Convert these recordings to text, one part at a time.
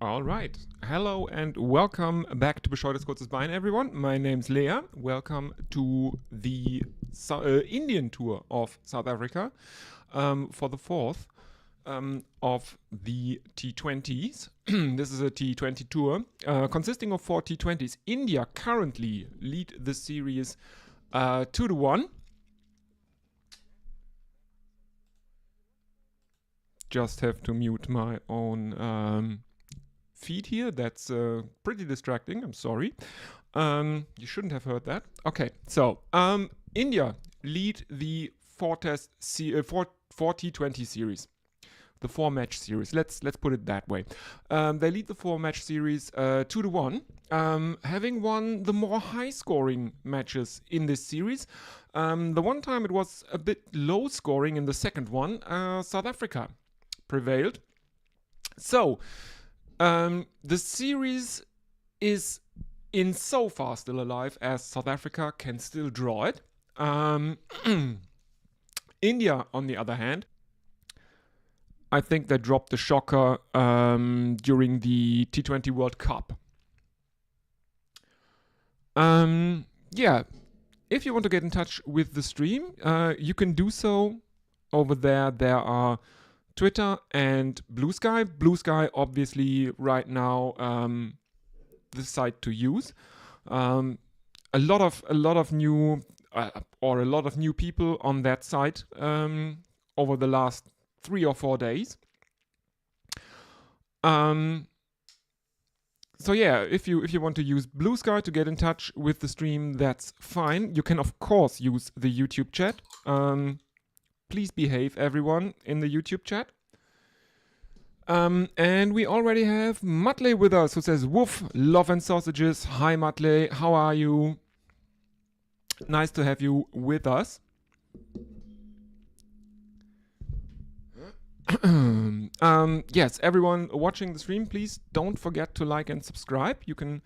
All right. Hello and welcome back to Bescheuertes Kurzes Bein, everyone. My name's Lea. Welcome to the Indian tour of South Africa for the fourth of the T20s. This is a T20 tour consisting of 4 T20s. India currently lead the series 2-1. Just have to mute my own feed here. That's pretty distracting. I'm sorry. You shouldn't have heard that. Okay, so India lead the 4 T20 series. The 4-match series. Let's put it that way. They lead the 4-match series 2-1, having won the more high-scoring matches in this series. The one time it was a bit low-scoring in the second one, South Africa prevailed. So the series is in so far still alive as South Africa can still draw it. India, on the other hand, I think they dropped the shocker during the T20 World Cup. Yeah, if you want to get in touch with the stream, you can do so over there. There are Twitter and Blue Sky. Blue Sky, obviously, right now, the site to use. A lot of new people on that site over the last 3 or 4 days. So yeah, if you want to use Blue Sky to get in touch with the stream, that's fine. You can of course use the YouTube chat. Please behave, everyone, in the YouTube chat. And we already have Matley with us, who says, "Woof, love and sausages." Hi, Matley. How are you? Nice to have you with us. Yes, everyone watching the stream, please don't forget to like and subscribe. You can,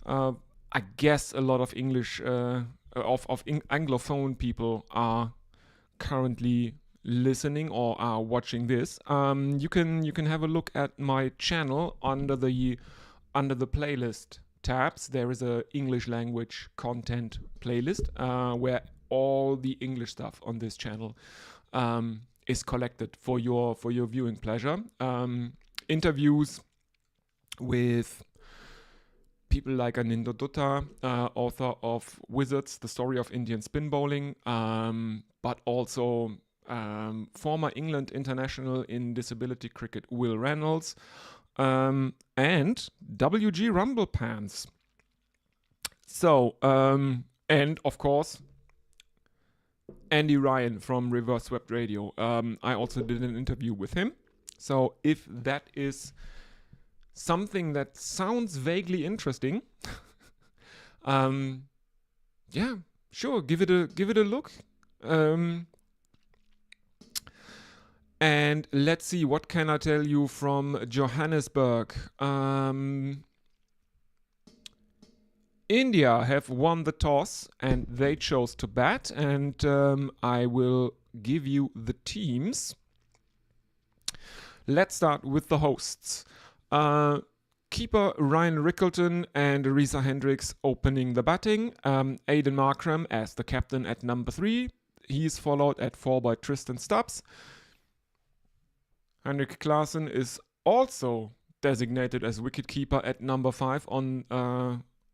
I guess, a lot of English, Anglophone people are currently listening or are watching this. You can have a look at my channel under the playlist tabs. There is a English language content playlist where all the English stuff on this channel is collected for your viewing pleasure. Interviews with people like Anindo Dutta, author of Wizards, The Story of Indian Spin Bowling, but also former England international in disability cricket Will Reynolds, and WG Rumble Pants. So, and of course, Andy Ryan from Reverse Swept Radio. I also did an interview with him. So if that is something that sounds vaguely interesting, yeah, sure, give it a look. And let's see, what can I tell you from Johannesburg? India have won the toss and they chose to bat, and I will give you the teams. Let's start with the hosts. Keeper Ryan Rickleton and Risa Hendricks opening the batting. Aidan Markram as the captain at number 3. He's followed at 4 by Tristan Stubbs. Henrik Klaasen is also designated as wicketkeeper at number 5 on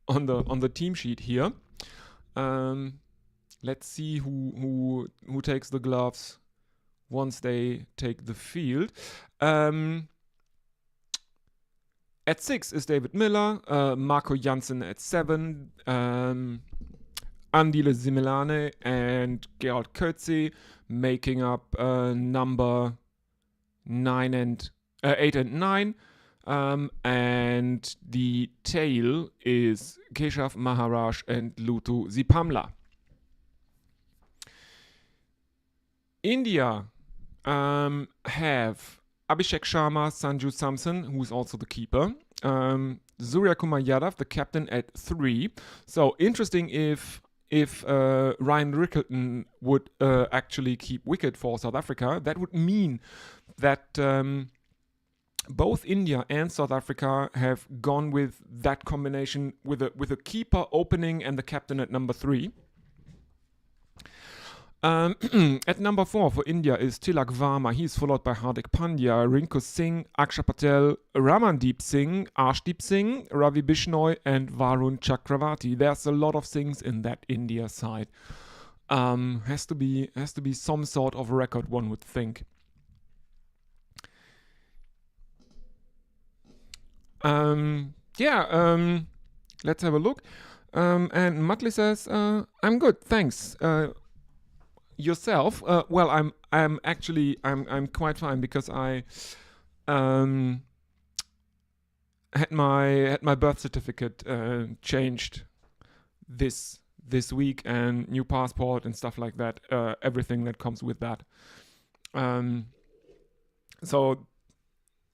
the team sheet here. Let's see who takes the gloves once they take the field. At 6 is David Miller, Marco Jansen at 7, Andile Similane and Gerald Coetzee making up number 8 and 9. And the tail is Keshav Maharaj and Lutu Zipamla. India have Abhishek Sharma, Sanju Samson, who's also the keeper. Surya Kumar Yadav, the captain, at 3. So interesting if Ryan Rickleton would actually keep wicket for South Africa. That would mean that both India and South Africa have gone with that combination with a keeper opening and the captain at number 3. At number 4 for India is Tilak Varma. He's followed by Hardik Pandya, Rinku Singh, Akshay Patel, Ramandeep Singh, Arshdeep Singh, Ravi Bishnoi, and Varun Chakravarti. There's a lot of Singhs in that India side. Has to be some sort of record, one would think. Let's have a look. And Matli says, "I'm good, thanks. Yourself?" Well, I'm quite fine because I had my birth certificate changed this week, and new passport and stuff like that. Everything that comes with that. So,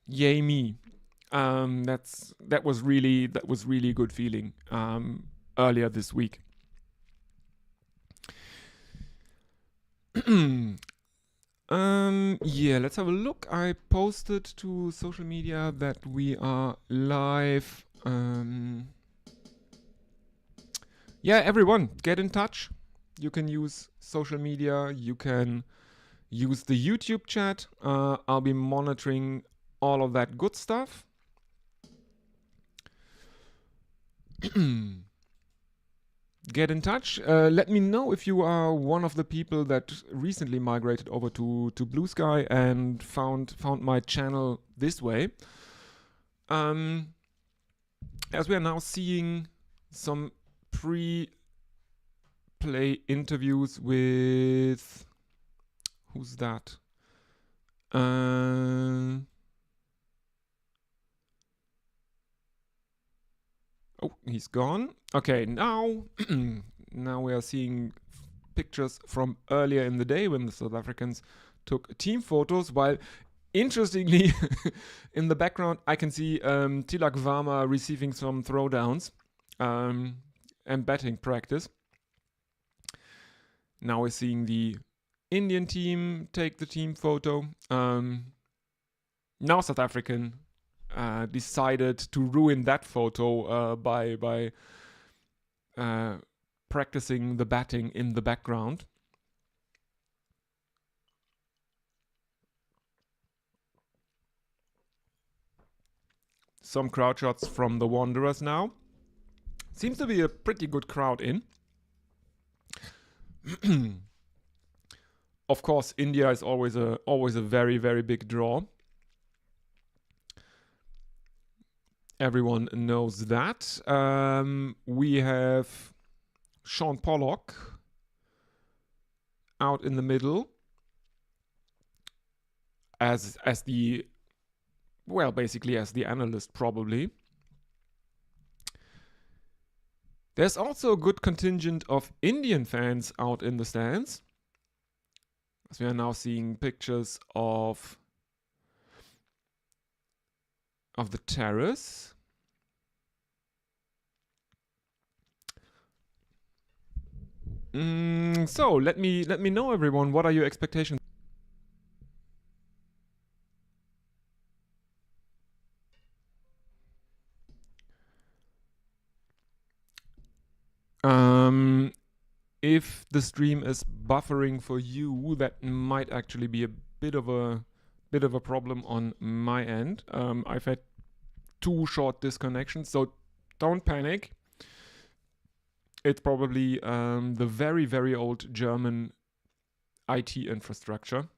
yay me. That was really a good feeling earlier this week. Let's have a look. I posted to social media that we are live. Everyone, get in touch. You can use social media. You can use the YouTube chat. I'll be monitoring all of that good stuff. Get in touch. Let me know if you are one of the people that recently migrated over to Blue Sky and found my channel this way. As we are now seeing some pre-play interviews with... Who's that? Oh, he's gone. Okay, now we are seeing pictures from earlier in the day when the South Africans took team photos, while interestingly in the background I can see Tilak Varma receiving some throwdowns and batting practice. Now we're seeing the Indian team take the team photo. Now South African decided to ruin that photo by practicing the batting in the background. Some crowd shots from the Wanderers now. Seems to be a pretty good crowd in. Of course, India is always a very, very big draw. Everyone knows that. We have Sean Pollock out in the middle as the, well, basically as the analyst probably. There's also a good contingent of Indian fans out in the stands, as we are now seeing pictures of the terrace. So let me know, everyone, what are your expectations? If the stream is buffering for you, that might actually be a bit of a problem on my end. I've had 2 short disconnections, so don't panic. It's probably the very, very old German IT infrastructure.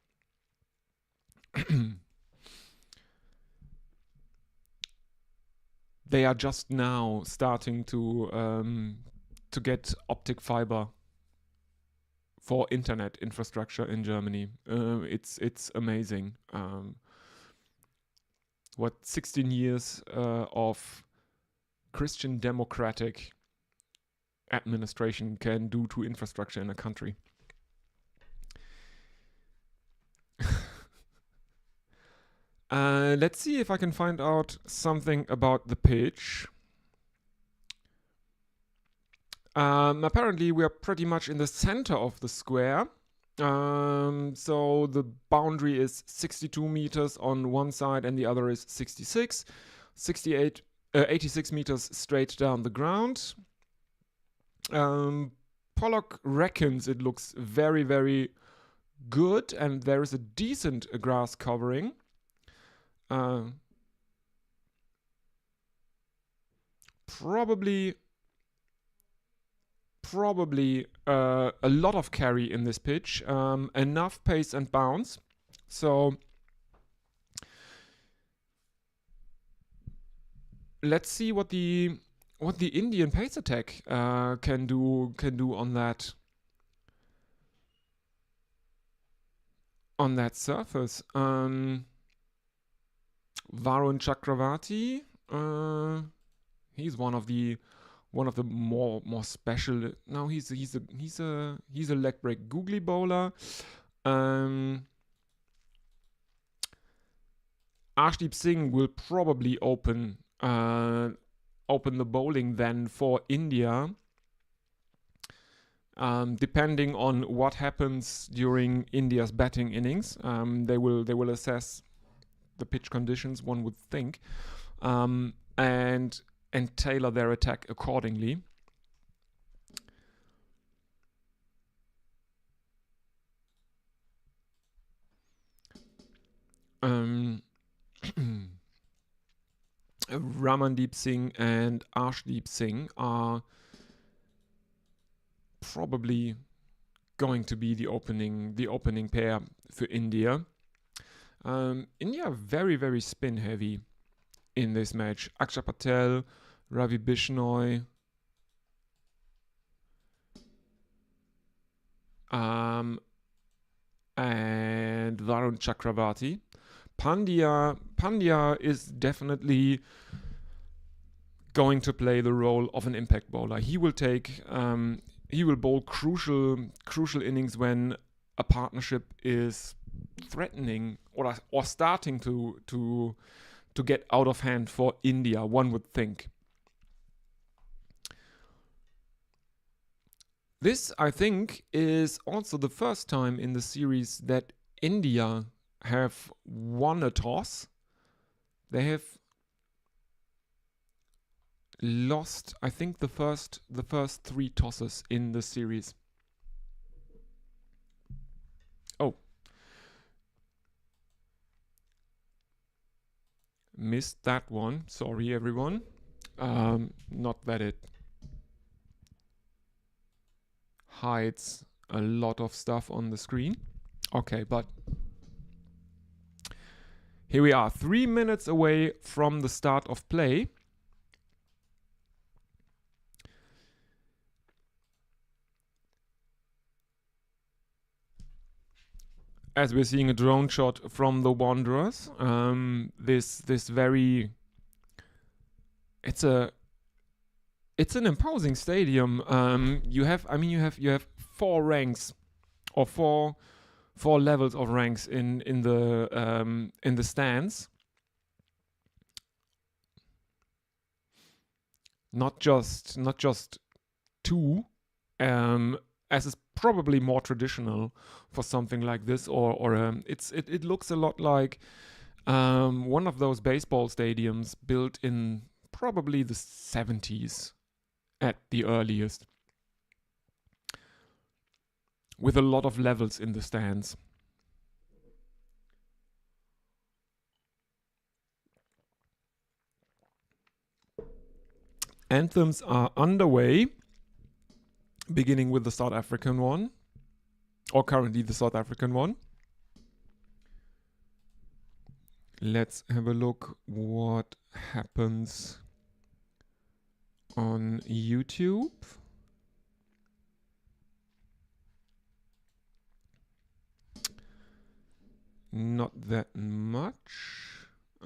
They are just now starting to get optic fiber for internet infrastructure in Germany. It's amazing. 16 years of Christian democratic administration can do to infrastructure in a country. Let's see if I can find out something about the pitch. Apparently we are pretty much in the center of the square. So the boundary is 62 meters on one side and the other is 66. 86 meters straight down the ground. Pollock reckons it looks very, very good and there is a decent grass covering. Probably a lot of carry in this pitch, enough pace and bounce. So let's see what the Indian pace attack can do on that surface. Varun Chakravarti, he's one of the more special. No, he's a leg break googly bowler. Arshdeep Singh will probably open the bowling then for India. Depending on what happens during India's batting innings, they will assess the pitch conditions, one would think, and tailor their attack accordingly. Ramandeep Singh and Arshdeep Singh are probably going to be the opening pair for India. India very, very spin heavy in this match. Akshay Patel, Ravi Bishnoi, and Varun Chakravarti. Pandya is definitely going to play the role of an impact bowler. He will bowl crucial innings when a partnership is threatening or starting to get out of hand for India, one would think. This, I think, is also the first time in the series that India have won a toss. They have lost, I think, the first 3 tosses in the series. Oh. Missed that one. Sorry, everyone. Not that it hides a lot of stuff on the screen. Okay, but here we are, 3 minutes away from the start of play. As we're seeing a drone shot from the Wanderers, this very, it's an imposing stadium. You have 4 ranks or four levels of ranks in the stands. Not just 2, as is probably more traditional for something like this, or it looks a lot like one of those baseball stadiums built in probably the 70s at the earliest, with a lot of levels in the stands. Anthems are underway, beginning with the South African one, or currently the South African one. Let's have a look what happens on YouTube. Not that much,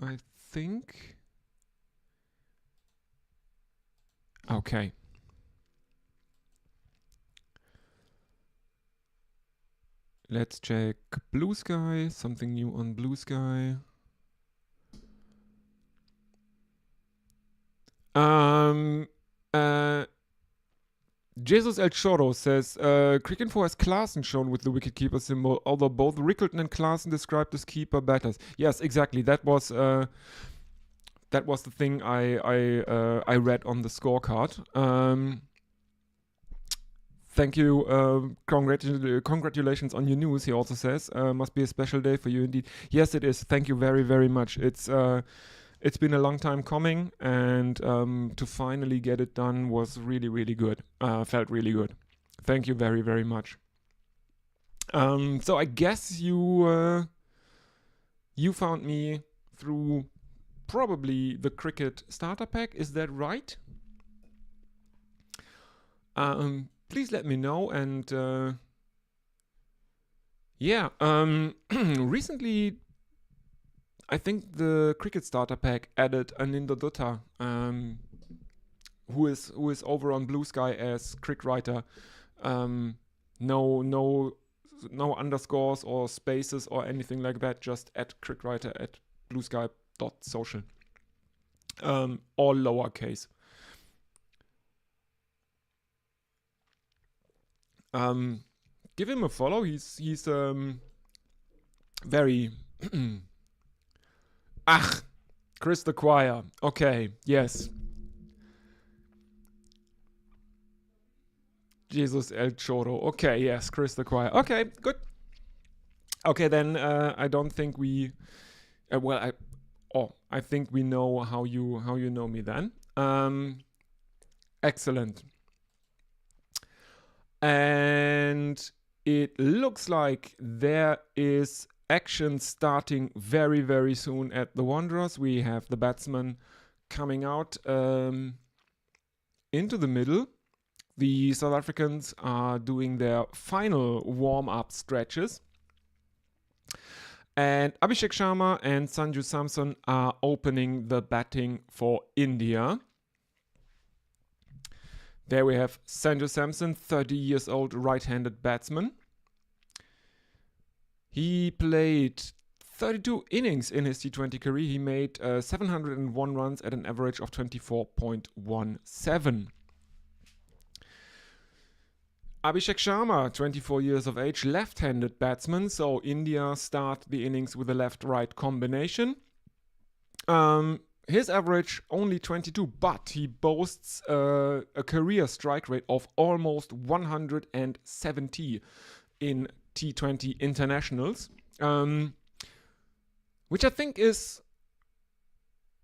I think. Okay. Let's check Blue Sky, something new on Blue Sky. Jesus El Choro says, Cricinfo has Klaassen shown with the wicketkeeper symbol, although both Rickleton and Klaassen described as keeper batters. Yes, exactly. That was the thing I read on the scorecard. Thank you. Congratulations on your news, he also says. Must be a special day for you indeed. Yes, it is. Thank you very, very much. It's been a long time coming, and to finally get it done was really, really good. Felt really good. Thank you very, very much. So I guess you found me through probably the cricket starter pack. Is that right? Please let me know. And yeah, recently I think the cricket starter pack added Aninder Dutta, who is over on Blue Sky as crick writer. No underscores or spaces or anything like that. Just at crickwriter at bluesky.social. All lowercase. Give him a follow. He's very Chris the Choir. Okay, yes. Jesus El Choro. Okay, yes, Chris the Choir. Okay, good. Okay, then I don't think we. I think we know how you know me then. Excellent. And it looks like there is action starting very, very soon at the Wanderers. We have the batsman coming out into the middle. The South Africans are doing their final warm-up stretches. And Abhishek Sharma and Sanju Samson are opening the batting for India. There we have Sanju Samson, 30 years old right-handed batsman. He played 32 innings in his T20 career. He made 701 runs at an average of 24.17. Abhishek Sharma, 24 years of age, left-handed batsman. So India start the innings with a left-right combination. His average only 22, but he boasts a career strike rate of almost 170 in T20 internationals, which I think is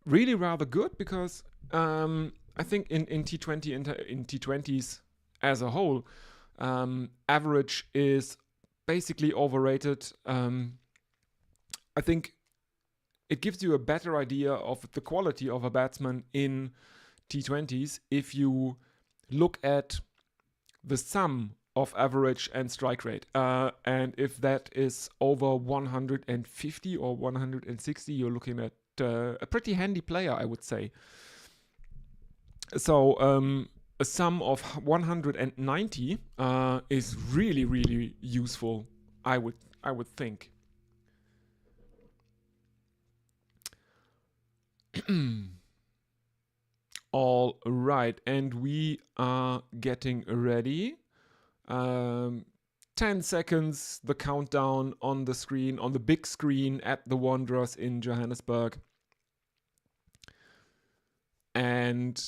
really rather good because I think in T20 in T20s as a whole, average is basically overrated. I think it gives you a better idea of the quality of a batsman in T20s if you look at the sum of average and strike rate. And if that is over 150 or 160, you're looking at a pretty handy player, I would say. So a sum of 190 is really, really useful, I would think. All right, and we are getting ready. 10 seconds, the countdown on the screen, on the big screen at the Wanderers in Johannesburg. And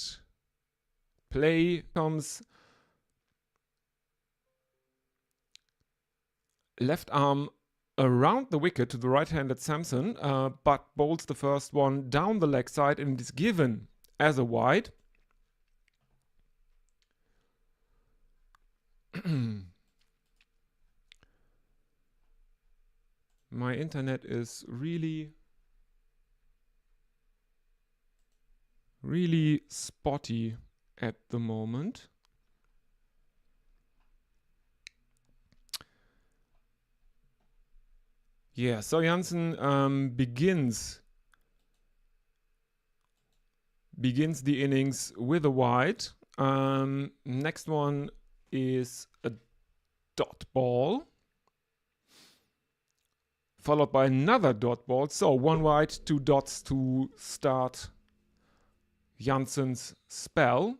play comes. Left arm around the wicket to the right-handed Samson, but bowls the first one down the leg side and is given as a wide. My internet is really spotty at the moment. Yeah, so Janssen begins the innings with a wide. Next one is a dot ball, followed by another dot ball. So 1 wide, 2 dots to start Janssen's spell.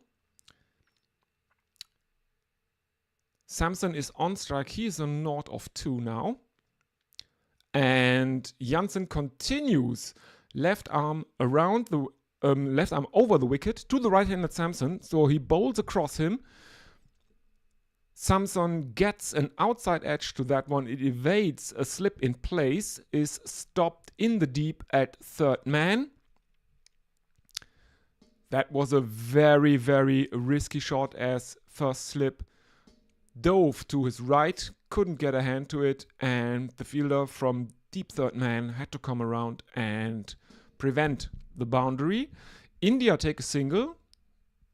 Samson is on strike. He is a knot of 2 now. And Janssen continues left arm around the left arm over the wicket to the right-handed Samson. So he bowls across him. Samson gets an outside edge to that one. It evades a slip in place, is stopped in the deep at third man. That was a very, very risky shot as first slip dove to his right, couldn't get a hand to it, and the fielder from deep third man had to come around and prevent the boundary. India take a single,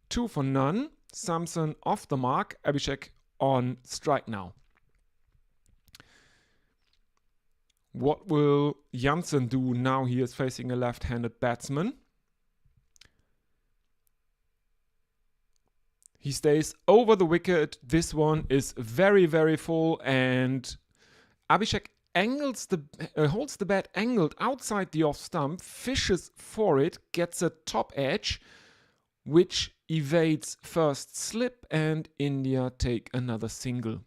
2 for none. Samson off the mark, Abhishek on strike now. What will Janssen do now? He is facing a left-handed batsman. He stays over the wicket. This one is very, very full, and Abhishek holds the bat angled outside the off stump, fishes for it, gets a top edge, which evades first slip, and India take another single.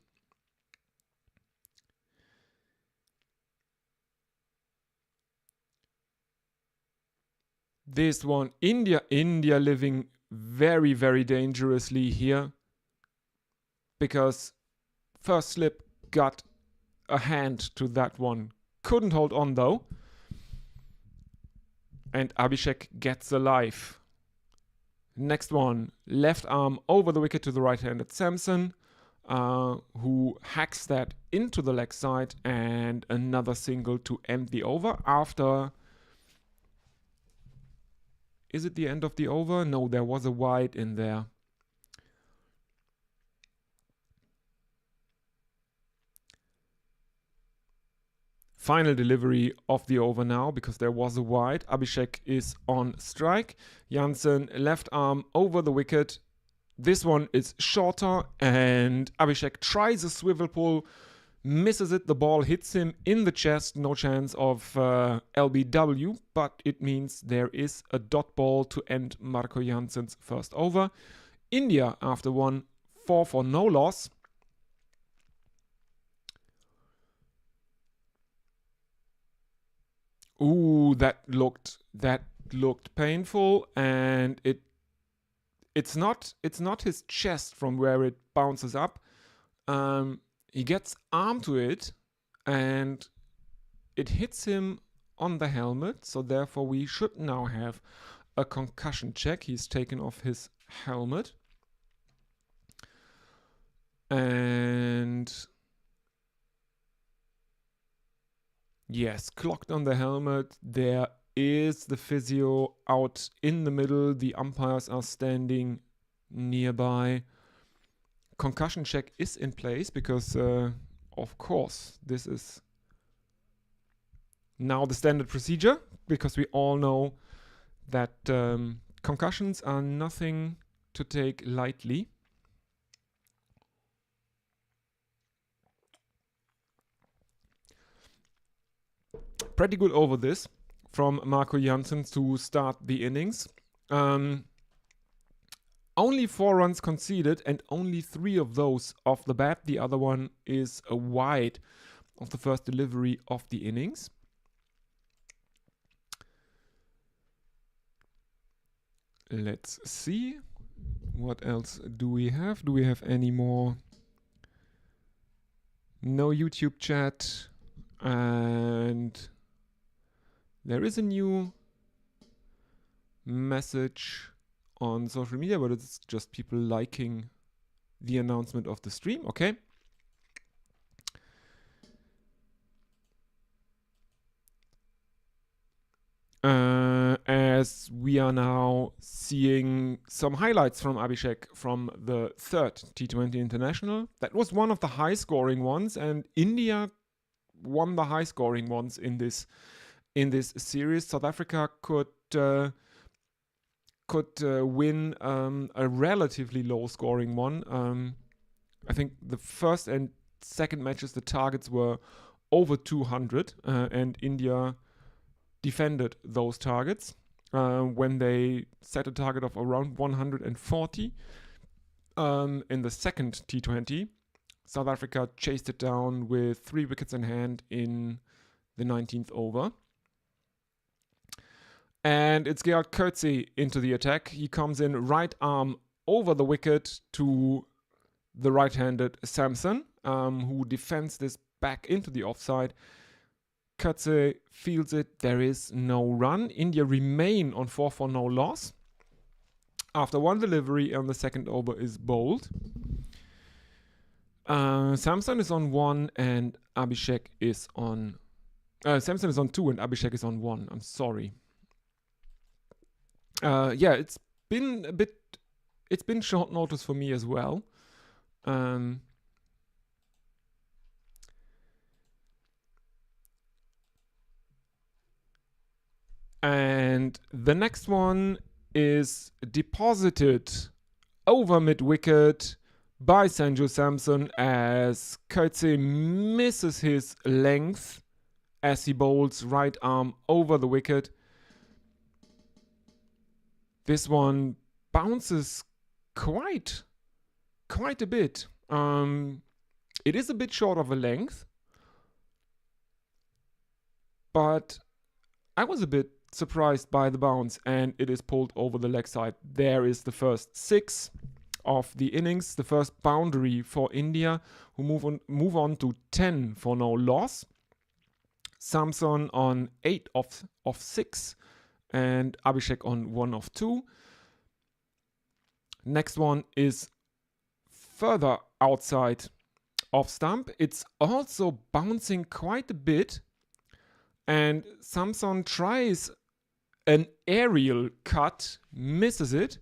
This one, India living very, very dangerously here, because first slip got a hand to that one. Couldn't hold on though. And Abhishek gets alive. Next one, left arm over the wicket to the right-handed Samson, who hacks that into the leg side, and another single to end the over after... Is it the end of the over? No, there was a wide in there. Final delivery of the over now, because there was a wide. Abhishek is on strike. Janssen left arm over the wicket. This one is shorter, and Abhishek tries a swivel pull, misses it. The ball hits him in the chest. No chance of LBW, but it means there is a dot ball to end Marco Janssen's first over. India after 1, 4 for no loss. Ooh, that looked painful, and it's not his chest from where it bounces up. He gets arm to it, and it hits him on the helmet. So therefore, we should now have a concussion check. He's taken off his helmet, and yes, clocked on the helmet. There is the physio out in the middle. The umpires are standing nearby. Concussion check is in place because, of course, this is now the standard procedure, because we all know that concussions are nothing to take lightly. Pretty good over this from Marco Janssen to start the innings. Only 4 runs conceded, and only 3 of those off the bat. The other one is a wide of the first delivery of the innings. Let's see. What else do we have? Do we have any more? No YouTube chat. And there is a new message on social media, but it's just people liking the announcement of the stream. Okay. As we are now seeing some highlights from Abhishek from the 3rd T20 International. That was one of the high-scoring ones, and India won the high-scoring ones in this series. South Africa could win a relatively low-scoring one. I think the first and second matches, the targets were over 200, and India defended those targets when they set a target of around 140 in the second T20. South Africa chased it down with 3 wickets in hand in the 19th over. And it's Gerald Coetzee into the attack. He comes in right arm over the wicket to the right-handed Samson, who defends this back into the offside. Coetzee fields it. There is no run. India remain on 4 for no loss. After one delivery and the second over is bowled. Samson is on 1 and Abhishek is on... Samson is on 2 and Abhishek is on 1. I'm sorry. Yeah, it's been short notice for me as well. And the next one is deposited over mid-wicket by Sanju Samson as Coetzee misses his length as he bowls right arm over the wicket. This one bounces quite a bit. It is a bit short of a length, but I was a bit surprised by the bounce, and it is pulled over the leg side. There is the first 6 of the innings, the first boundary for India, who move on to 10 for no loss. Samson on 8 of 6 and Abhishek on 1 of 2. Next one is further outside off stump. It's also bouncing quite a bit, and Samson tries an aerial cut, misses it.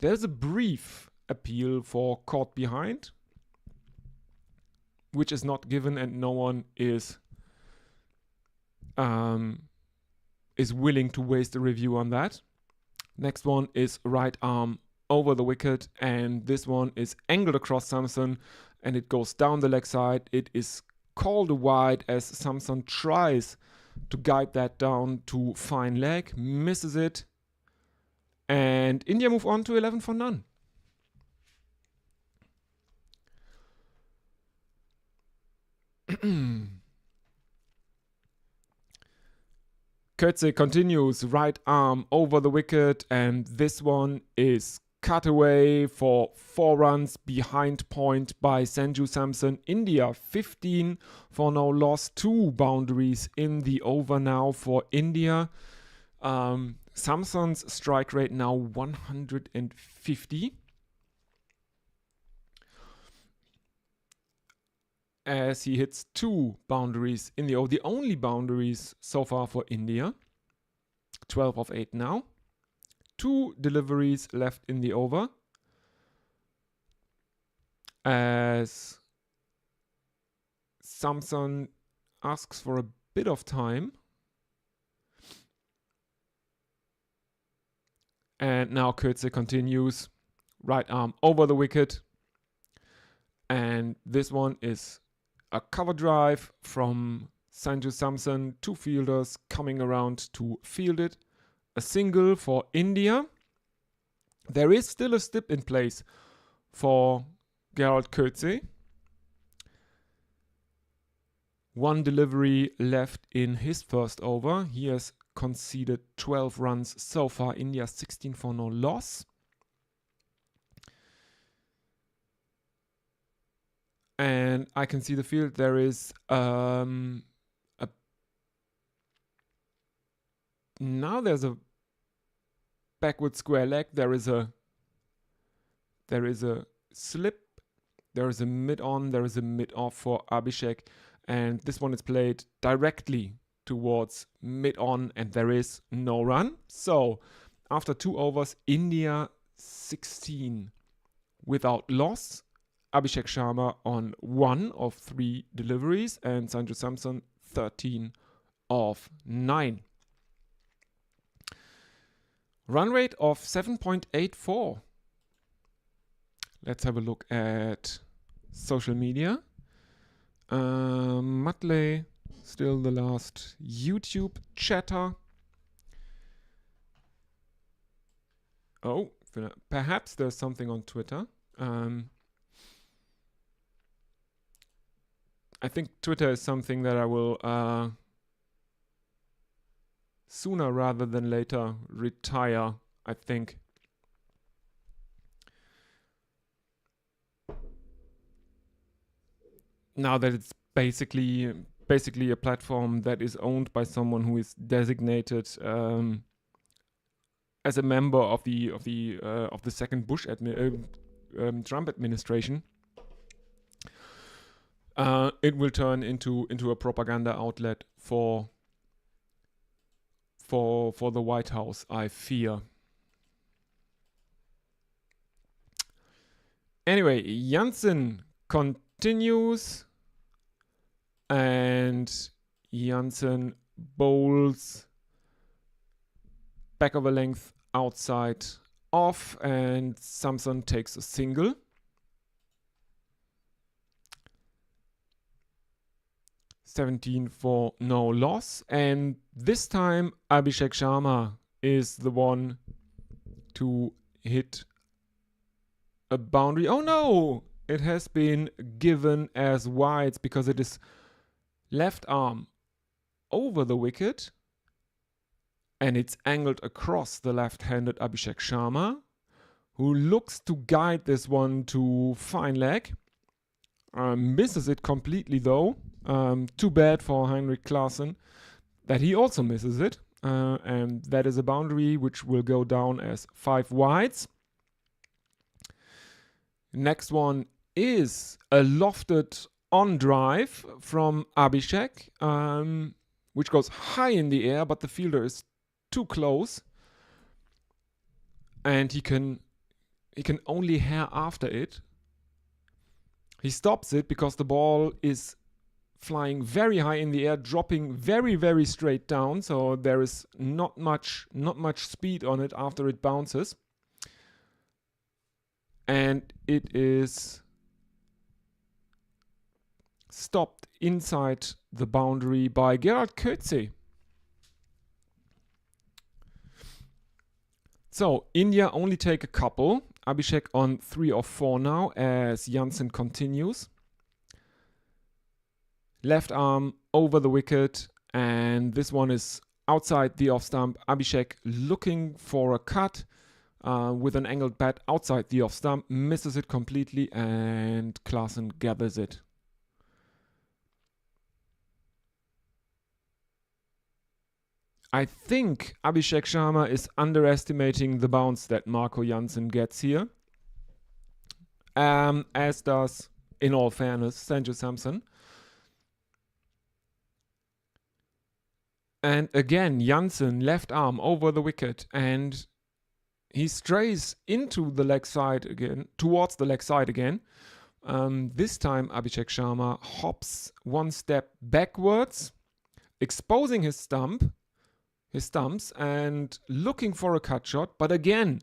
There's a brief appeal for caught behind, which is not given, and no one is willing to waste a review on that. Next one is right arm over the wicket, and this one is angled across Samson, and it goes down the leg side. It is called a wide as Samson tries to guide that down to fine leg, misses it, and India move on to 11 for none. Coetzee continues right arm over the wicket, and this one is cut away for 4 runs behind point by Sanju Samson. India 15 for no loss, 2 boundaries in the over now for India. Samson's strike rate now 150. As he hits 2 boundaries in the over, the only boundaries so far for India. 12 of 8 now. 2 deliveries left in the over. As Samson asks for a bit of time. And now Coetzee continues. Right arm over the wicket. And this one is a cover drive from Sanju Samson. 2 fielders coming around to field it. A single for India. There is still a stip in place for Gerald Coetzee. 1 delivery left in his first over. He has conceded 12 runs so far. India 16 for no loss. And I can see the field. There is now there's a backward square leg. There is a slip. There is a mid on. There is a mid off for Abhishek, and this one is played directly towards mid on, and there is no run. So after 2 overs, India 16 without loss. Abhishek Sharma on 1 of 3 deliveries, and Sanju Samson 13 of 9. Run rate of 7.84. Let's have a look at social media. Mutley, still the last YouTube chatter. Oh, perhaps there's something on Twitter. I think Twitter is something that I will sooner rather than later retire, I think. Now that it's basically a platform that is owned by someone who is designated as a member of the second Trump administration, it will turn into a propaganda outlet for the White House, I fear. Anyway, Janssen continues, and Janssen bowls back of a length outside off, and Samson takes a single. $17 for no loss, and this time Abhishek Sharma is the one to hit a boundary. Oh no! It has been given as wides because it is left arm over the wicket, and it's angled across the left-handed Abhishek Sharma, who looks to guide this one to fine leg. Misses it completely though. Too bad for Heinrich Klaasen that he also misses it. And that is a boundary which will go down as 5 wides. Next one is a lofted on drive from Abhishek, which goes high in the air, but the fielder is too close, and he can only hair after it. He stops it because the ball is flying very high in the air, dropping very, very straight down, so there is not much speed on it after it bounces. And it is stopped inside the boundary by Gerald Coetzee. So India only take a couple. Abhishek on 3 of 4 now as Janssen continues. Left arm over the wicket, and this one is outside the off stump. Abhishek looking for a cut with an angled bat outside the off stump, misses it completely, and Klaasen gathers it. I think Abhishek Sharma is underestimating the bounce that Marco Jansen gets here, as does, in all fairness, Sanju Samson. And again, Jansen, left arm over the wicket, and he strays into the leg side again, towards the leg side again. This time Abhishek Sharma hops one step backwards, exposing his stumps, and looking for a cut shot. But again,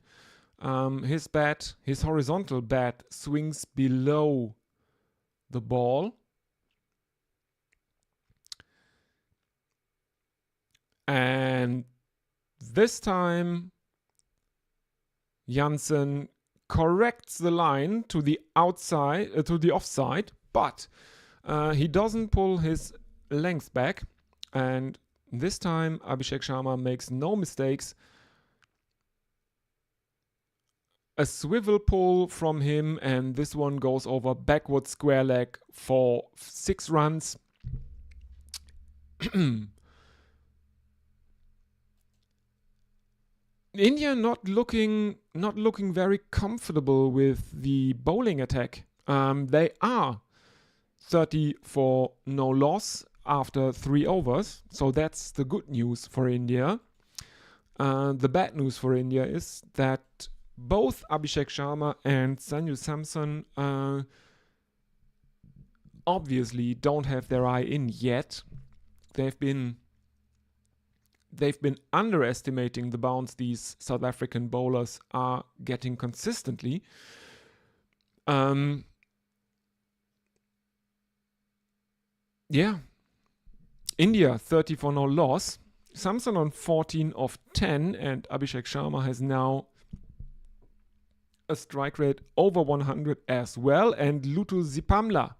his horizontal bat swings below the ball. And this time, Jansen corrects the line to the outside, to the offside, but he doesn't pull his length back. And this time, Abhishek Sharma makes no mistakes. A swivel pull from him, and this one goes over backward square leg for 6 runs. India not looking very comfortable with the bowling attack. They are 30 for no loss after 3 overs, so that's the good news for India. The bad news for India is that both Abhishek Sharma and Sanju Samson obviously don't have their eye in yet. They've been underestimating the bounce these South African bowlers are getting consistently. India 30 for no loss. Samson on 14 of 10, and Abhishek Sharma has now a strike rate over 100 as well. And Lutu Zipamla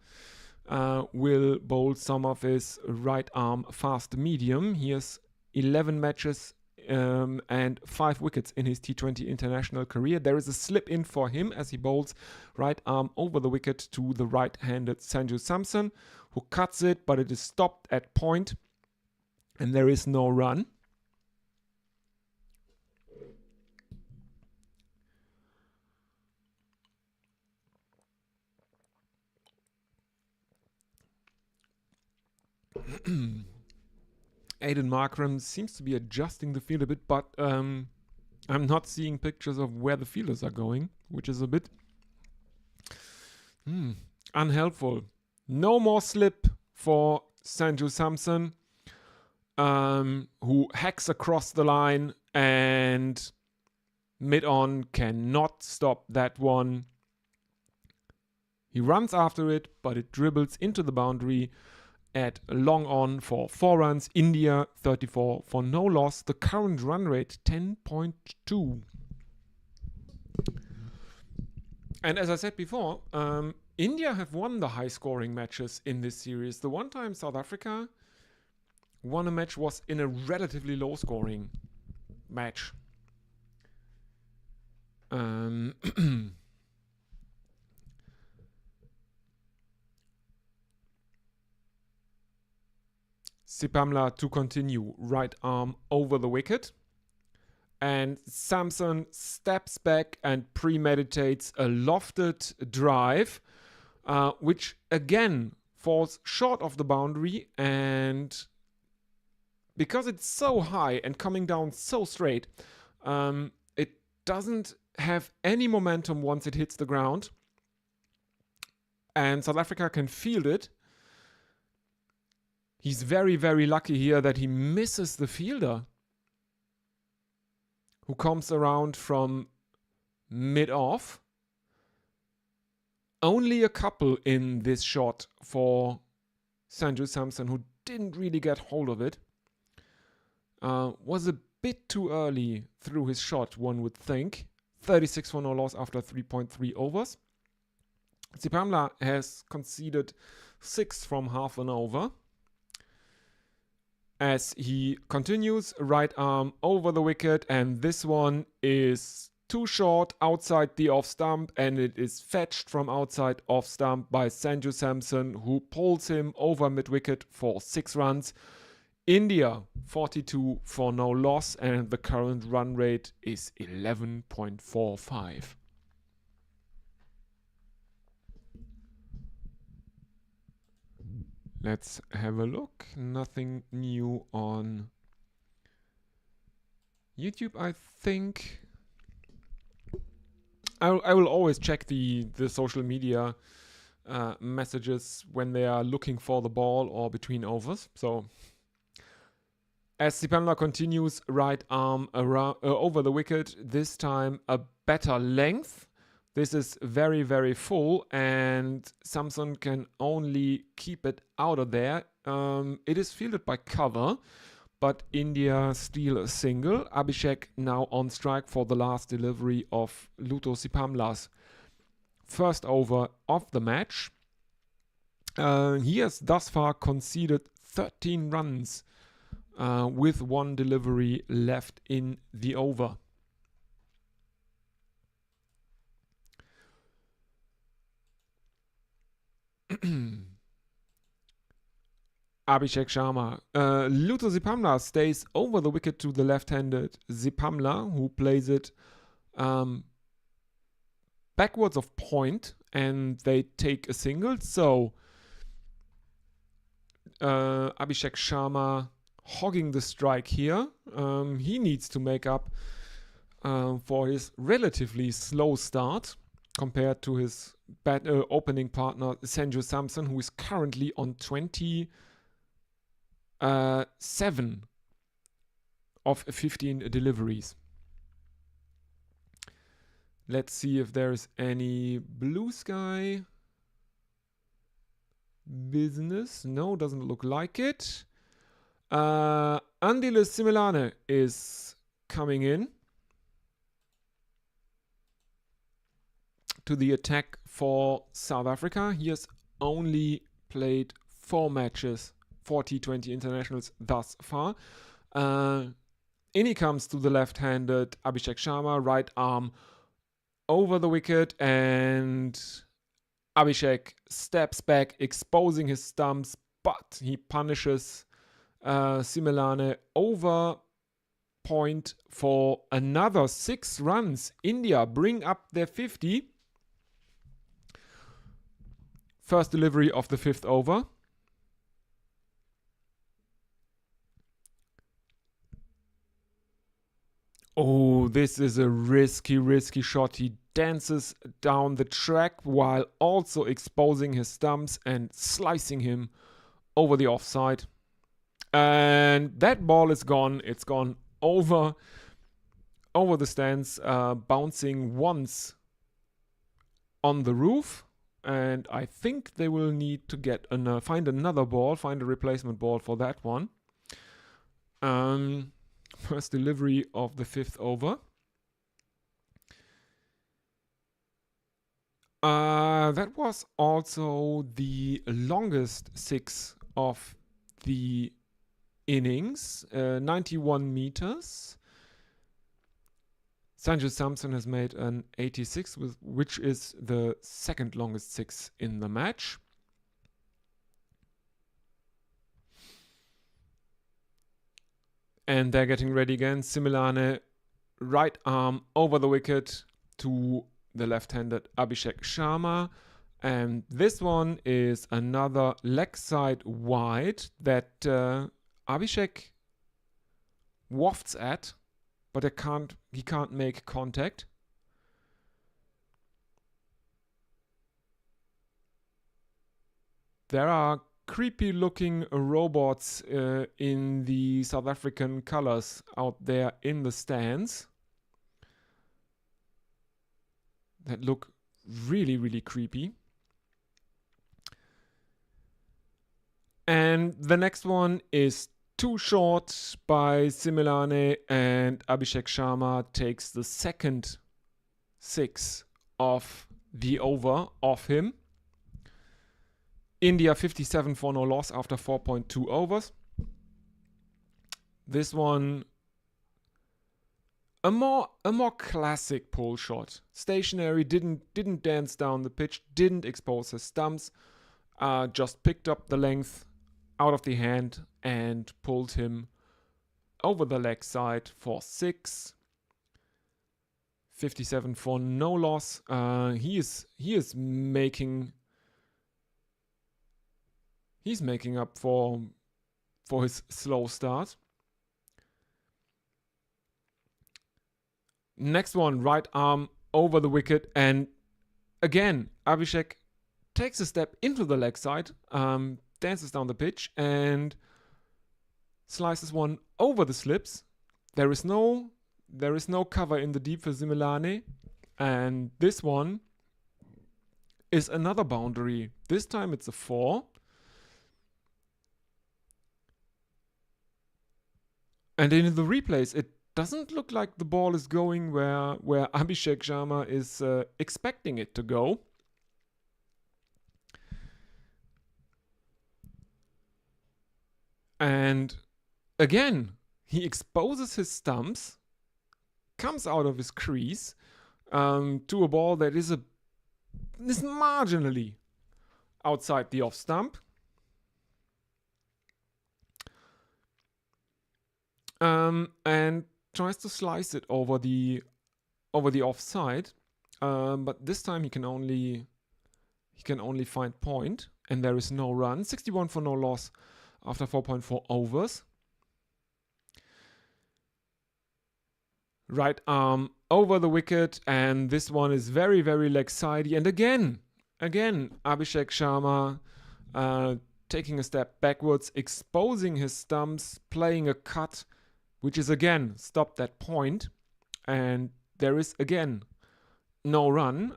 will bowl some of his right arm fast medium. He has 11 matches and 5 wickets in his T20 international career. There is a slip in for him as he bowls right arm over the wicket to the right-handed Sanju Samson, who cuts it, but it is stopped at point and there is no run. Aiden Markram seems to be adjusting the field a bit, but I'm not seeing pictures of where the fielders are going, which is a bit unhelpful. No more slip for Sanju Samson, who hacks across the line and mid-on cannot stop that one. He runs after it, but it dribbles into the boundary at long on for 4 runs. India 34 for no loss. The current run rate 10.2. And as I said before, India have won the high scoring matches in this series. The one time South Africa won a match was in a relatively low scoring match. Sipamla to continue, right arm over the wicket. And Samson steps back and premeditates a lofted drive, which again falls short of the boundary. And because it's so high and coming down so straight, it doesn't have any momentum once it hits the ground. And South Africa can field it. He's very, very lucky here that he misses the fielder, who comes around from mid-off. Only a couple in this shot for Sanju Samson, who didn't really get hold of it. Was a bit too early through his shot, one would think. 36 for no loss after 3.3 overs. Sipamla has conceded 6 from half an over. As he continues, right arm over the wicket, and this one is too short outside the off stump, and it is fetched from outside off stump by Sanju Samson, who pulls him over mid-wicket for 6 runs. India 42 for no loss, and the current run rate is 11.45. Let's have a look. Nothing new on YouTube, I think. I will always check the social media messages when they are looking for the ball or between overs. So as Sipamla continues, right arm around, over the wicket, this time a better length. This is very, very full, and Samson can only keep it out of there. It is fielded by cover, but India steal a single. Abhishek now on strike for the last delivery of Luto Sipamla's first over of the match. He has thus far conceded 13 runs with 1 delivery left in the over. Abhishek Sharma. Luto Sipamla stays over the wicket to the left-handed Sipamla, who plays it backwards of point, and they take a single. So Abhishek Sharma hogging the strike here. He needs to make up for his relatively slow start compared to his opening partner Sanju Samson, who is currently on 27 of 15 deliveries. Let's see if there's any blue sky business. No, doesn't look like it. Andile Similane is coming in to the attack for South Africa. He has only played 4 matches, 4 T20 internationals thus far. In he comes to the left-handed Abhishek Sharma, right arm over the wicket, and Abhishek steps back, exposing his stumps, but he punishes Similane over point for another 6 runs. India bring up their 50. First delivery of the 5th over. Oh, this is a risky shot. He dances down the track while also exposing his stumps and slicing him over the offside. And that ball is gone. It's gone over the stands, bouncing once on the roof. And I think they will need to find another ball, find a replacement ball for that one. First delivery of the 5th over. That was also the longest 6 of the innings, 91 meters. Sanju Samson has made an 86, which is the second longest 6 in the match. And they're getting ready again. Similane, right arm over the wicket to the left-handed Abhishek Sharma. And this one is another leg side wide that Abhishek wafts at, but he can't make contact. There are creepy looking robots in the South African colors out there in the stands that look really creepy. And the next one is too short by Similane, and Abhishek Sharma takes the second 6 of the over off him. India 57 for no loss after 4.2 overs. This one, a more classic pull shot. Stationary, didn't dance down the pitch, didn't expose his stumps, just picked up the length out of the hand and pulled him over the leg side for 6. 57 for no loss. He is making up for his slow start. Next one, right arm over the wicket, and again Abhishek takes a step into the leg side, dances down the pitch and slices one over the slips. There is no cover in the deep for Similane, and this one is another boundary. This time it's a 4. And in the replays, it doesn't look like the ball is going where Abhishek Sharma is expecting it to go. And again, he exposes his stumps, comes out of his crease to a ball that is marginally outside the off stump. And tries to slice it over the offside, but this time he can only find point, and there is no run. 61 for no loss after 4.4 overs. Right arm over the wicket, and this one is very leg sidey. And again Abhishek Sharma taking a step backwards, exposing his stumps, playing a cut, which is again stopped at point, and there is again no run.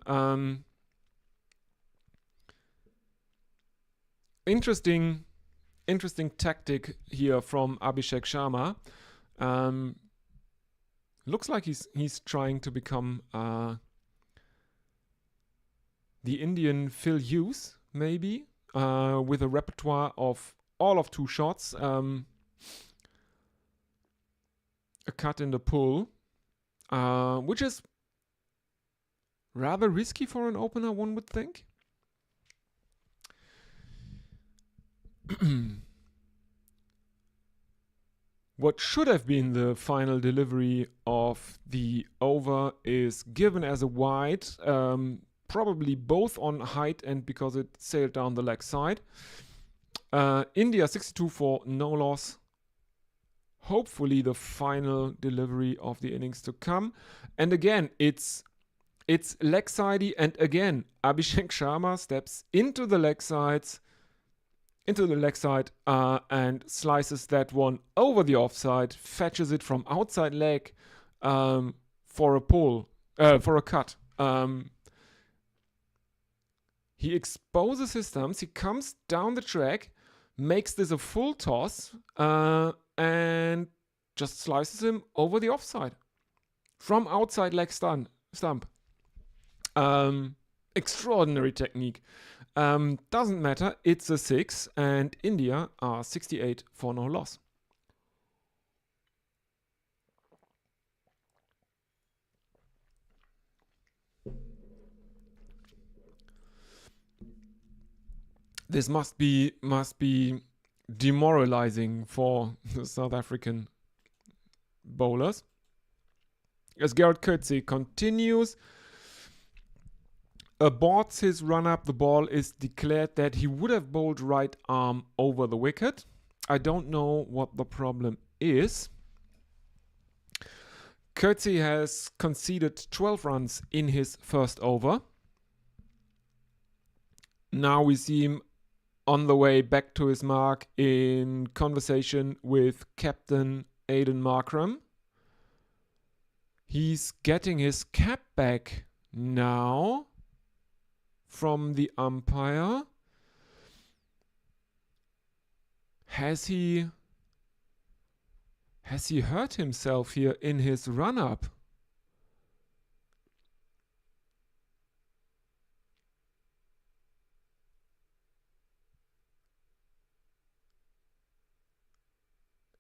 Interesting tactic here from Abhishek Sharma. Looks like he's trying to become the Indian Phil Hughes, maybe. with a repertoire of all of 2 shots. A cut in the pull, which is rather risky for an opener, one would think. What should have been the final delivery of the over is given as a wide, probably both on height and because it sailed down the leg side. India 62 for no loss. Hopefully the final delivery of the innings to come. And again, it's leg sidey, and again, Abhishek Sharma steps into the leg side and slices that one over the offside, fetches it from outside leg for a pull, for a cut. He exposes his thumbs, he comes down the track, makes this a full toss, and just slices him over the offside from outside leg stump. Extraordinary technique. Doesn't matter, it's a 6, and India are 68 for no loss. This must be demoralizing for the South African bowlers. As Gerald Coetzee continues, aborts his run-up, the ball is declared that he would have bowled right arm over the wicket. I don't know what the problem is. Coetzee has conceded 12 runs in his first over. Now we see him on the way back to his mark in conversation with Captain Aiden Markram. He's getting his cap back now from the umpire. Has he hurt himself here in his run-up?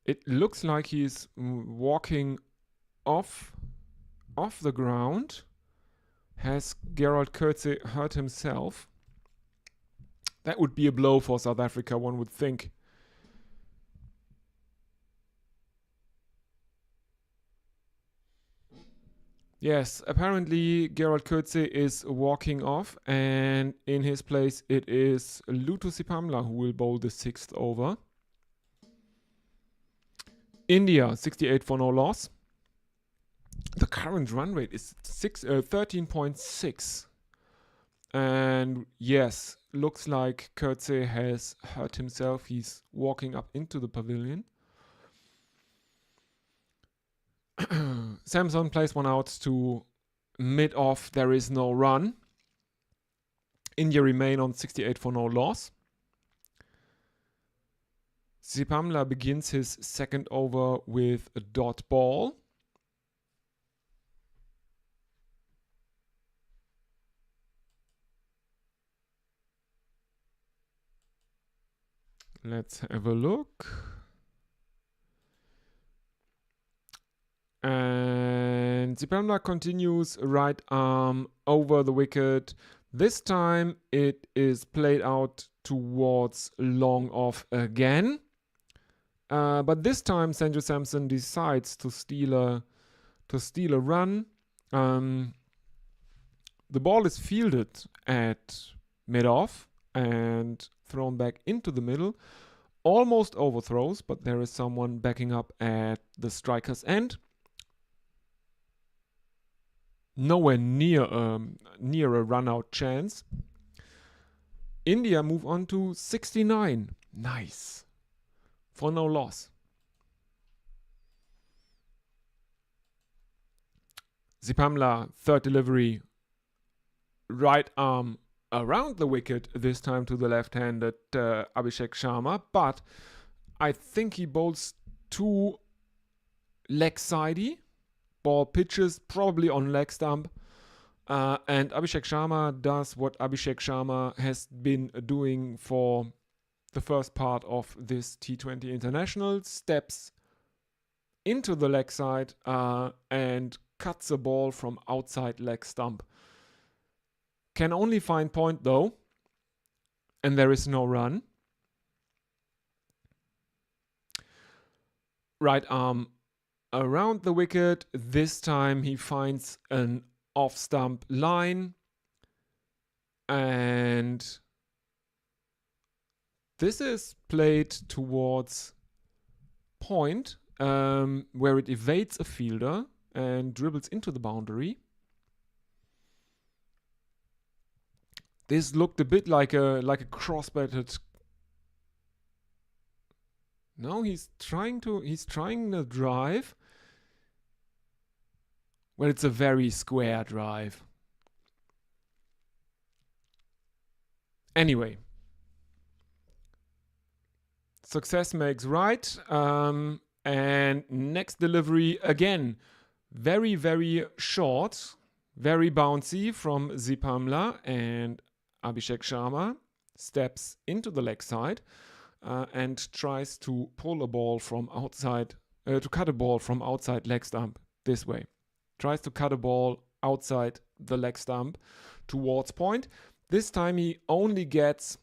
It looks like he's walking off the ground. Has Gerald Coetzee hurt himself? That would be a blow for South Africa, one would think. Yes, apparently Gerald Coetzee is walking off, and in his place it is Lutu Sipamla who will bowl the 6th over. India 68 for no loss. The current run rate is 13.6. And yes, looks like Coetzee has hurt himself. He's walking up into the pavilion. Samson plays one out to mid-off. There is no run. India remain on 68 for no loss. Sipamla begins his second over with a dot ball. Let's have a look. And Sipamla continues right arm over the wicket. This time it is played out towards long off again. But this time Sanju Samson decides to steal a run. The ball is fielded at mid-off and thrown back into the middle. Almost overthrows, but there is someone backing up at the striker's end. Nowhere near a run-out chance. India move on to 69. Nice. For no loss. Sipamla, third delivery. Right arm around the wicket, this time to the left-handed Abhishek Sharma. But I think he bowls too leg-sidey. Ball pitches probably on leg stump. And Abhishek Sharma does what Abhishek Sharma has been doing for the first part of this T20 International, steps into the leg side and cuts the ball from outside leg stump. Can only find point though, and there is no run. Right arm around the wicket. This time he finds an off stump line, and this is played towards point, where it evades a fielder and dribbles into the boundary. This looked a bit like a cross-batted. No, he's trying the drive. Well, it's a very square drive. Anyway, success makes right. And next delivery again, very, very short, very bouncy from Zipamla, and Abhishek Sharma steps into the leg side and tries to pull a ball from outside, to cut a ball from outside leg stump this way. Tries to cut a ball outside the leg stump towards point. This time he only gets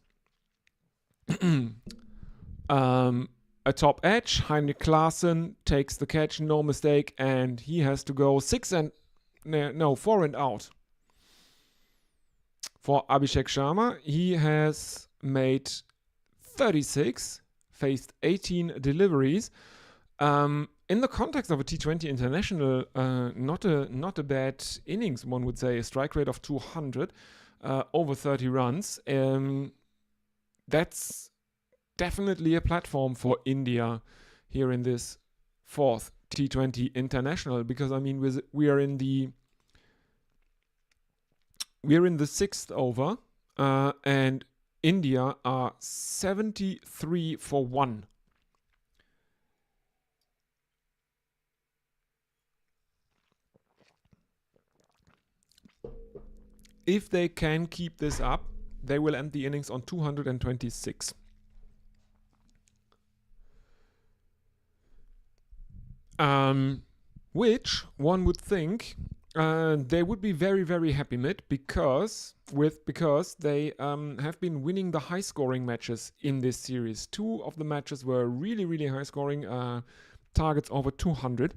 a top edge. Heinrich Klaassen takes the catch, no mistake, and he has to go 4 and out. For Abhishek Sharma, he has made 36, faced 18 deliveries. In the context of a T20 International, not a bad innings, one would say. A strike rate of 200, over 30 runs. That's definitely a platform for India here in this fourth T20 International, because I mean we are in the sixth over, and India are 73 for 1. If they can keep this up, they will end the innings on 226. Which one would think they would be very, very happy with, because they have been winning the high scoring matches in this series. 2 of the matches were really, really high scoring, targets over 200,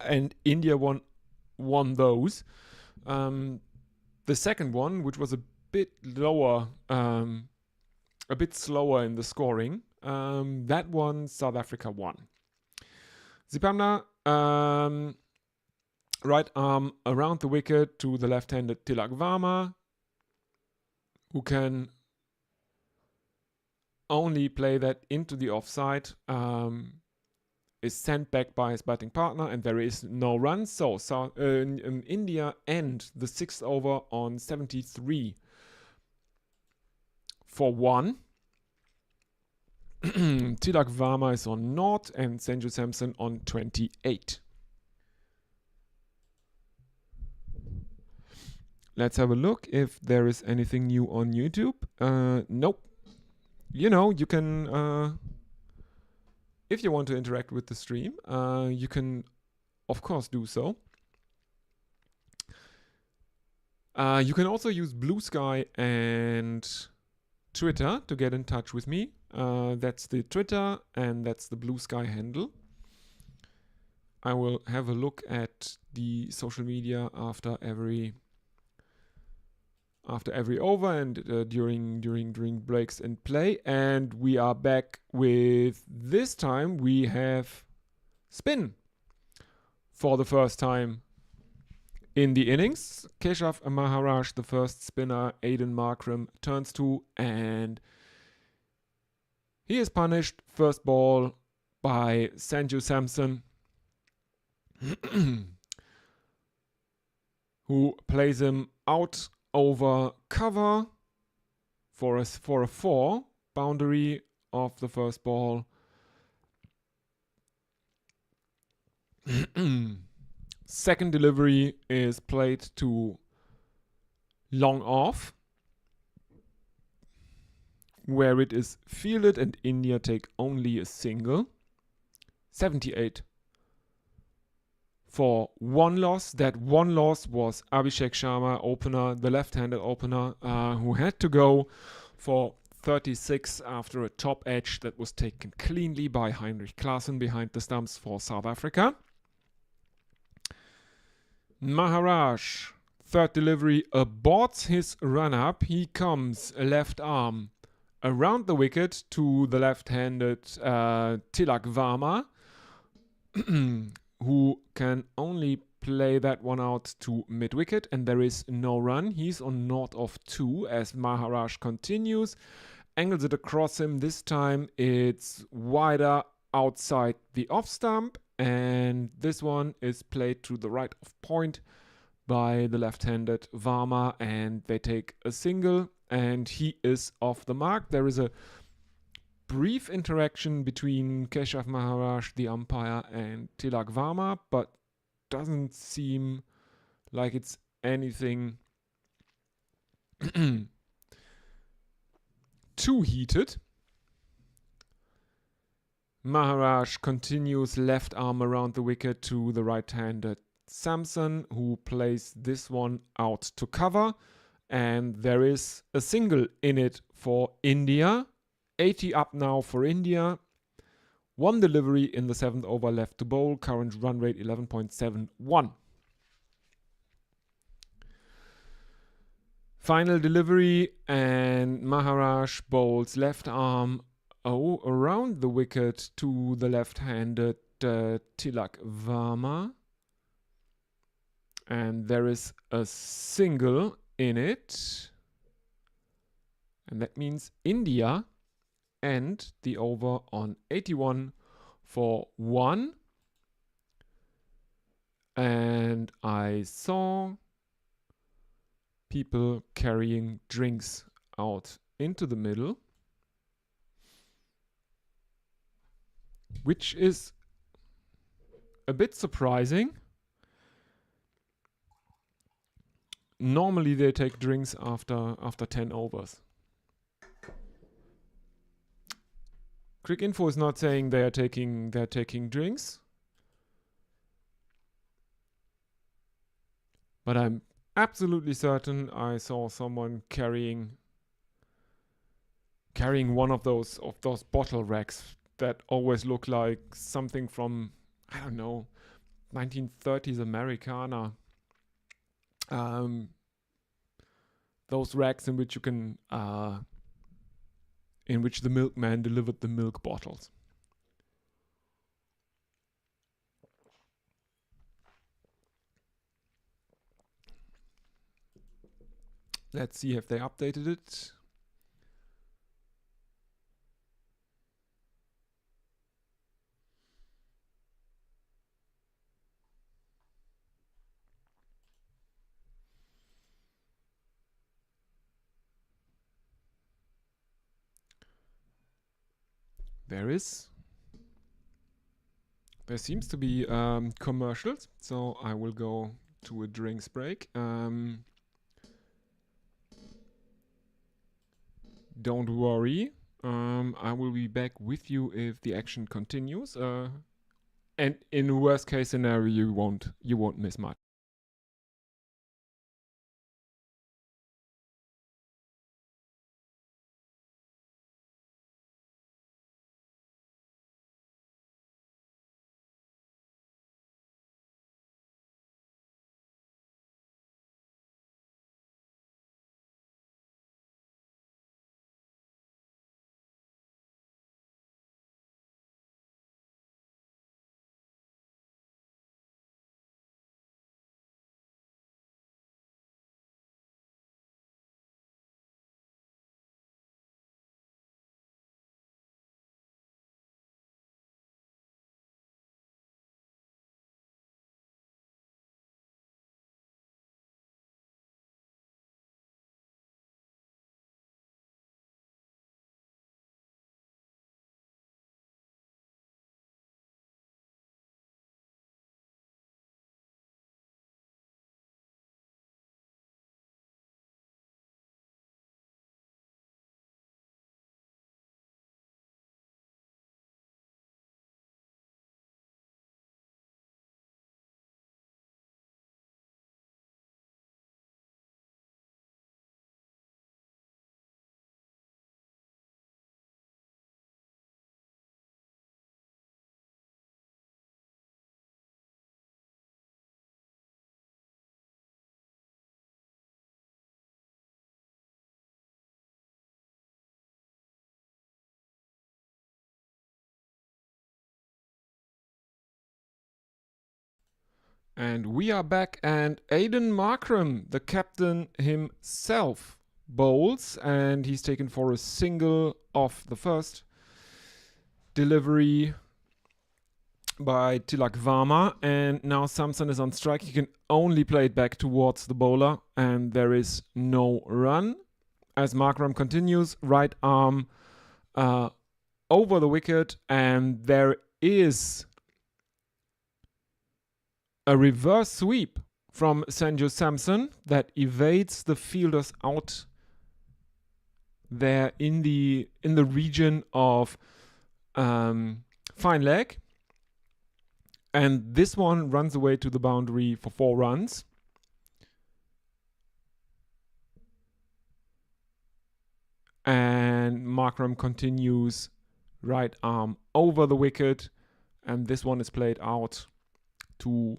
and India won those. The second one, which was a bit lower, a bit slower in the scoring, that one South Africa won. Zipamna, right arm around the wicket to the left-handed Tilak Varma, who can only play that into the offside, is sent back by his batting partner, and there is no run. So India end the 6th over on 73 for 1. Tilak Varma is on 0 and Sanju Samson on 28. Let's have a look if there is anything new on YouTube. Nope. You know, you can, if you want to interact with the stream, you can, of course, do so. You can also use Blue Sky and Twitter to get in touch with me. That's the Twitter and that's the Blue Sky handle. I will have a look at the social media after every over and during breaks and play. And we are back with, this time we have spin for the first time in the innings. Keshav Maharaj, the first spinner. Aiden Markram turns to, and he is punished first ball by Sanju Samson, who plays him out over cover for a 4 boundary of the first ball. Second delivery is played to long off, where it is fielded and India take only a single. 78 for one loss. That one loss was Abhishek Sharma, opener, the left-handed opener, who had to go for 36 after a top edge that was taken cleanly by Heinrich Klaasen behind the stumps for South Africa. Maharaj, third delivery, aborts his run-up. He comes left arm around the wicket to the left-handed Tilak Varma, who can only play that one out to mid-wicket, and there is no run. He's on naught of 2 as Maharaj continues, angles it across him. This time it's wider outside the off stump, and this one is played to the right of point by the left-handed Varma, and they take a single, and he is off the mark. There is a brief interaction between Keshav Maharaj, the umpire, and Tilak Varma, but doesn't seem like it's anything too heated. Maharaj continues left arm around the wicket to the right-handed Samson, who plays this one out to cover, and there is a single in it for India. 80 up now for India. One delivery in the 7th over left to bowl. Current run rate 11.71. Final delivery, and Maharaj bowls left arm around the wicket to the left-handed Tilak Varma. And there is a single in it. And that means India end the over on 81 for 1. And I saw people carrying drinks out into the middle, which is a bit surprising. Normally they take drinks after 10 overs. Quick Info is not saying they're taking drinks, but I'm absolutely certain I saw someone carrying one of those bottle racks that always look like something from, I don't know, 1930s Americana. Those racks in which you can in which the milkman delivered the milk bottles. Let's see if they updated it. There seems to be commercials, so I will go to a drinks break. Don't worry, I will be back with you if the action continues. And in worst case scenario, you won't miss much. And we are back, and Aiden Markram, the captain himself, bowls, and he's taken for a single off the first delivery by Tilak Varma, and now Samson is on strike. He can only play it back towards the bowler, and there is no run. As Markram continues, right arm over the wicket, and there is a reverse sweep from Sanju Samson that evades the fielders out there in the region of fine leg, and this one runs away to the boundary for 4 runs. And Markram continues, right arm over the wicket, and this one is played out to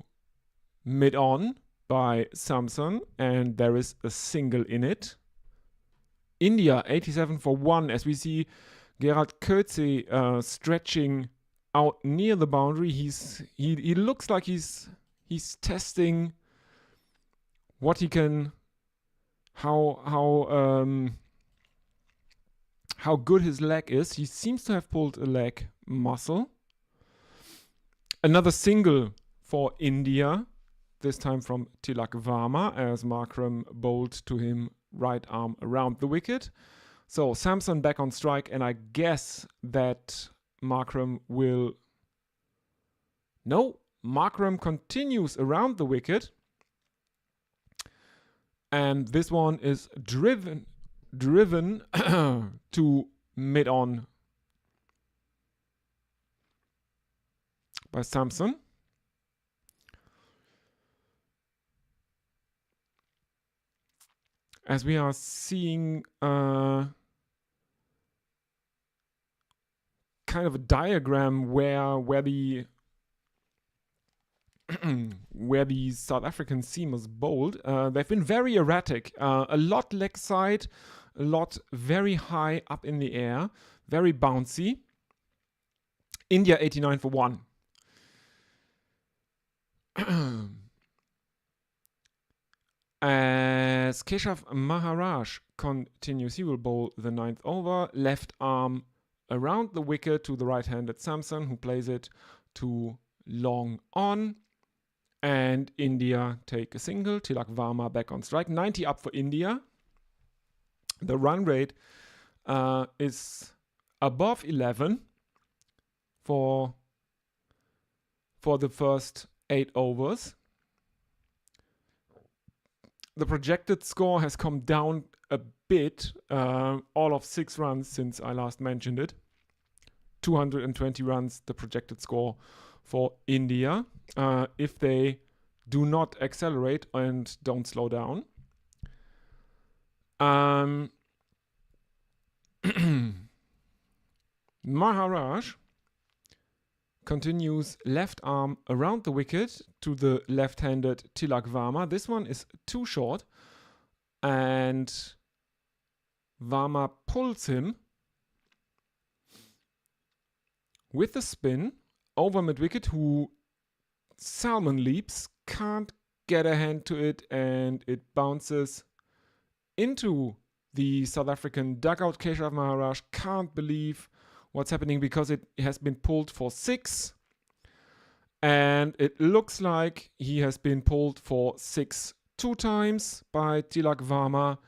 mid-on by Samson, and there is a single in it. India 87 for 1, as we see Gerald Coetzee stretching out near the boundary. He looks like he's testing what he can, how good his leg is. He seems to have pulled a leg muscle. Another single for India, this time from Tilak Varma, as Markram bowled to him right arm around the wicket. So Samson back on strike, and I guess that Markram will... No, Markram continues around the wicket, and this one is driven to mid-on by Samson. As we are seeing kind of a diagram where the where the South African seamers bowled, they've been very erratic. A lot leg side, a lot very high up in the air, very bouncy. India 89 for 1. As Keshav Maharaj continues, he will bowl the 9th over. Left arm around the wicket to the right-handed Samson, who plays it to long on. And India take a single. Tilak Varma back on strike. 90 up for India. The run rate is above 11 for the first 8 overs. The projected score has come down a bit, all of 6 runs since I last mentioned it. 220 runs, the projected score for India, if they do not accelerate and don't slow down. Maharaj continues left arm around the wicket to the left-handed Tilak Varma. This one is too short, and Varma pulls him with the spin over mid-wicket, who salmon leaps, can't get a hand to it, and it bounces into the South African dugout. Keshav Maharaj can't believe what's happening because it has been pulled for 6, and it looks like he has been pulled for 6 2 times by Tilak Varma.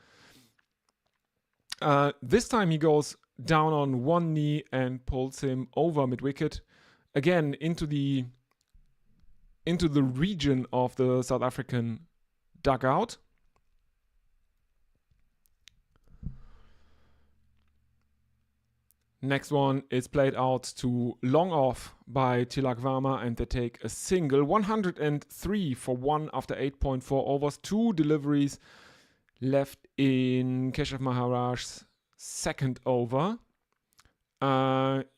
This time he goes down on one knee and pulls him over mid-wicket, again into the region of the South African dugout. Next one is played out to long off by Tilak Varma, and they take a single. 103 for 1 after 8.4 overs. 2 deliveries left in Keshav Maharaj's second over.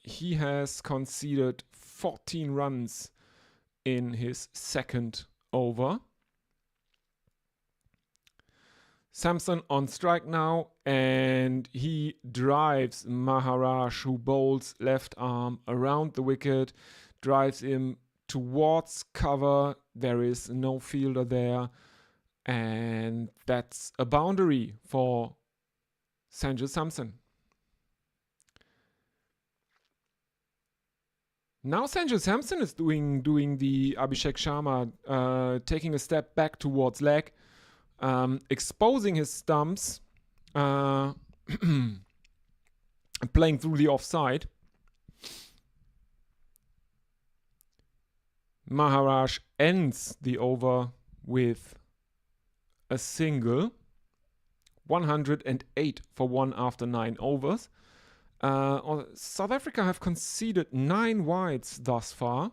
He has conceded 14 runs in his second over. Samson on strike now, and he drives Maharaj, who bowls left arm around the wicket, drives him towards cover. There is no fielder there. And that's a boundary for Sanju Samson. Now Sanju Samson is doing the Abhishek Sharma, taking a step back towards leg, exposing his stumps, playing through the offside. Maharaj ends the over with a single, 108 for 1 after 9 overs. South Africa have conceded 9 wides thus far,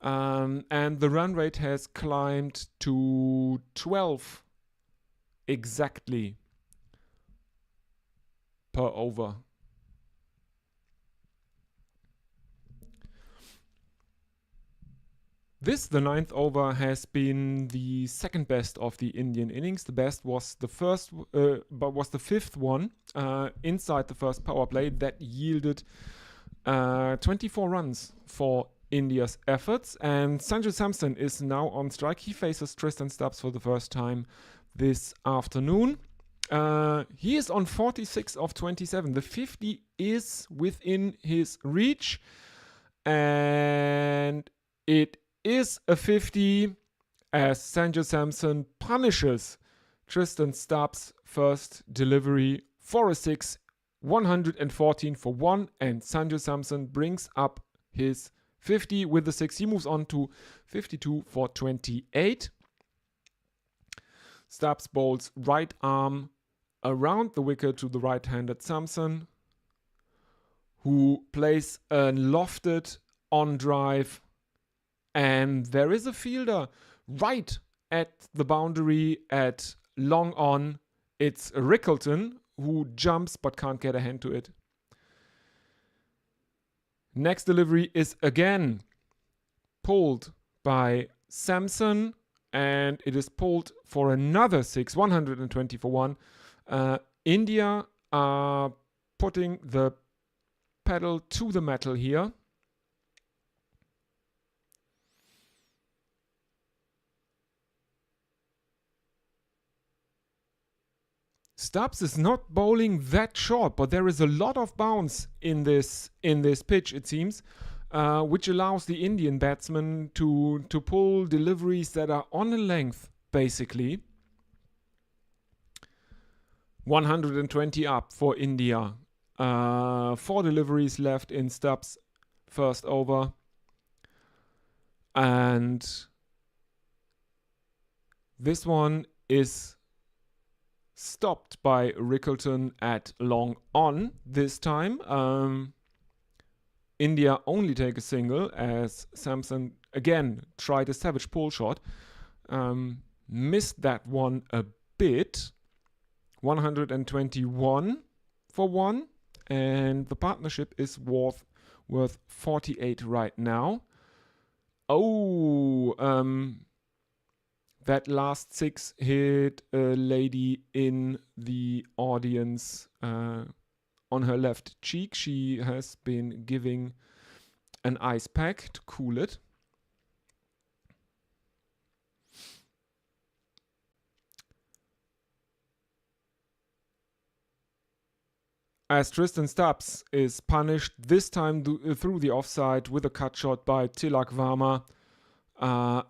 and the run rate has climbed to 12 exactly per over. The 9th over, has been the second best of the Indian innings. The best was the first, but was the 5th one inside the first power play that yielded 24 runs for India's efforts. And Sanju Samson is now on strike. He faces Tristan Stubbs for the first time this afternoon. He is on 46 of 27. The 50 is within his reach, and it is a 50 as Sanju Samson punishes Tristan Stubbs' first delivery for a 6, 114 for 1, and Sanju Samson brings up his 50 with the 6. He moves on to 52 for 28. Stubbs bowls right arm around the wicket to the right-handed Samson, who plays a lofted on drive. And there is a fielder right at the boundary at long on. It's Rickleton, who jumps but can't get a hand to it. Next delivery is again pulled by Samson, and it is pulled for another 6, 120 for 1. India are putting the pedal to the metal here. Stubbs is not bowling that short, but there is a lot of bounce in this pitch, it seems, which allows the Indian batsman to pull deliveries that are on a length, basically. 120 up for India. 4 deliveries left in Stubbs' first over. And this one is stopped by Rickleton at long on this time. India only take a single as Samson again tried a savage pull shot. Missed that one a bit. 121 for 1, and the partnership is worth 48 right now. That last 6 hit a lady in the audience on her left cheek. She has been giving an ice pack to cool it. As Tristan Stubbs is punished, this time through the offside with a cut shot by Tilak Varma.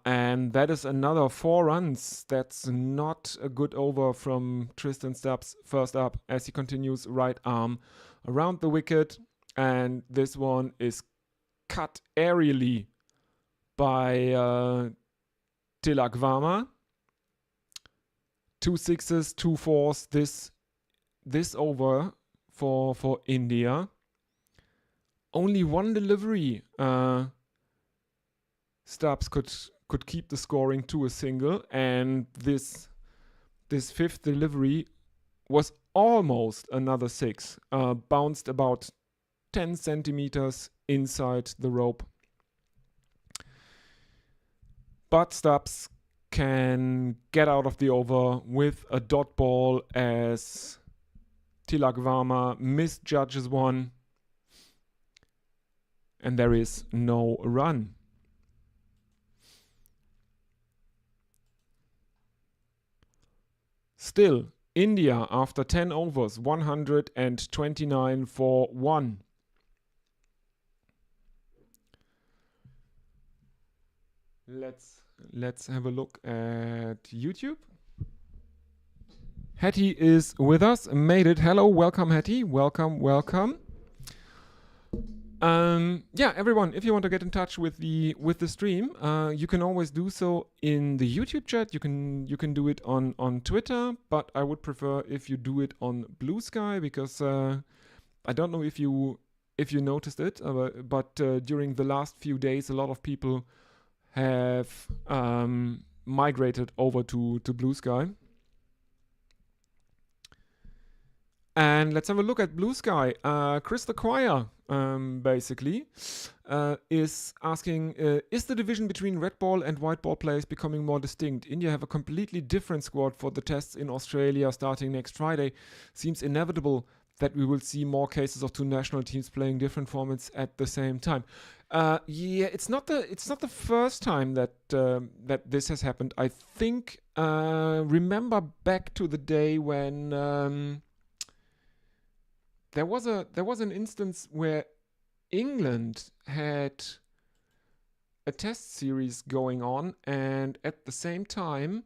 And that is another 4 runs. That's not a good over from Tristan Stubbs first up as he continues right arm around the wicket. And this one is cut aerially by Tilak Varma. 2 6s, 2 4s this over for India. Only 1 delivery. Stubbs could keep the scoring to a single, and this 5th delivery was almost another 6. Bounced about 10 centimeters inside the rope. But Stubbs can get out of the over with a dot ball as Tilak Varma misjudges one, and there is no run. Still, India after 10 overs, 129 for 1. Let's have a look at YouTube. Hattie is with us. Made it. Hello, welcome, Hattie. Welcome. Yeah, everyone, if you want to get in touch with the stream, you can always do so in the YouTube chat. You can do it on Twitter, but I would prefer if you do it on Blue Sky, because I don't know if you noticed it, but during the last few days, a lot of people have migrated over to Blue Sky. And let's have a look at Blue Sky. Chris the Choir basically is asking, is the division between red ball and white ball players becoming more distinct? India have a completely different squad for the tests in Australia starting next Friday. Seems inevitable that we will see more cases of two national teams playing different formats at the same time. Yeah, it's not the first time that that this has happened. I think remember back to the day when there was an instance where England had a test series going on, and at the same time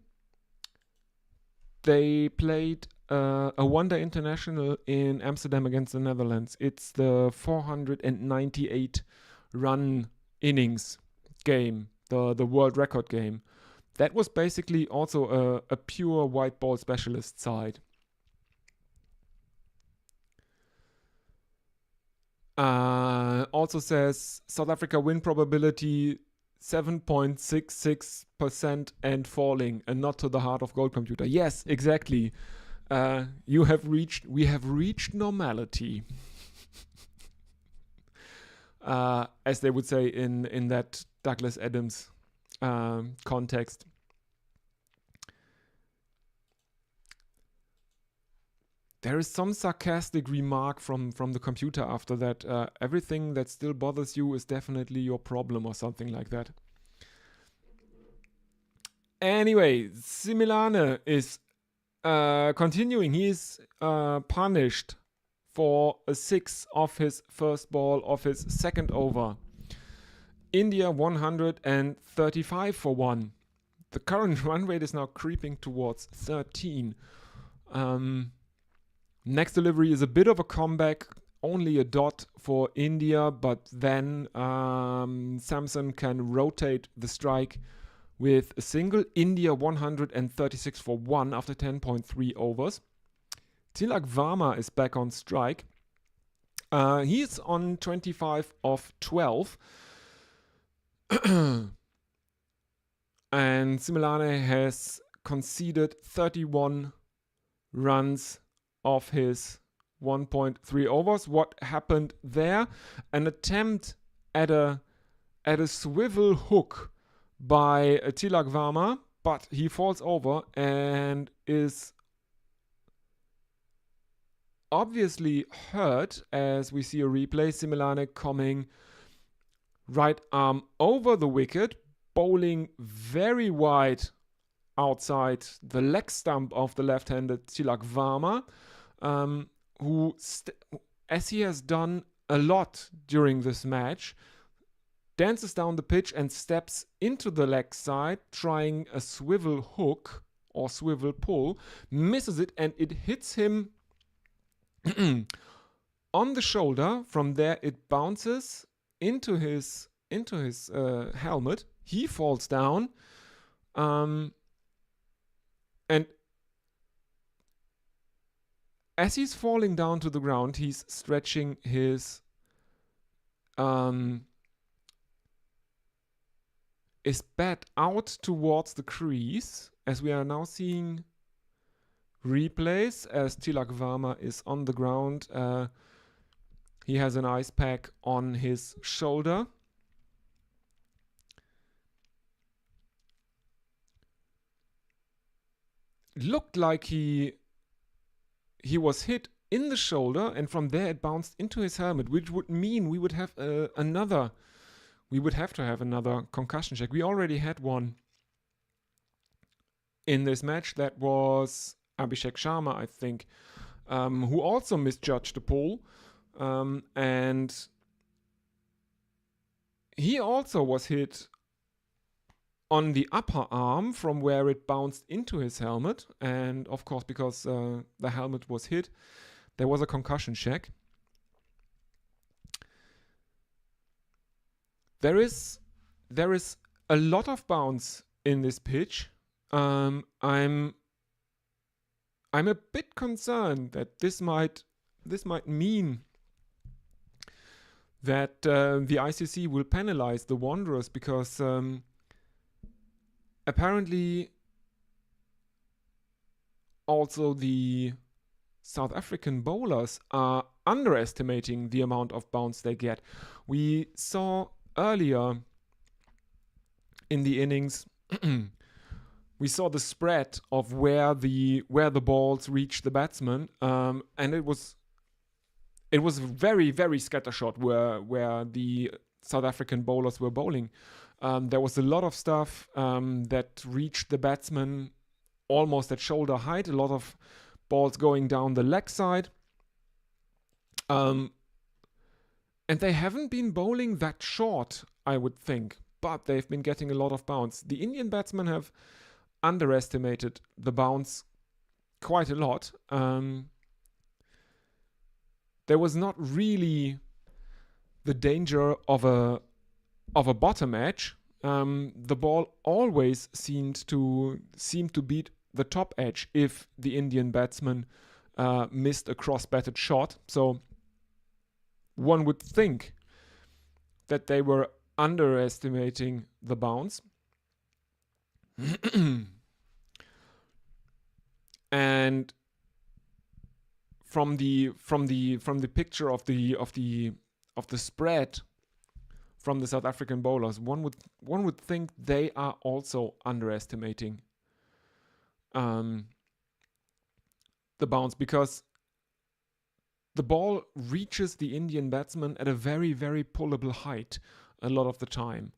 they played a one-day international in Amsterdam against the Netherlands. It's the 498 run innings game, the world record game. That was basically also a pure white ball specialist side. Also says South Africa win probability 7.66% and falling, and not to the heart of gold computer. Yes, exactly. We have reached normality. As they would say in that Douglas Adams context. There is some sarcastic remark from the computer after that. Everything that still bothers you is definitely your problem, or something like that. Anyway, Similane is continuing. He is punished for a 6 off his first ball of his second over. India 135 for 1. The current run rate is now creeping towards 13. Next delivery is a bit of a comeback, only a dot for India, but then Samson can rotate the strike with a single. India 136 for 1 after 10.3 overs. Tilak Varma is back on strike. He's on 25 of 12. And Similane has conceded 31 runs of his 1.3 overs. What happened there? An attempt at a swivel hook by Tilak Varma, but he falls over and is obviously hurt, as we see a replay. Similane coming right arm over the wicket, bowling very wide outside the leg stump of the left-handed Tilak Varma, who, as he has done a lot during this match, dances down the pitch and steps into the leg side, trying a swivel hook or swivel pull, misses it, and it hits him on the shoulder. From there, it bounces into his helmet. He falls down, and as he's falling down to the ground, he's stretching his bat out towards the crease, as we are now seeing replays as Tilak Varma is on the ground. He has an ice pack on his shoulder. Looked like he was hit in the shoulder, and from there it bounced into his helmet, which would mean we would have to have another concussion check. We already had one in this match. That was Abhishek Sharma, I think, who also misjudged the ball. And he also was hit on the upper arm from where it bounced into his helmet. And of course, because the helmet was hit, there was a concussion check. There is a lot of bounce in this pitch. I'm a bit concerned that this might mean that the ICC will penalize the Wanderers, because apparently also the South African bowlers are underestimating the amount of bounce they get. We saw earlier in the innings we saw the spread of where the balls reached the batsman, and it was very, very scattershot where the South African bowlers were bowling. There was a lot of stuff that reached the batsman almost at shoulder height, a lot of balls going down the leg side. And they haven't been bowling that short, I would think, but they've been getting a lot of bounce. The Indian batsmen have underestimated the bounce quite a lot. There was not really the danger of a bottom edge. The ball always seemed to beat the top edge if the Indian batsman missed a cross-batted shot. So one would think that they were underestimating the bounce. And from the picture of the spread from the South African bowlers, one would think they are also underestimating the bounce, because the ball reaches the Indian batsman at a very, very pullable height a lot of the time.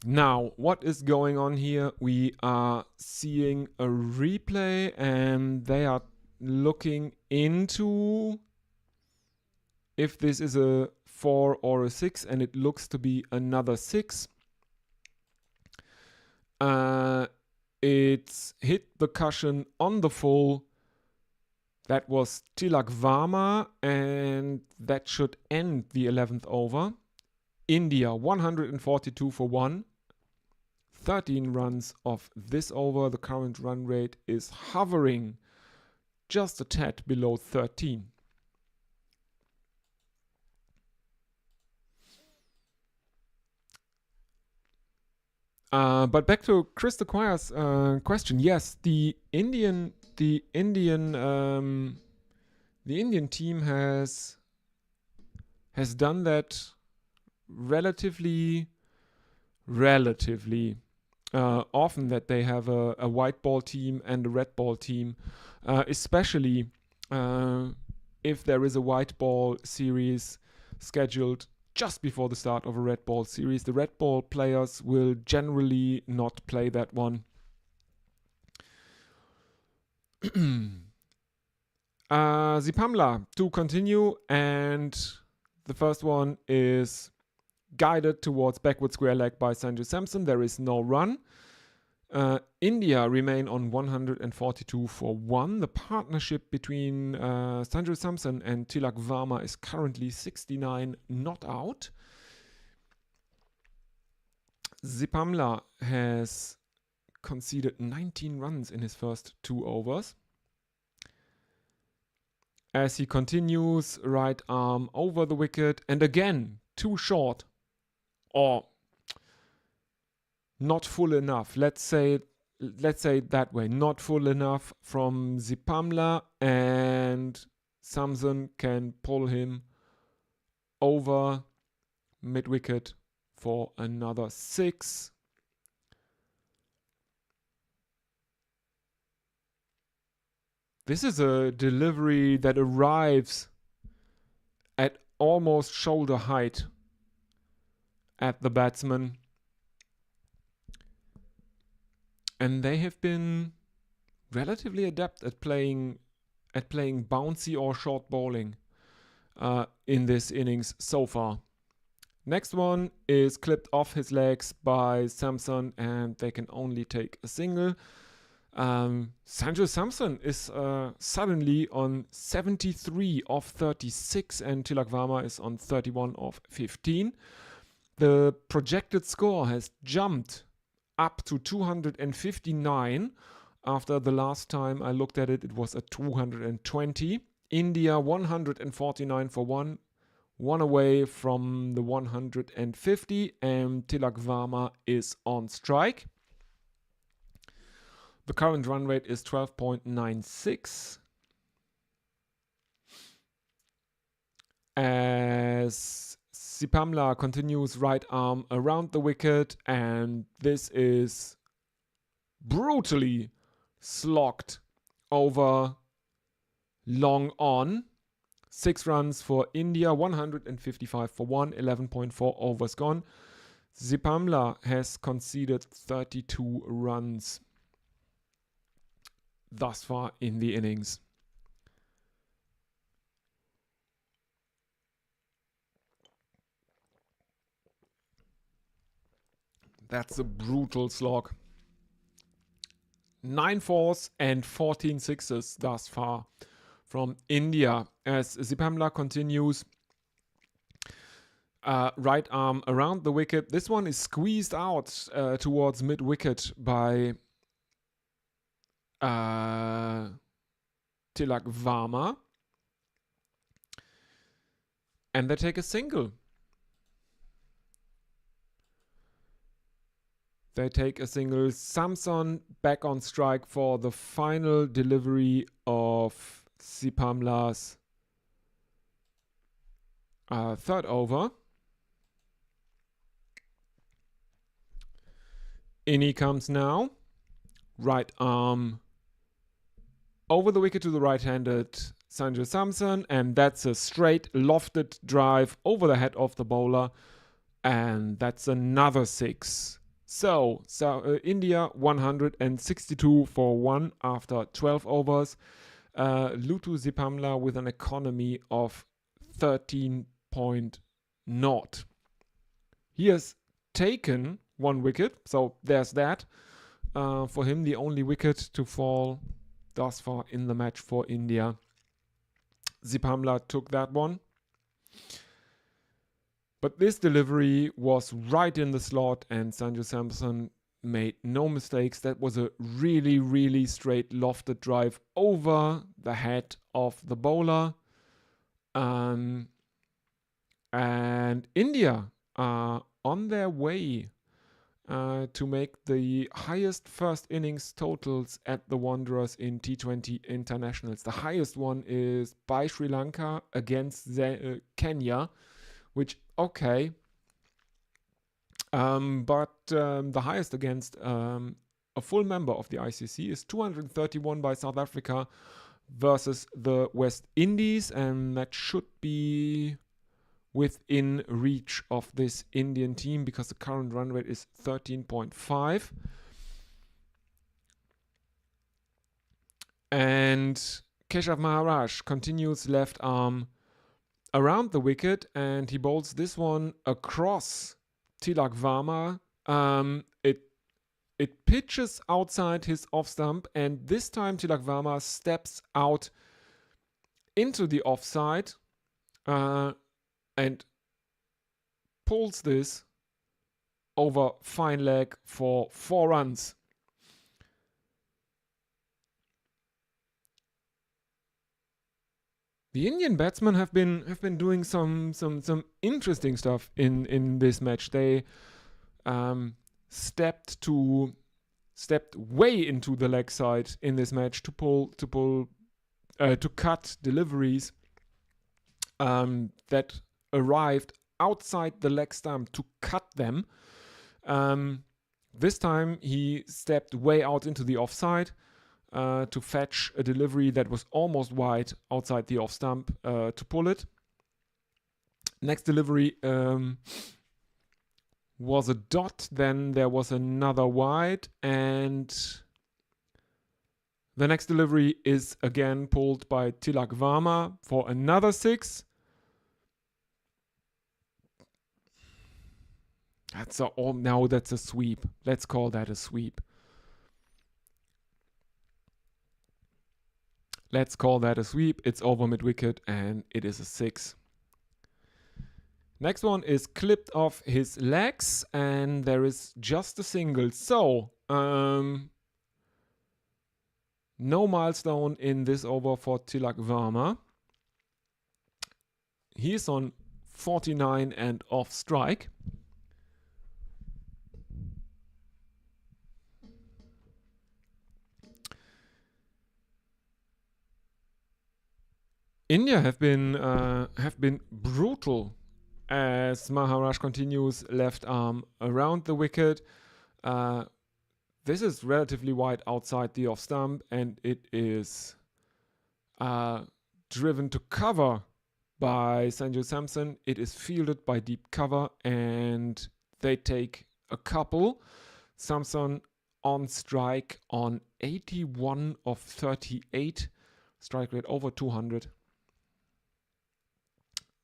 Now, what is going on here? We are seeing a replay, and they are looking into if this is a 4 or a 6, and it looks to be another 6. It's hit the cushion on the full. That was Tilak Varma, and that should end the 11th over. India 142 for 1. 13 runs of this over. The current run rate is hovering just a tad below 13. But back to Chris Acquire's question. Yes, the Indian team has done that relatively often, that they have a white ball team and a red ball team, especially if there is a white ball series scheduled just before the start of a red ball series. The red ball players will generally not play that one. Zipamla to continue, and the first one is guided towards backward square leg by Sanju Samson. There is no run. India remain on 142 for 1. The partnership between Sanju Samson and Tilak Varma is currently 69 not out. Zipamla has conceded 19 runs in his first 2 overs. As he continues, right arm over the wicket, and again, too short, or not full enough. Let's say it that way. Not full enough from Zipamla, and Samson can pull him over mid-wicket for another 6. This is a delivery that arrives at almost shoulder height at the batsman. And they have been relatively adept at playing bouncy or short bowling in this innings so far. Next one is clipped off his legs by Samson, and they can only take a single. Sanju Samson is suddenly on 73 of 36, and Tilak Varma is on 31 of 15. The projected score has jumped up to 259. After the last time I looked at it, it was at 220. India 149 for one away from the 150, and Tilak Varma is on strike. The current run rate is 12.96. As Sipamla continues right arm around the wicket, and this is brutally slogged over long on. 6 runs for India, 155 for 1, 11.4 overs gone. Sipamla has conceded 32 runs thus far in the innings. That's a brutal slog. 9 fours and 14 sixes thus far from India, as Sipamla continues right arm around the wicket. This one is squeezed out towards mid-wicket by Tilak Varma, and they take a single. They take a single. Samson back on strike for the final delivery of Sipamla's third over. In he comes now. Right arm over the wicket to the right-handed Sanju Samson, and that's a straight lofted drive over the head of the bowler, and that's another 6. So India 162 for 1 after 12 overs. Lutu Sipamla with an economy of 13.0. He has taken 1 wicket, so there's that. For him, the only wicket to fall thus far in the match for India. Sipamla took that one. But this delivery was right in the slot, and Sanju Samson made no mistakes. That was a really, really straight lofted drive over the head of the bowler. And India are on their way to make the highest first innings totals at the Wanderers in T20 internationals. The highest one is by Sri Lanka against Kenya, which, okay. But the highest against a full member of the ICC is 231 by South Africa versus the West Indies, and that should be within reach of this Indian team because the current run rate is 13.5. And Keshav Maharaj continues left arm around the wicket, and he bowls this one across Tilak Varma. It pitches outside his off stump, and this time Tilak Varma steps out into the offside and pulls this over fine leg for 4 runs. The Indian batsmen have been doing some interesting stuff in this match. They stepped way into the leg side in this match to cut deliveries that arrived outside the leg stump to cut them. This time he stepped way out into the offside to fetch a delivery that was almost wide outside the off stump to pull it. Next delivery was a dot, then there was another wide, and the next delivery is again pulled by Tilak Varma for another 6. That's a sweep. Let's call that a sweep. Let's call that a sweep. It's over mid-wicket and it is a 6. Next one is clipped off his legs and there is just a single. So, no milestone in this over for Tilak Varma. He is on 49 and off strike. India have been brutal as Maharaj continues left arm around the wicket. This is relatively wide outside the off stump and it is driven to cover by Sanju Samson. It is fielded by deep cover and they take a couple. Samson on strike on 81 of 38. Strike rate over 200.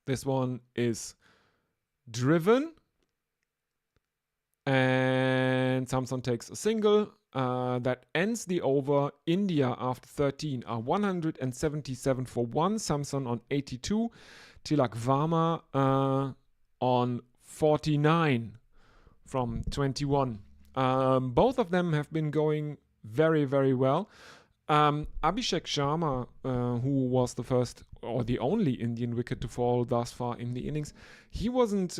This one is driven and Samson takes a single. That ends the over. India after 13 are 177 for 1. Samson on 82. Tilak Varma on 49 from 21. Both of them have been going very, very well. Abhishek Sharma, who was the first or the only Indian wicket to fall thus far in the innings, he wasn't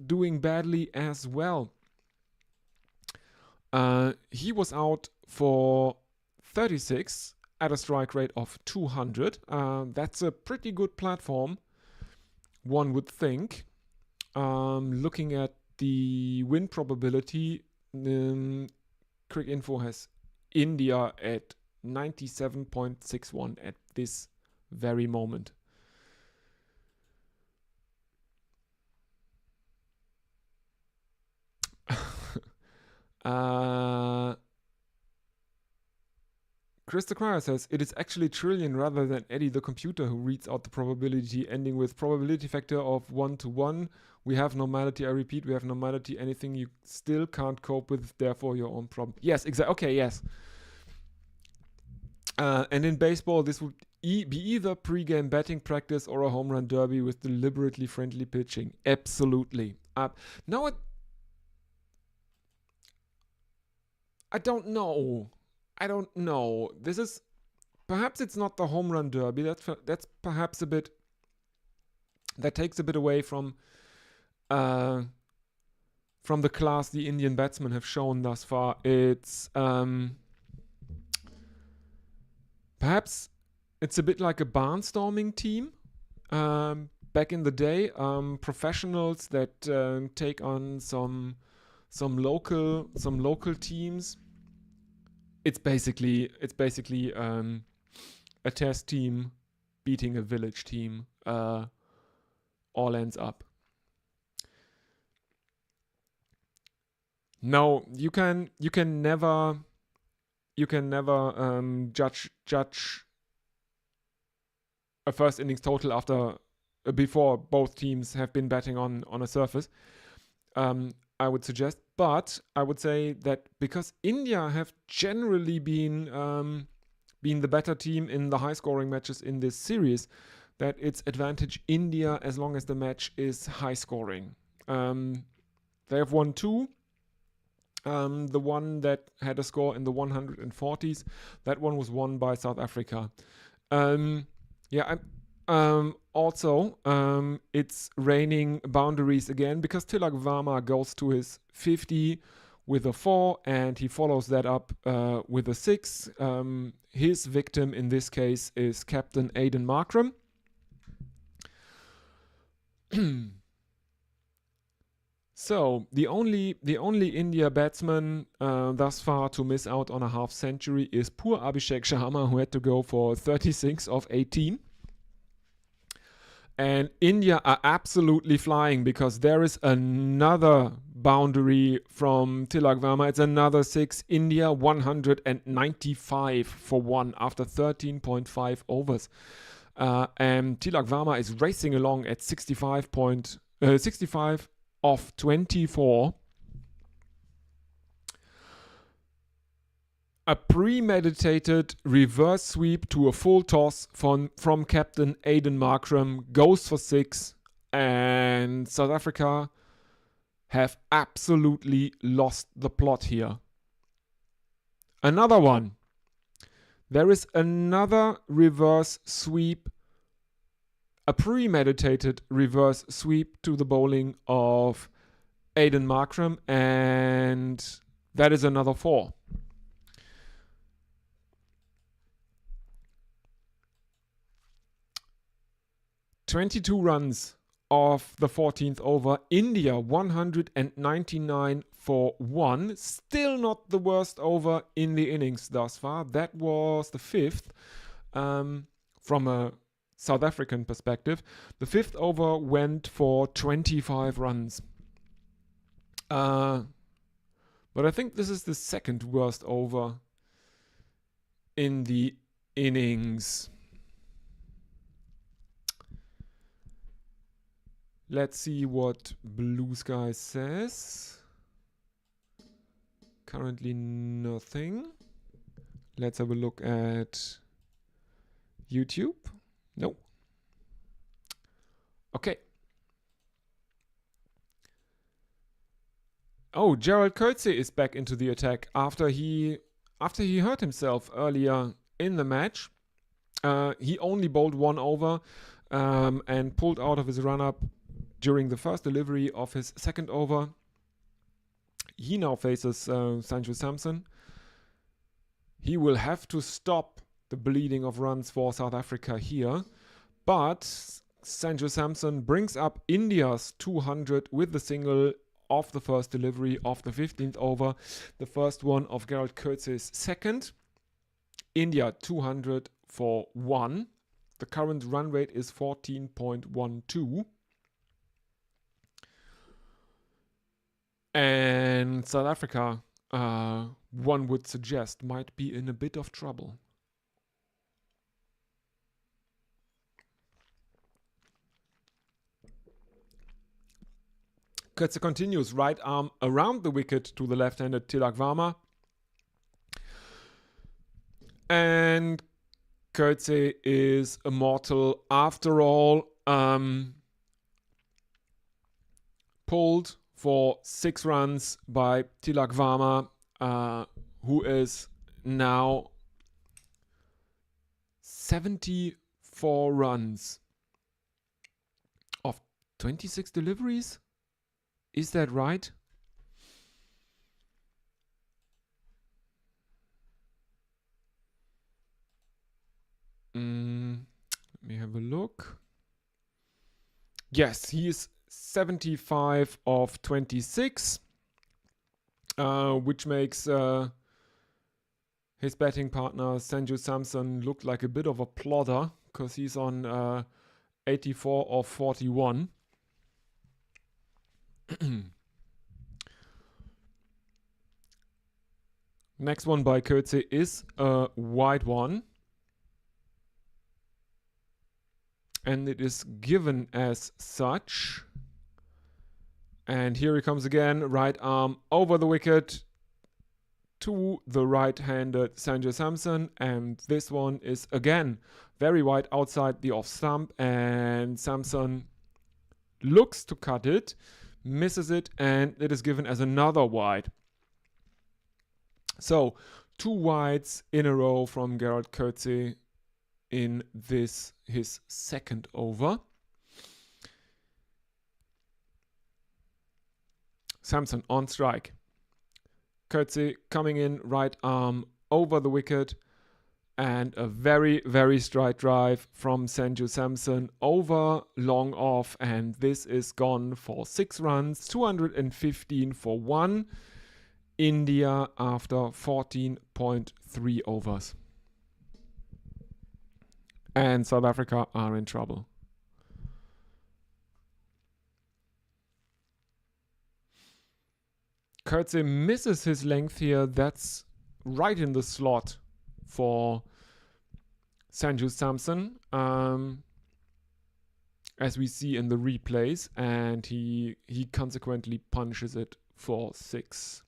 doing badly as well. He was out for 36 at a strike rate of 200. That's a pretty good platform, one would think. Looking at the win probability, Crick Info has India at 97.61 at this very moment. Krista Cryer says, it is actually Trillion rather than Eddie the computer who reads out the probability, ending with probability factor of 1 to 1. We have normality, I repeat, we have normality, anything you still can't cope with, therefore your own problem. Yes, exactly. Okay, yes. And in baseball, this would be either pre-game batting practice or a home run derby with deliberately friendly pitching. Absolutely. Now I don't know. This is perhaps it's not the home run derby. That's perhaps a bit. That takes a bit away from the class the Indian batsmen have shown thus far. It's perhaps it's a bit like a barnstorming team back in the day. Professionals that take on some local teams. It's basically a test team beating a village team. All ends up. No, you can never judge a first innings total after before both teams have been batting on a surface. I would suggest, but I would say that because India have generally been the better team in the high-scoring matches in this series, that it's advantage India as long as the match is high-scoring. They have won 2. The one that had a score in the 140s, that one was won by South Africa. Also, it's raining boundaries again because Tilak Varma goes to his 50 with a 4 and he follows that up with a 6. His victim in this case is Captain Aidan Markram. So the only India batsman thus far to miss out on a half century is poor Abhishek Sharma, who had to go for 36 of 18. And India are absolutely flying because there is another boundary from Tilak Verma. It's another 6. India 195 for 1 after 13.5 overs. And Tilak Verma is racing along at 65 off 24. A premeditated reverse sweep to a full toss from captain Aiden Markram goes for 6, and South Africa have absolutely lost the plot here. Another one. There is another reverse sweep, a premeditated reverse sweep to the bowling of Aiden Markram, and that is another 4. "22 runs of the 14th over. India 199 for 1. Still not the worst over in the innings thus far. That was the 5th from a South African perspective. The 5th over went for 25 runs. But I think this is the second worst over in the innings. Let's see what Blue Sky says. Currently nothing. Let's have a look at YouTube. No. Okay. Oh, Gerald Coetzee is back into the attack after he hurt himself earlier in the match. He only bowled 1 over and pulled out of his run-up during the first delivery of his second over. He now faces Sanju Samson. He will have to stop the bleeding of runs for South Africa here. But Sanju Samson brings up India's 200 with the single of the first delivery of the 15th over. The first one of Gerald Coetzee's second. India 200 for 1. The current run rate is 14.12. And South Africa, one would suggest, might be in a bit of trouble. Coetzee continues, right arm around the wicket to the left-handed Tilak Verma. And Coetzee is immortal after all. Pulled for 6 runs by Tilak Verma, who is now 74 runs of 26 deliveries. Is that right? Let me have a look. Yes, he is 75 of 26, which makes his batting partner Sanju Samson look like a bit of a plodder, because he's on 84 of 41. Next one by Coetzee is a wide one. And it is given as such. And here he comes again, right arm over the wicket to the right-handed Sanju Samson. And this one is again very wide outside the off stump. And Samson looks to cut it, misses it, and it is given as another wide. So 2 wides in a row from Gerald Coetzee in this, his second over. Samson on strike. Coetzee coming in, right arm over the wicket, and a very, very straight drive from Sanju Samson over, long off, and this is gone for 6 runs, 215 for 1. India after 14.3 overs. And South Africa are in trouble. Coetzee misses his length here. That's right in the slot for Sanju Samson, as we see in the replays, and he consequently punishes it for 6.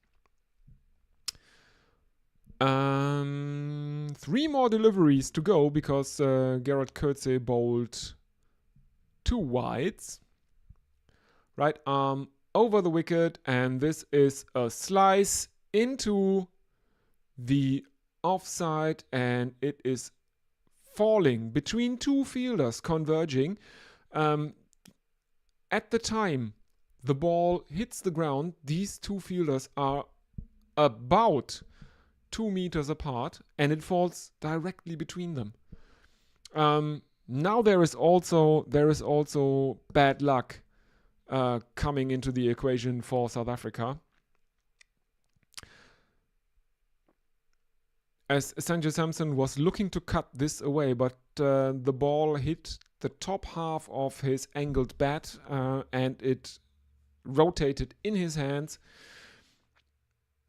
3 more deliveries to go because Gerard Coetzee bowled 2 wides. Right arm over the wicket, and this is a slice into the offside, and it is falling between 2 fielders converging. At the time the ball hits the ground, these 2 fielders are about 2 meters apart, and it falls directly between them. Now there is also bad luck coming into the equation for South Africa, as Sanju Samson was looking to cut this away, but the ball hit the top half of his angled bat, and it rotated in his hands,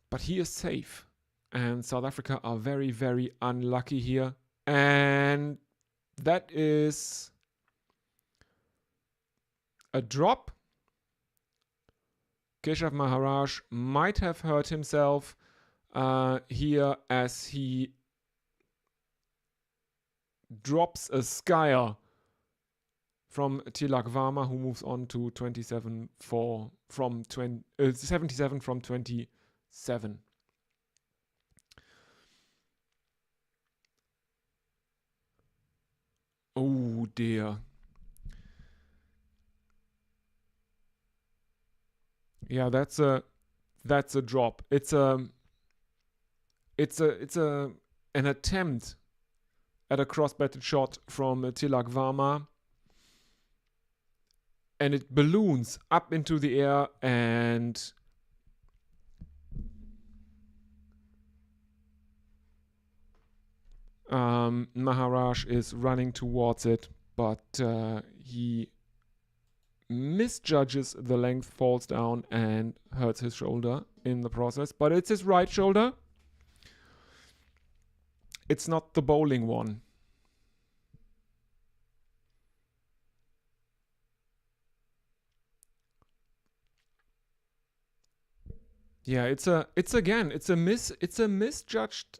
but he is safe, and South Africa are very, very unlucky here, and that is a drop. Keshav Maharaj might have hurt himself here as he drops a skyer from Tilak Varma, who moves on to 77 from 27 from 27. Oh dear. Yeah, that's a drop. It's an attempt at a cross-batted shot from Tilak Varma, and it balloons up into the air, and Maharaj is running towards it, but he misjudges the length, falls down, and hurts his shoulder in the process. But it's his right shoulder. It's not the bowling one. Yeah, it's a misjudged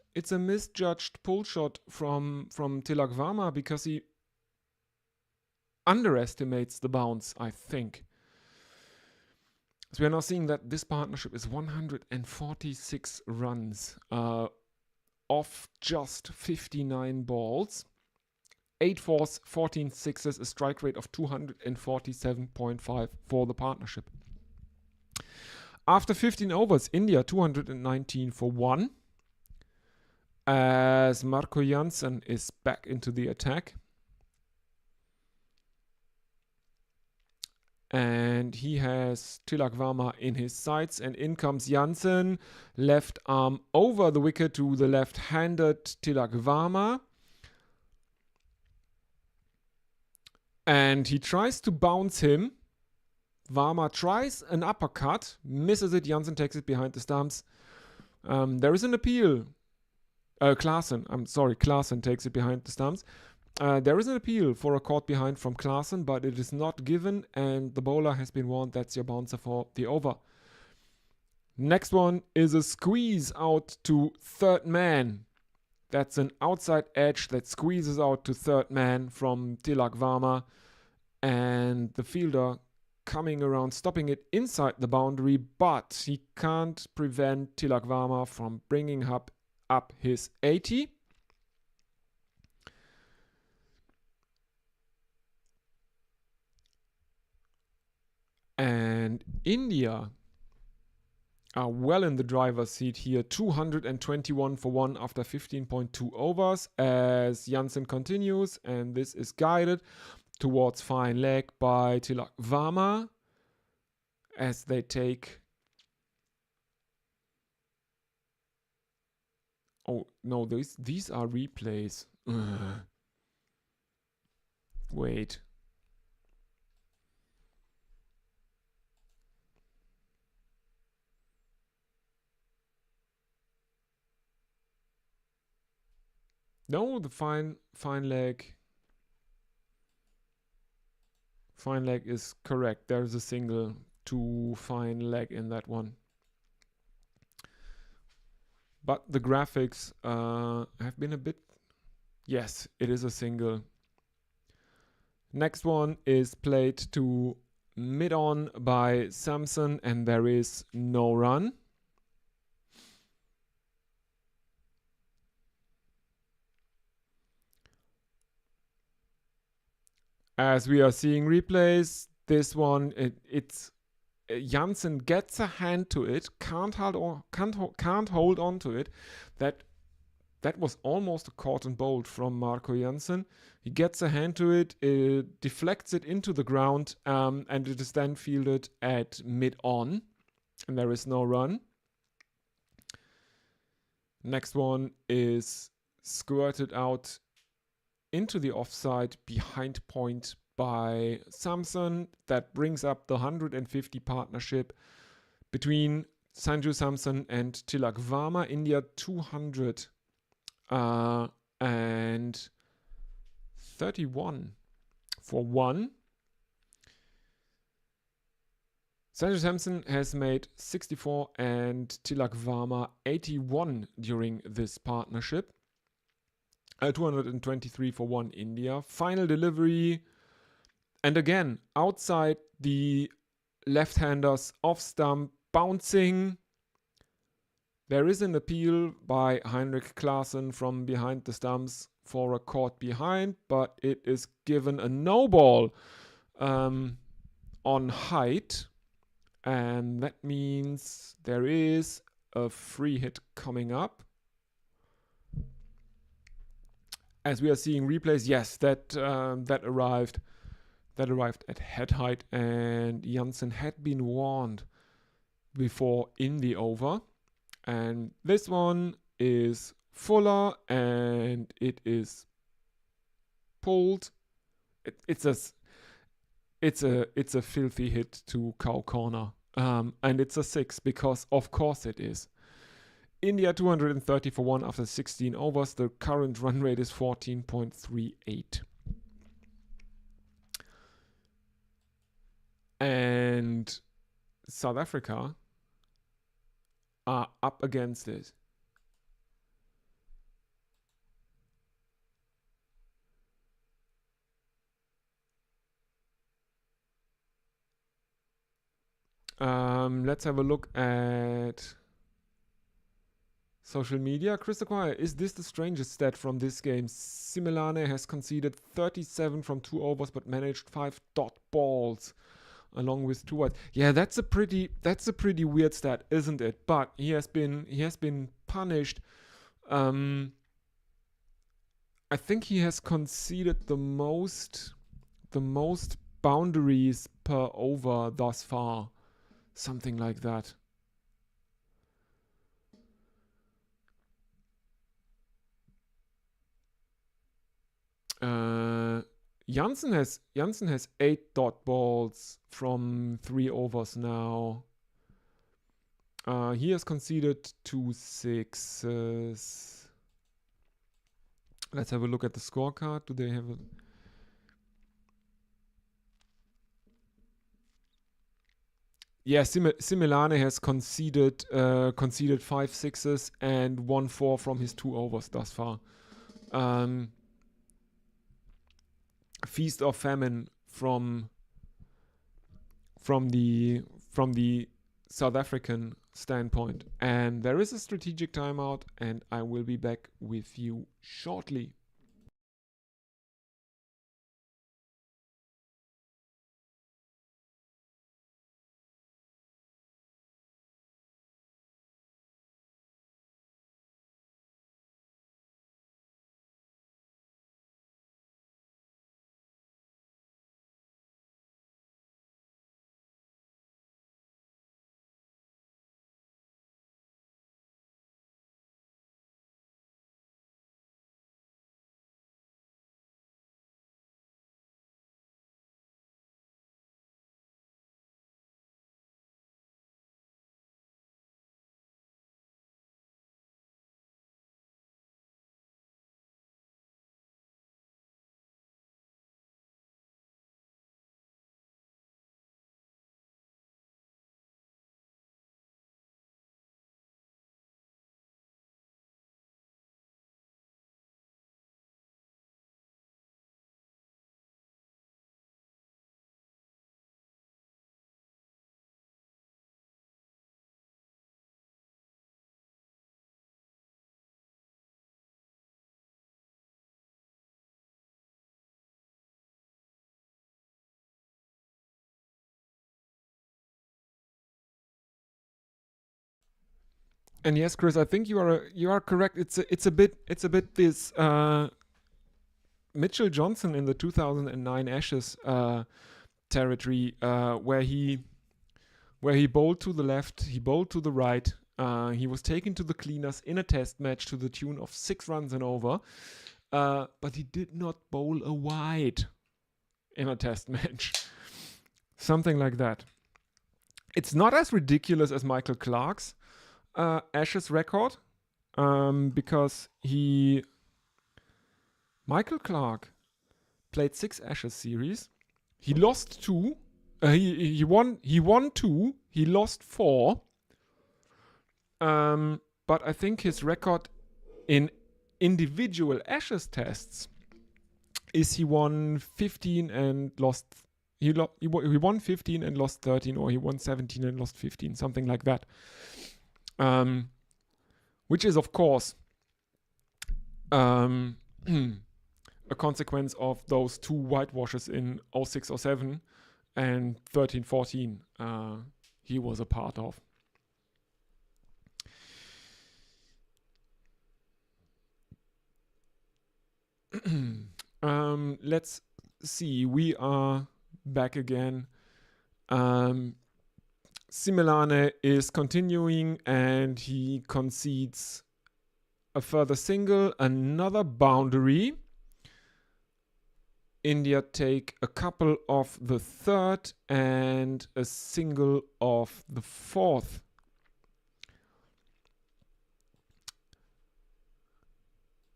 pull shot from Tilak Varma, because he underestimates the bounce, I think. So we are now seeing that this partnership is 146 runs off just 59 balls. 8 fours, 14 sixes, a strike rate of 247.5 for the partnership. After 15 overs, India 219 for 1, as Marco Jansen is back into the attack. And he has Tilak Varma in his sights, and in comes Jansen, left arm over the wicket to the left-handed Tilak Varma. And he tries to bounce him. Varma tries an uppercut, misses it. Jansen takes it behind the stumps. There is an appeal. Klaasen takes it behind the stumps. There is an appeal for a caught behind from Klaasen, but it is not given, and the bowler has been warned. That's your bouncer for the over. Next one is a squeeze out to third man. That's an outside edge that squeezes out to third man from Tilak Varma, and the fielder coming around, stopping it inside the boundary, but he can't prevent Tilak Varma from bringing up his 80. And India are well in the driver's seat here, 221 for 1 after 15.2 overs, as Jansen continues, and this is guided towards fine leg by Tilak Varma, as they take... Oh, no, these are replays. Wait. No, the fine leg. Fine leg is correct. There's a single to fine leg in that one. But the graphics have been a bit... Yes, it is a single. Next one is played to mid-on by Samson, and there is no run. As we are seeing replays, this one, it's Janssen gets a hand to it, can't hold on to it. That was almost a caught and bolt from Marco Janssen. He gets a hand to it, deflects it into the ground, and it is then fielded at mid-on, and there is no run. Next one is squirted out into the offside behind point by Samson. That brings up the 150 partnership between Sanju Samson and Tilak Varma. India 200 and 31 for 1. Sanju Samson has made 64 and Tilak Varma 81 during this partnership. 223 for 1 India. Final delivery. And again, outside the left-handers off stump, bouncing. There is an appeal by Heinrich Klaassen from behind the stumps for a caught behind, but it is given a no ball on height. And that means there is a free hit coming up. As we are seeing replays, yes, that arrived at head height, and Janssen had been warned before in the over. And this one is fuller, and it is pulled. It's a filthy hit to cow corner, and it's a 6 because of course it is. India 230 for 1 after 16 overs. The current run rate is 14.38. And South Africa are up against it. Let's have a look at social media. Chris Acquire, is this the strangest stat from this game? Similane has conceded 37 from 2 overs but managed 5 dot balls along with 2 wides. Yeah, that's a pretty weird stat, isn't it? But he has been punished. I think he has conceded the most boundaries per over thus far. Something like that. Janssen has 8 dot balls from 3 overs now. He has conceded 2 sixes. Let's have a look at the scorecard. Do they have a... Yeah, Similane has conceded 5 sixes and 1 4 from his 2 overs thus far. Feast or famine from the South African standpoint. And there is a strategic timeout, and I will be back with you shortly. And yes, Chris, I think you are correct. It's a bit this Mitchell Johnson in the 2009 Ashes territory, where he bowled to the left, he bowled to the right. He was taken to the cleaners in a test match to the tune of 6 runs and over, but he did not bowl a wide in a test match. Something like that. It's not as ridiculous as Michael Clarke's Ashes record, because Michael Clarke played 6 Ashes series. He lost 2. He won 2. He lost 4. But I think his record in individual Ashes tests is he won 15 and lost. He won 15 and lost 13, or he won 17 and lost 15, something like that. Which is, of course, a consequence of those 2 whitewashes in 06-07 and 13-14 he was a part of. Let's see. We are back again. Similane is continuing, and he concedes a further single, another boundary. India take a couple of the third and a single of the fourth.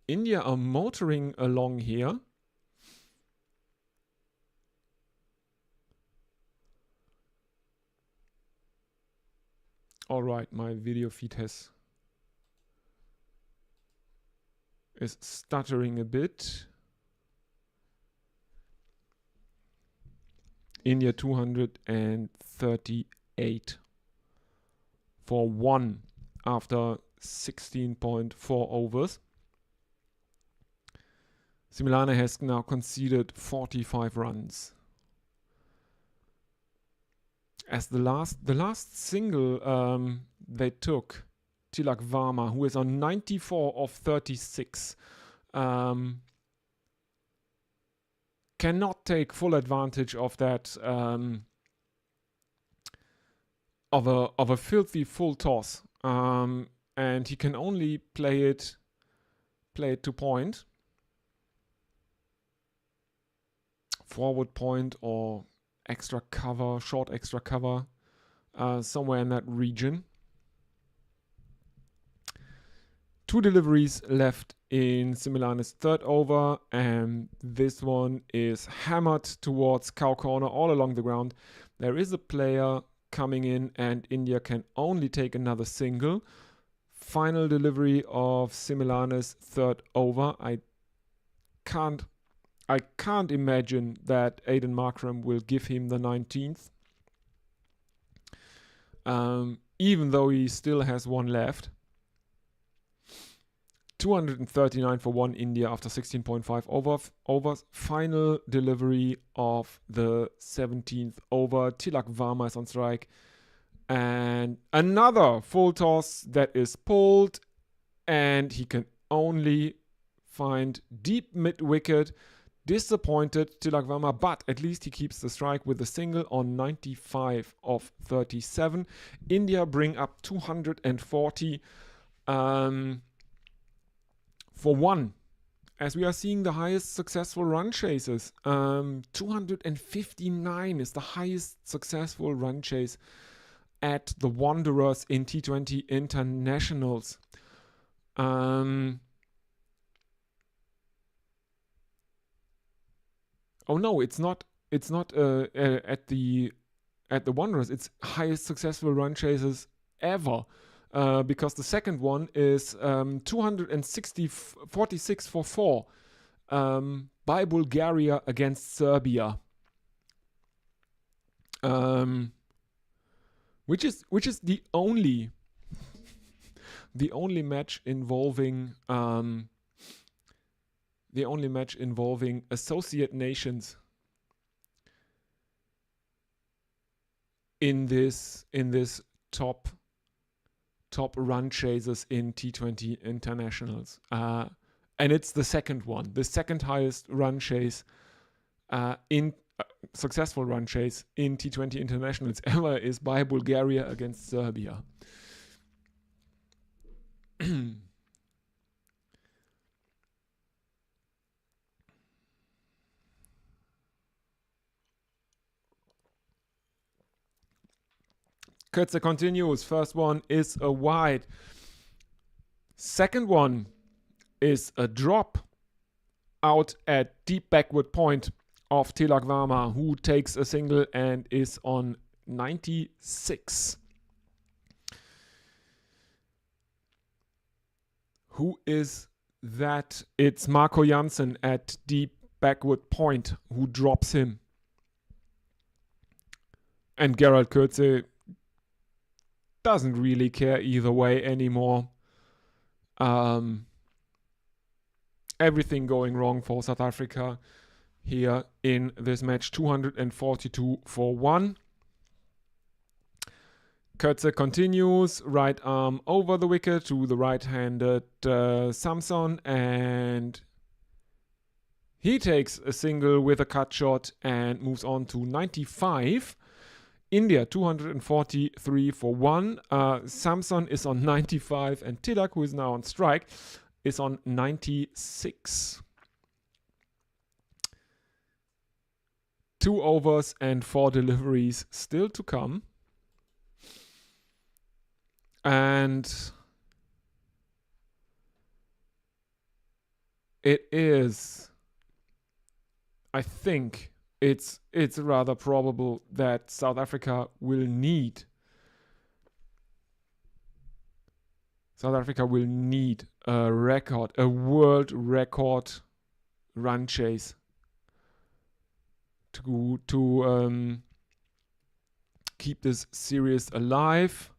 India are motoring along here. All right, my video feed is stuttering a bit. India 238 for 1 after 16.4 overs. Similane has now conceded 45 runs. As the last single they took, Tilak Varma, who is on 94 of 36, cannot take full advantage of that of a filthy full toss, and he can only play it to point, forward point, or extra cover, short extra cover, somewhere in that region. 2 deliveries left in Similane's third over, and this one is hammered towards cow corner all along the ground. There is a player coming in, and India can only take another single. Final delivery of Similane's third over. I can't imagine that Aiden Markram will give him the 19th, even though he still has 1 left. 239 for 1 India after 16.5 overs. Final delivery of the 17th over. Tilak Varma is on strike. And another full toss that is pulled. And he can only find deep mid-wicket. Disappointed, Tilak Varma, but at least he keeps the strike with a single on 95 of 37. India bring up 240 for 1, as we are seeing the highest successful run chases. 259 is the highest successful run chase at the Wanderers in T20 internationals. Oh no, it's not at the Wanderers. It's highest successful run chases ever. Because the second one is 46 for 4 by Bulgaria against Serbia, which is the only match involving associate nations in this top top run chasers in T20 internationals. And it's the second one. The second highest run chase in successful run chase in T20 internationals ever is by Bulgaria against Serbia. Kötze continues. First one is a wide. Second one is a drop out at deep backward point of Tilak Varma, who takes a single and is on 96. Who is that? It's Marco Jansen at deep backward point who drops him. And Gerald Kötze doesn't really care either way anymore. Everything going wrong for South Africa here in this match. 242 for 1. Kötze continues, right arm over the wicket to the right-handed Samson, and he takes a single with a cut shot and moves on to 95. India 243 for 1. Samson is on 95, and Tilak, who is now on strike, is on 96. 2 overs and 4 deliveries still to come. And it is, I think, it's rather probable that South Africa will need a record, a world record run chase to keep this series alive,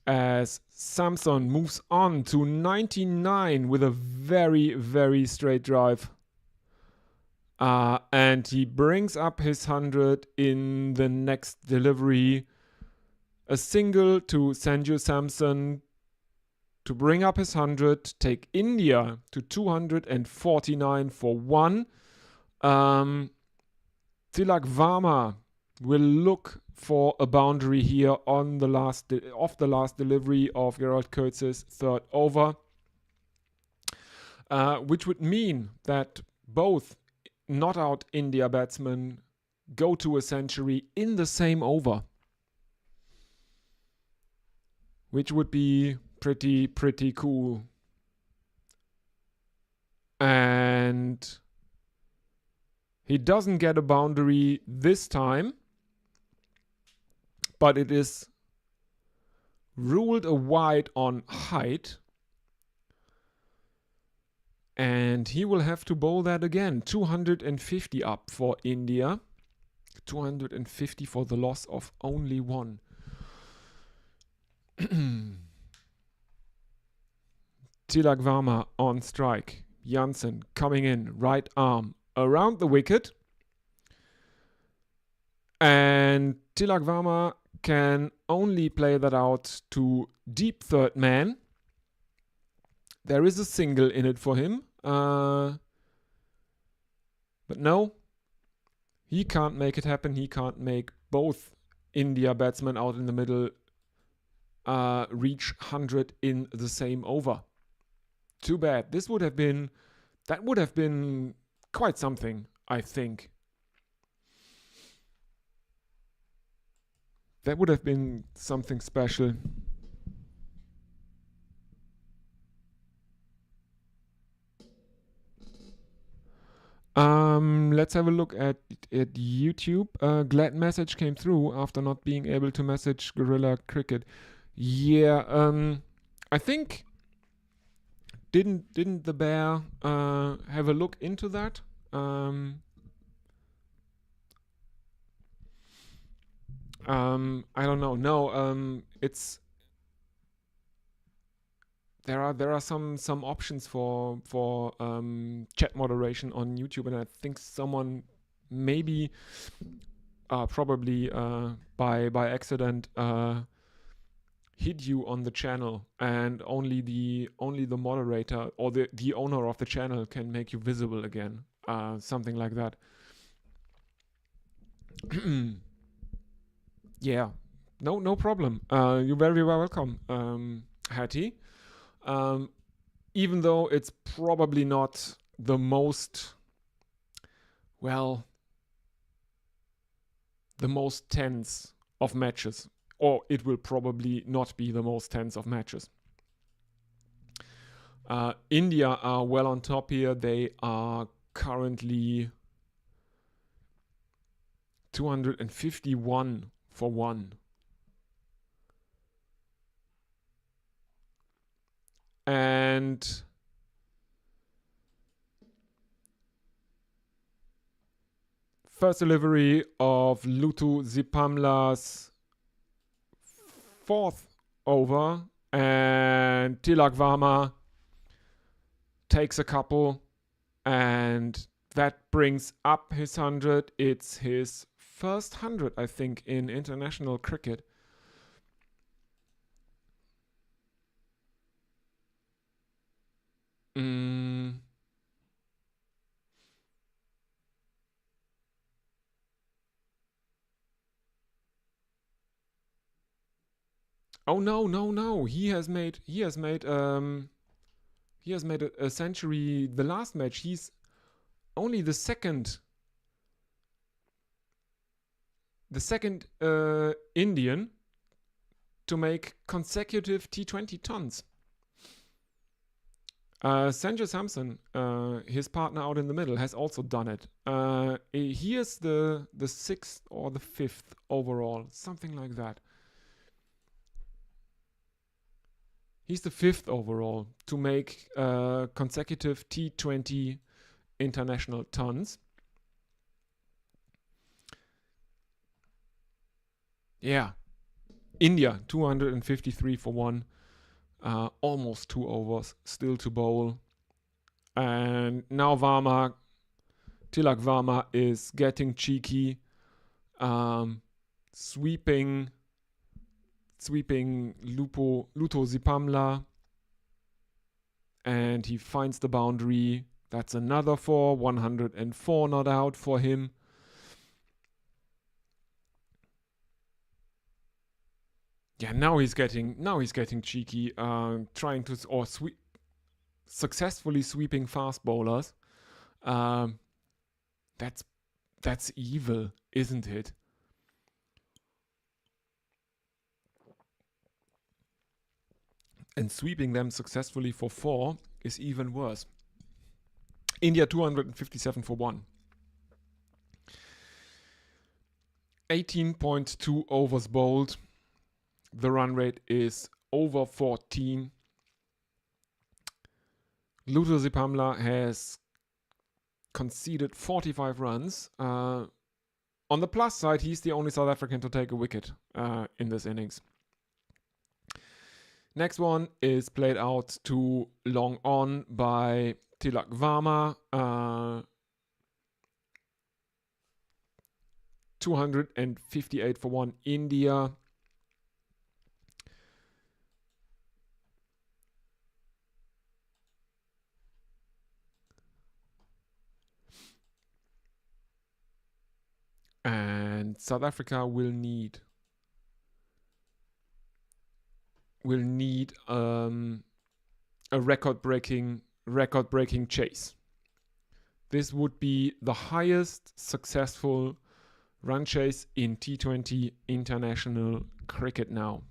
as Samson moves on to 99 with a very, very straight drive. And he brings up his 100 in the next delivery. A single to Sanju Samson to bring up his 100, take India to 249 for 1. Tilak Varma will look for a boundary here on the last delivery of Gerald Kötze's third over, which would mean that both not out India batsmen go to a century in the same over, which would be pretty cool. And he doesn't get a boundary this time, but it is ruled a wide on height. And he will have to bowl that again. 250 up for India. 250 for the loss of only 1. Tilak Varma on strike. Jansen coming in, right arm around the wicket. And Tilak Varma can only play that out to deep third man. There is a single in it for him. But no, he can't make it happen. He can't make both India batsmen out in the middle reach 100 in the same over. Too bad. That would have been quite something, I think. That would have been something special. Let's have a look at YouTube. Glad message came through after not being able to message Gorilla Cricket. Yeah, I think didn't the bear have a look into that? I don't know. No, it's there are some options for chat moderation on YouTube, and I think someone maybe probably by accident hit you on the channel, and only the moderator or the owner of the channel can make you visible again. Something like that. Yeah, no problem. You're very welcome, Hattie. Even though it's probably not the most, well, the most tense of matches, or it will probably not be the most tense of matches. India are well on top here. They are currently 251 for 1. And first delivery of Lutu Zipamla's 4th over, and Tilak Varma takes a couple, and that brings up his 100. It's his first 100, I think, in international cricket. Oh no! He has made a century the last match. He's only the second Indian to make consecutive T20 tons. Sanjay Samson, his partner out in the middle, has also done it. He is the 6th or the 5th overall, something like that. He's the 5th overall to make consecutive T20 international tons. Yeah. India, 253 for 1. Almost 2 overs still to bowl. And now Tilak Varma is getting cheeky, sweeping Luto Zipamla, and he finds the boundary. That's another 4, 104 not out for him. Yeah, now he's getting cheeky, trying to successfully sweeping fast bowlers. That's evil, isn't it? And sweeping them successfully for 4 is even worse. India 257 for 1. 18.2 overs bowled. The run rate is over 14. Luto Zipamla has conceded 45 runs. On the plus side, he's the only South African to take a wicket in this innings. Next one is played out to long on by Tilak Varma. 258 for 1 India. And South Africa will need a record-breaking chase. This would be the highest successful run chase in T20 international cricket now.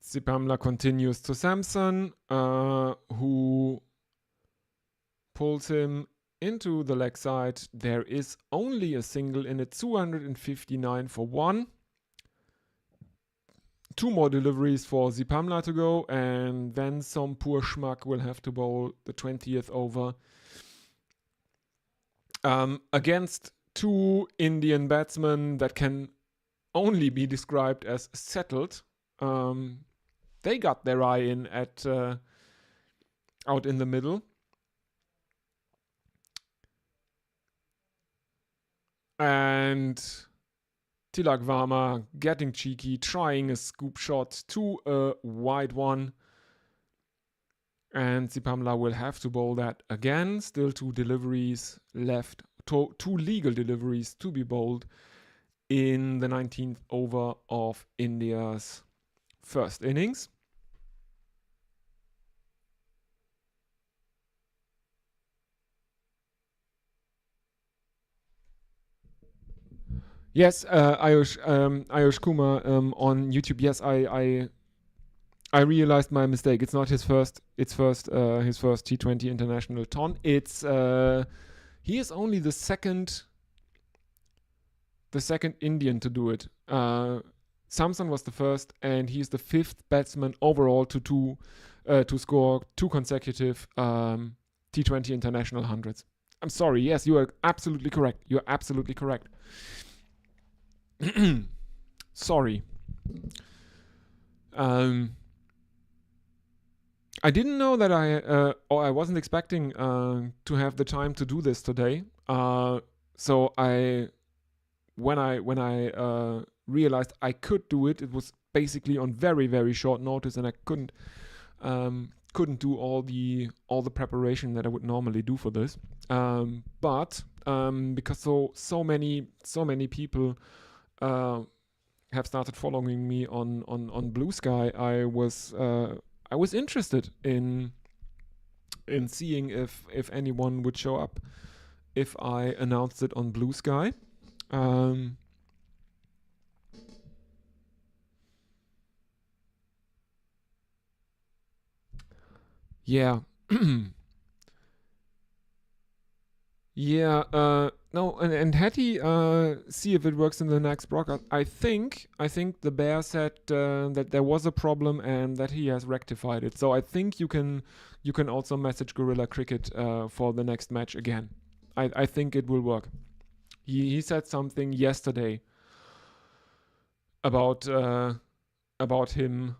Zipamla continues to Samson, who pulls him into the leg side. There is only a single in it, 259 for 1. 2 more deliveries for Zipamla to go, and then some poor schmuck will have to bowl the 20th over. Against 2 Indian batsmen that can only be described as settled. They got their eye in at out in the middle. And Tilak Varma getting cheeky, trying a scoop shot to a wide one. And Sipamla will have to bowl that again. Still 2 deliveries left, 2 legal deliveries to be bowled in the 19th over of India's first innings. Yes, Ayush Kumar on YouTube. Yes, I realized my mistake. It's not his first. His first T20 international ton. It's he is only the second Indian to do it. Samson was the first, and he's the 5th batsman overall to score 2 consecutive T20 international hundreds. I'm sorry. Yes, you are absolutely correct. You are absolutely correct. Sorry. I didn't know that I wasn't expecting to have the time to do this today. So when I realized I could do it, it was basically on very, very short notice, and I couldn't do all the preparation that I would normally do for this. But because so many people have started following me on Blue Sky, I was interested in seeing if anyone would show up if I announced it on Blue Sky. Yeah. Yeah, no, and Hattie, see if it works in the next broadcast. I think the bear said that there was a problem and that he has rectified it. So I think you can also message Gorilla Cricket for the next match again. I think it will work. He said something yesterday about him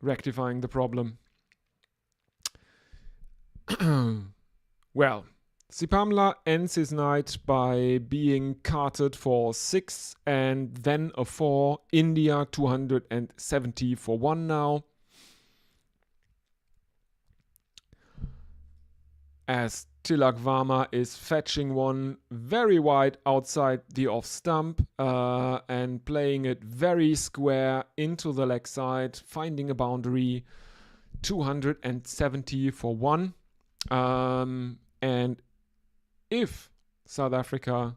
rectifying the problem. Well, Sipamla ends his night by being carted for 6 and then a 4. India 270 for 1 now. As Tilak Varma is fetching one very wide outside the off stump and playing it very square into the leg side, finding a boundary. 270 for 1. And if South Africa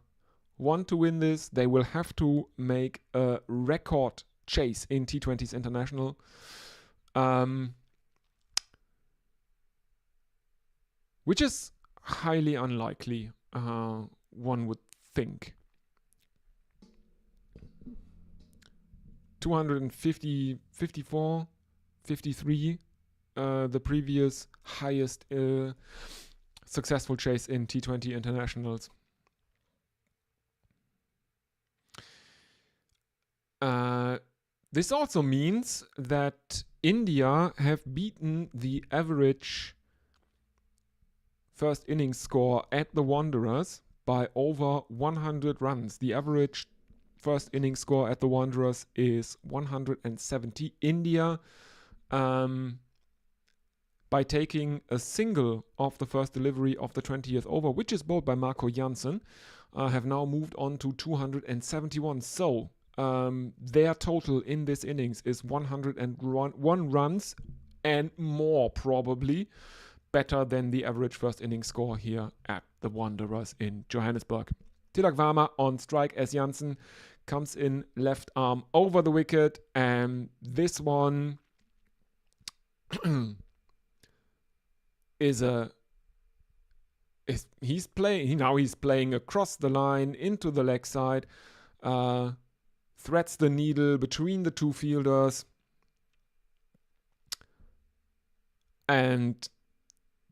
want to win this, they will have to make a record chase in T20s International. Which is highly unlikely, one would think. 250, 54, 53, the previous highest successful chase in T20 internationals. This also means that India have beaten the average first innings score at the Wanderers by over 100 runs. The average first innings score at the Wanderers is 170. India, by taking a single of the first delivery of the 20th over, which is bowled by Marco Jansen, have now moved on to 271. So their total in this innings is 101 runs and more, probably better than the average first inning score here at the Wanderers in Johannesburg. Tilak Varma on strike as Jansen comes in left arm over the wicket, and this one he's playing across the line into the leg side, threads the needle between the two fielders, and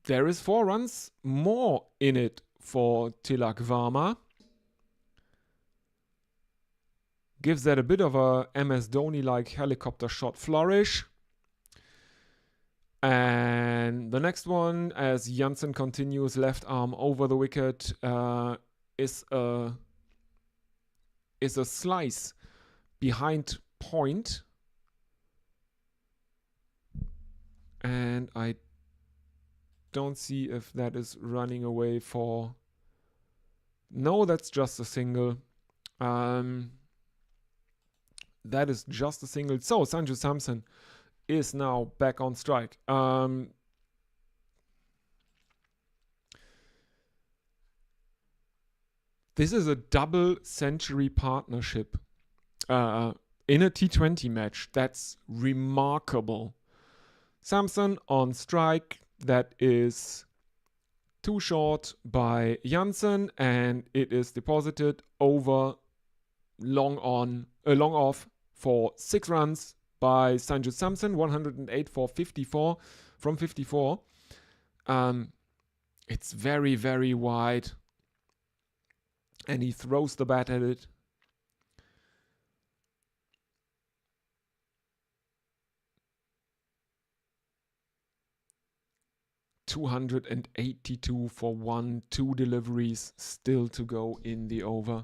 there is 4 runs more in it for Tilak Varma. Gives that a bit of a MS Dhoni-like helicopter shot flourish. And the next one, as Jansen continues left arm over the wicket, is a is a slice behind point. And I don't see if that is running away for... No, that's just a single. That is just a single. So Sanju Samson is now back on strike. This is a double century partnership in a T20 match. That's remarkable. Samson on strike. That is too short by Janssen, and it is deposited over long off for 6 runs by Sanju Samson, 108 for 54 from 54. It's very, very wide, and he throws the bat at it. $282 for 1, 2 deliveries still to go in the over.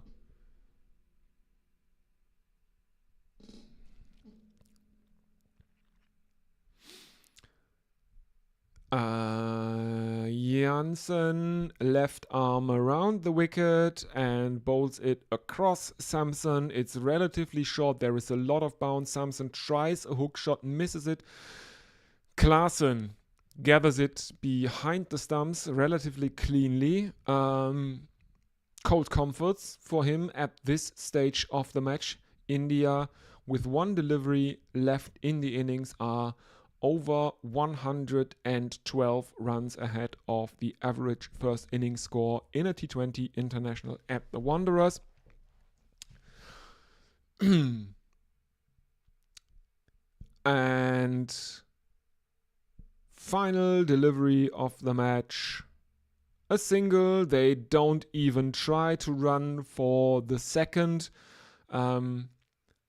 Janssen left arm around the wicket and bowls it across Samson. It's relatively short. There is a lot of bounce. Samson tries a hook shot, misses it. Klaasen gathers it behind the stumps relatively cleanly. Cold comforts for him at this stage of the match. India, with 1 delivery left in the innings, are over 112 runs ahead of the average first inning score in a T20 international at the Wanderers. And final delivery of the match. A single. They don't even try to run for the second.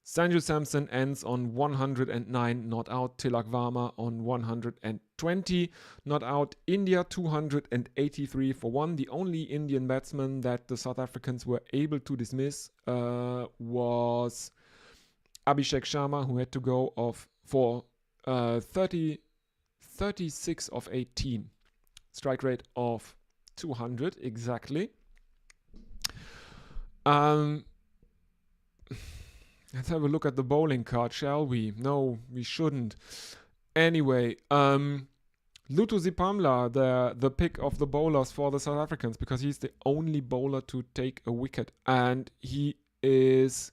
Sanju Samson ends on 109 not out. Tilak Varma on 120 not out. India 283 for 1. The only Indian batsman that the South Africans were able to dismiss was Abhishek Sharma, who had to go off for 36 of 18. Strike rate of 200 exactly. Let's have a look at the bowling card, shall we? No, we shouldn't. Anyway, Lutu Zipamla, the pick of the bowlers for the South Africans, because he's the only bowler to take a wicket. And he is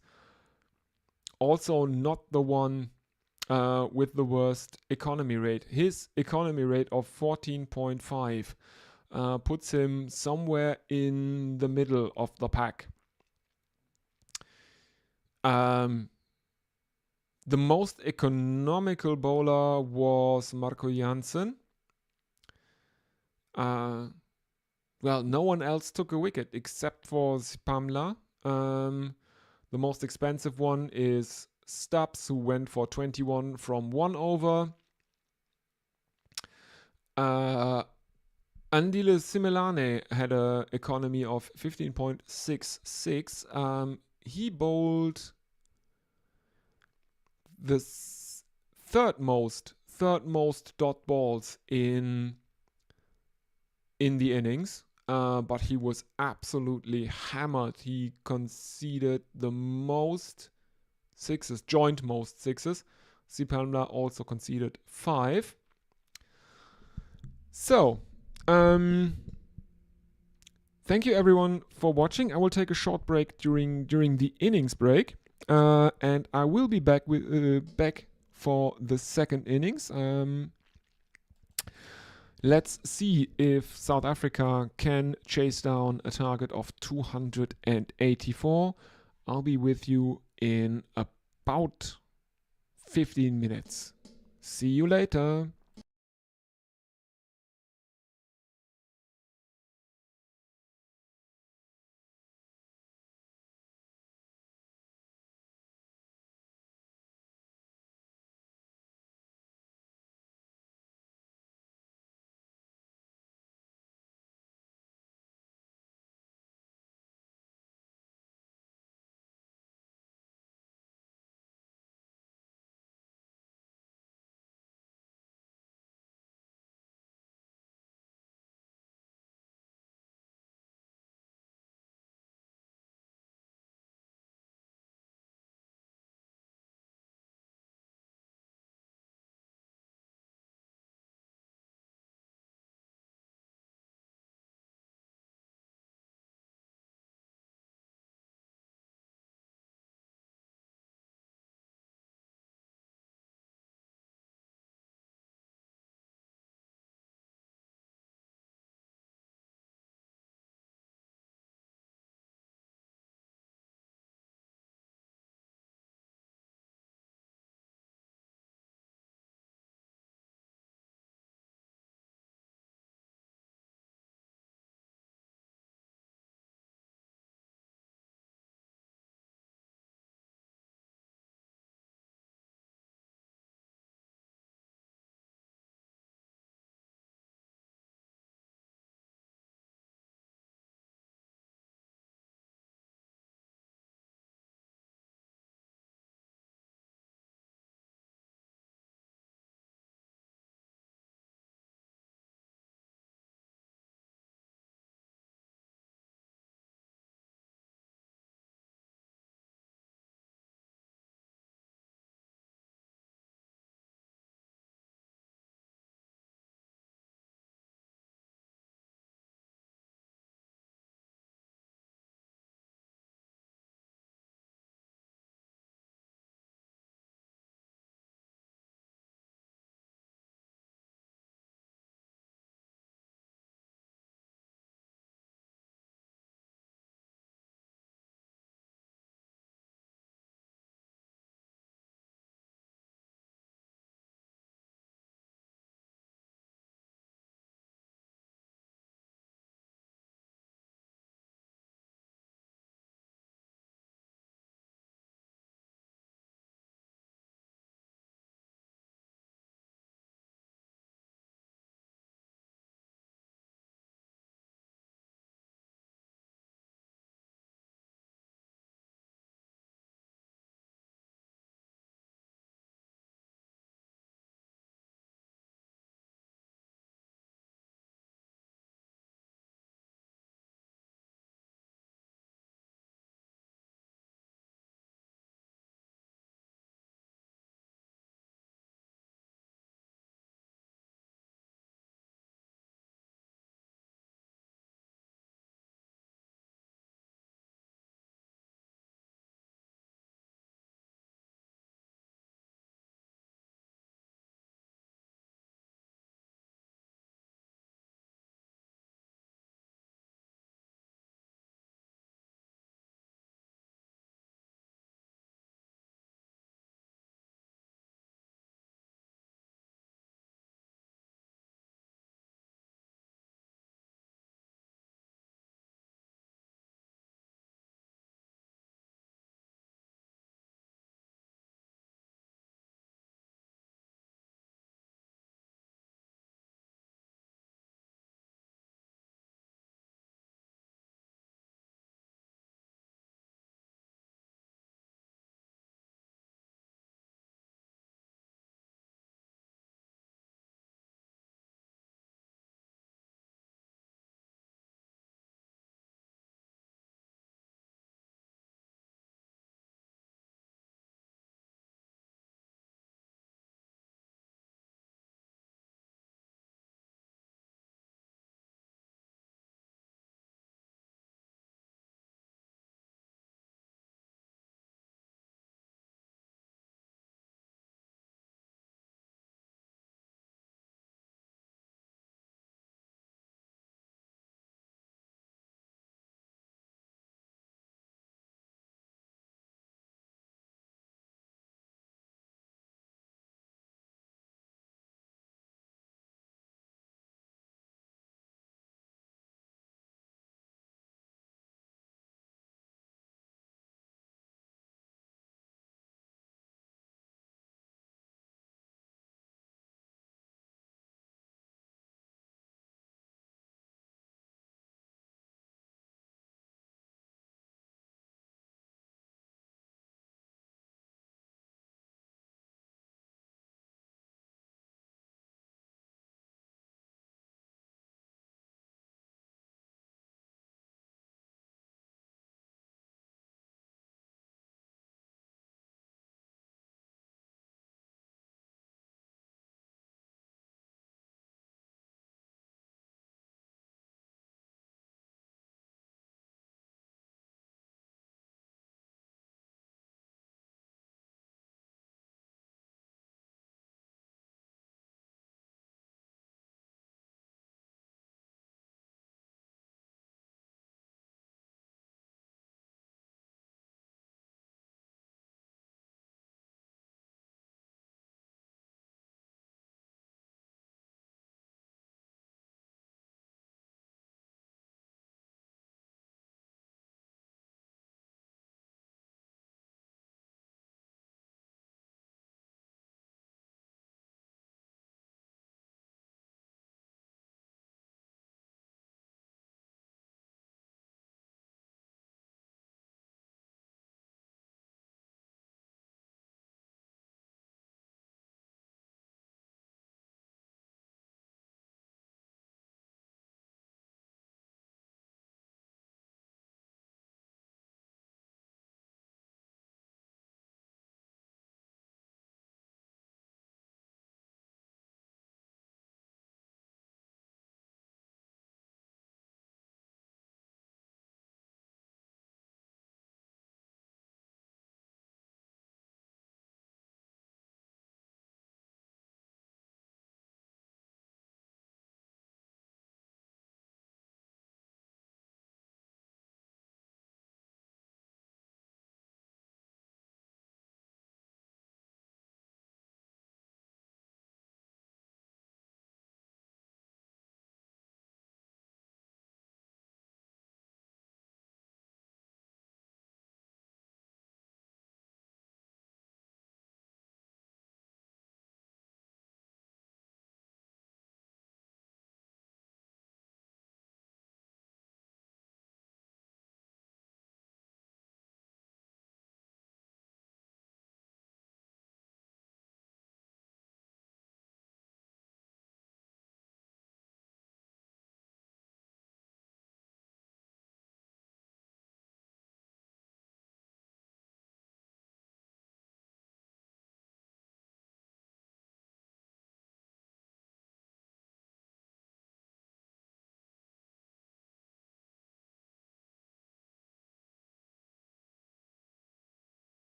also not the one with the worst economy rate. His economy rate of 14.5 puts him somewhere in the middle of the pack. The most economical bowler was Marco Jansen. Well, no one else took a wicket except for Zipamla. The most expensive one is Stubbs, who went for 21 from 1 over. Andile Simelane had an economy of 15.66. He bowled the third most dot balls in the innings, but he was absolutely hammered. He conceded the most sixes, joint most sixes. Zipamla also conceded 5. So, thank you everyone for watching. I will take a short break during the innings break, and I will be back for the second innings. Let's see if South Africa can chase down a target of 284. I'll be with you in about 15 minutes. See you later.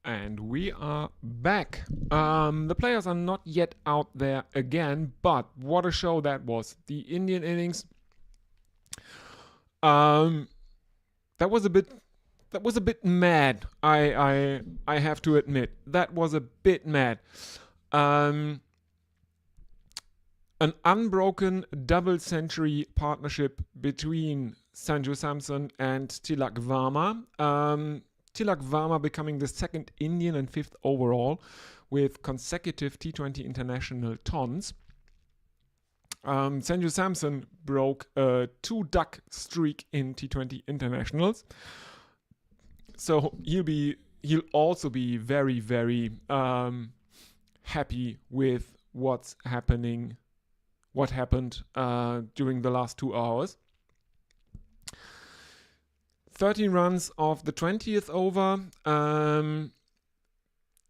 And we are back. The players are not yet out there again, but what a show that was. The Indian innings. That was a bit mad. I have to admit. That was a bit mad. An unbroken double century partnership between Sanju Samson and Tilak Varma. Tilak Varma becoming the second Indian and fifth overall with consecutive T20 international tons. Sanju Samson broke a 2-duck streak in T20 internationals. So he'll also be very, very happy with what happened during the last 2 hours. 13 runs of the 20th over,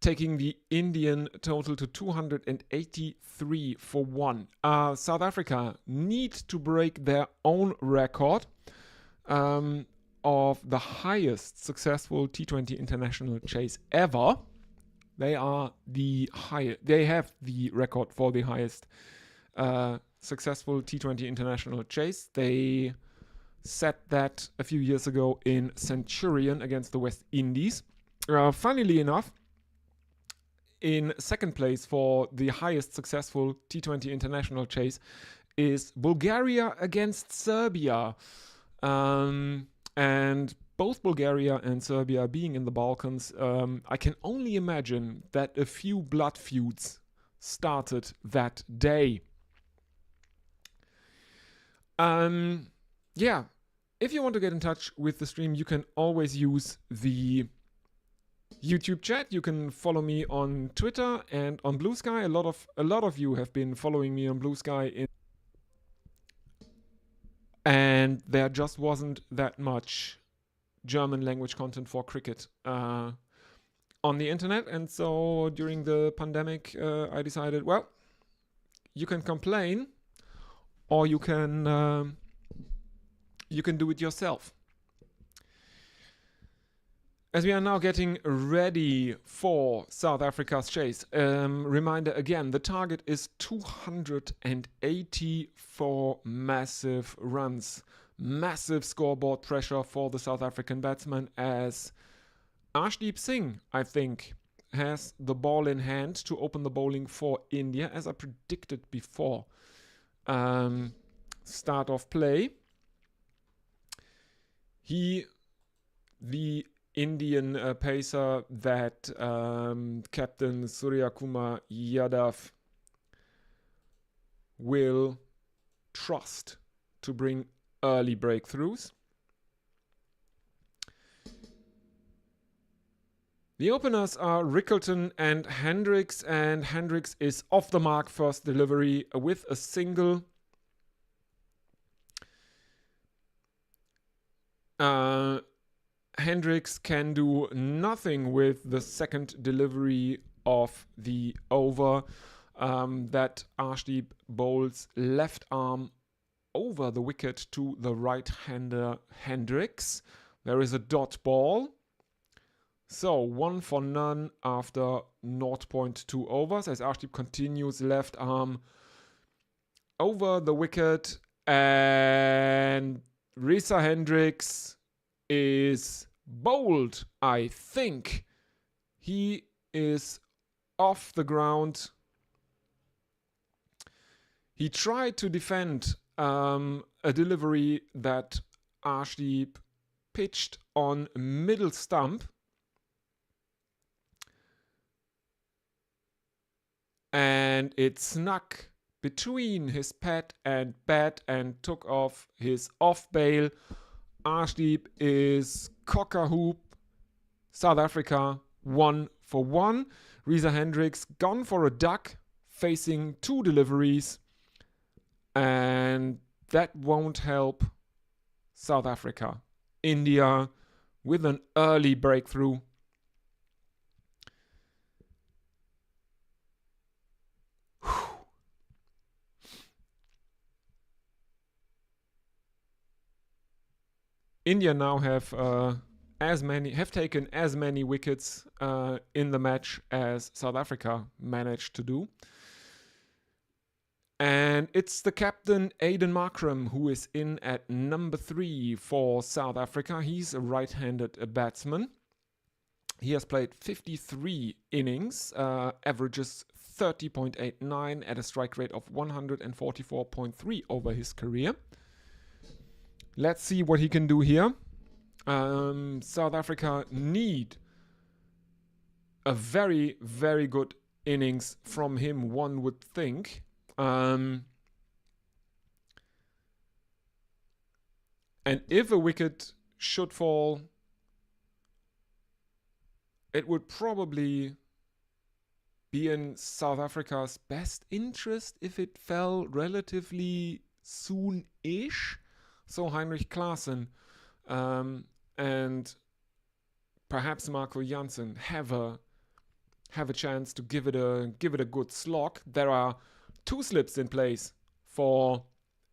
taking the Indian total to 283 for 1. South Africa need to break their own record of the highest successful T20 international chase ever. They have the record for the highest successful T20 international chase. They set that a few years ago in Centurion against the West Indies. Funnily enough, in second place for the highest successful T20 international chase is Bulgaria against Serbia. And both Bulgaria and Serbia being in the Balkans, I can only imagine that a few blood feuds started that day. If you want to get in touch with the stream, you can always use the YouTube chat. You can follow me on Twitter and on Blue Sky. A lot of you have been following me on Blue Sky, and there just wasn't that much German language content for cricket on the internet. And so during the pandemic, I decided, well, you can complain, or you can do it yourself. As we are now getting ready for South Africa's chase, reminder again, the target is 284 massive runs. Massive scoreboard pressure for the South African batsman, as Arshdeep Singh, I think, has the ball in hand to open the bowling for India, as I predicted before start of play. The Indian pacer that Captain Surya Kumar Yadav will trust to bring early breakthroughs. The openers are Rickleton and Hendricks is off the mark first delivery with a single. Hendricks can do nothing with the second delivery of the over. That Arshdeep bowls left arm over the wicket to the right-hander Hendricks. There is a dot ball. So 1 for none after 0.2 overs, as Arshdeep continues left arm over the wicket, and Risa Hendricks is bowled, I think. He is off the ground. He tried to defend a delivery that Arshdeep pitched on middle stump. And it snuck between his pad and bat and took off his off bail. Arshdeep is cock-a-hoop. South Africa 1 for 1. Risa Hendricks gone for a duck, facing 2 deliveries. And that won't help South Africa. India with an early breakthrough. India now have taken as many wickets in the match as South Africa managed to do. And it's the captain, Aiden Markram, who is in at number 3 for South Africa. He's a right-handed batsman. He has played 53 innings, averages 30.89 at a strike rate of 144.3 over his career. Let's see what he can do here. South Africa need a very, very good innings from him, one would think. And if a wicket should fall, it would probably be in South Africa's best interest if it fell relatively soon-ish. So Heinrich Klaasen and perhaps Marco Jansen have a chance to give it a good slog. There are 2 slips in place for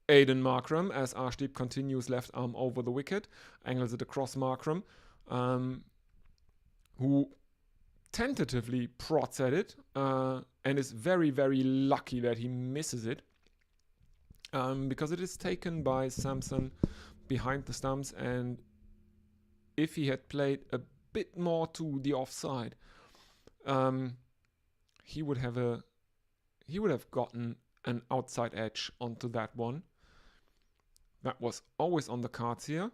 Aiden Markram as Arshdeep continues left arm over the wicket, angles it across Markram, who tentatively prods at it and is very, very lucky that he misses it because it is taken by Samson behind the stumps, and if he had played a bit more to the offside, he would have gotten an outside edge onto that one. That was always on the cards here.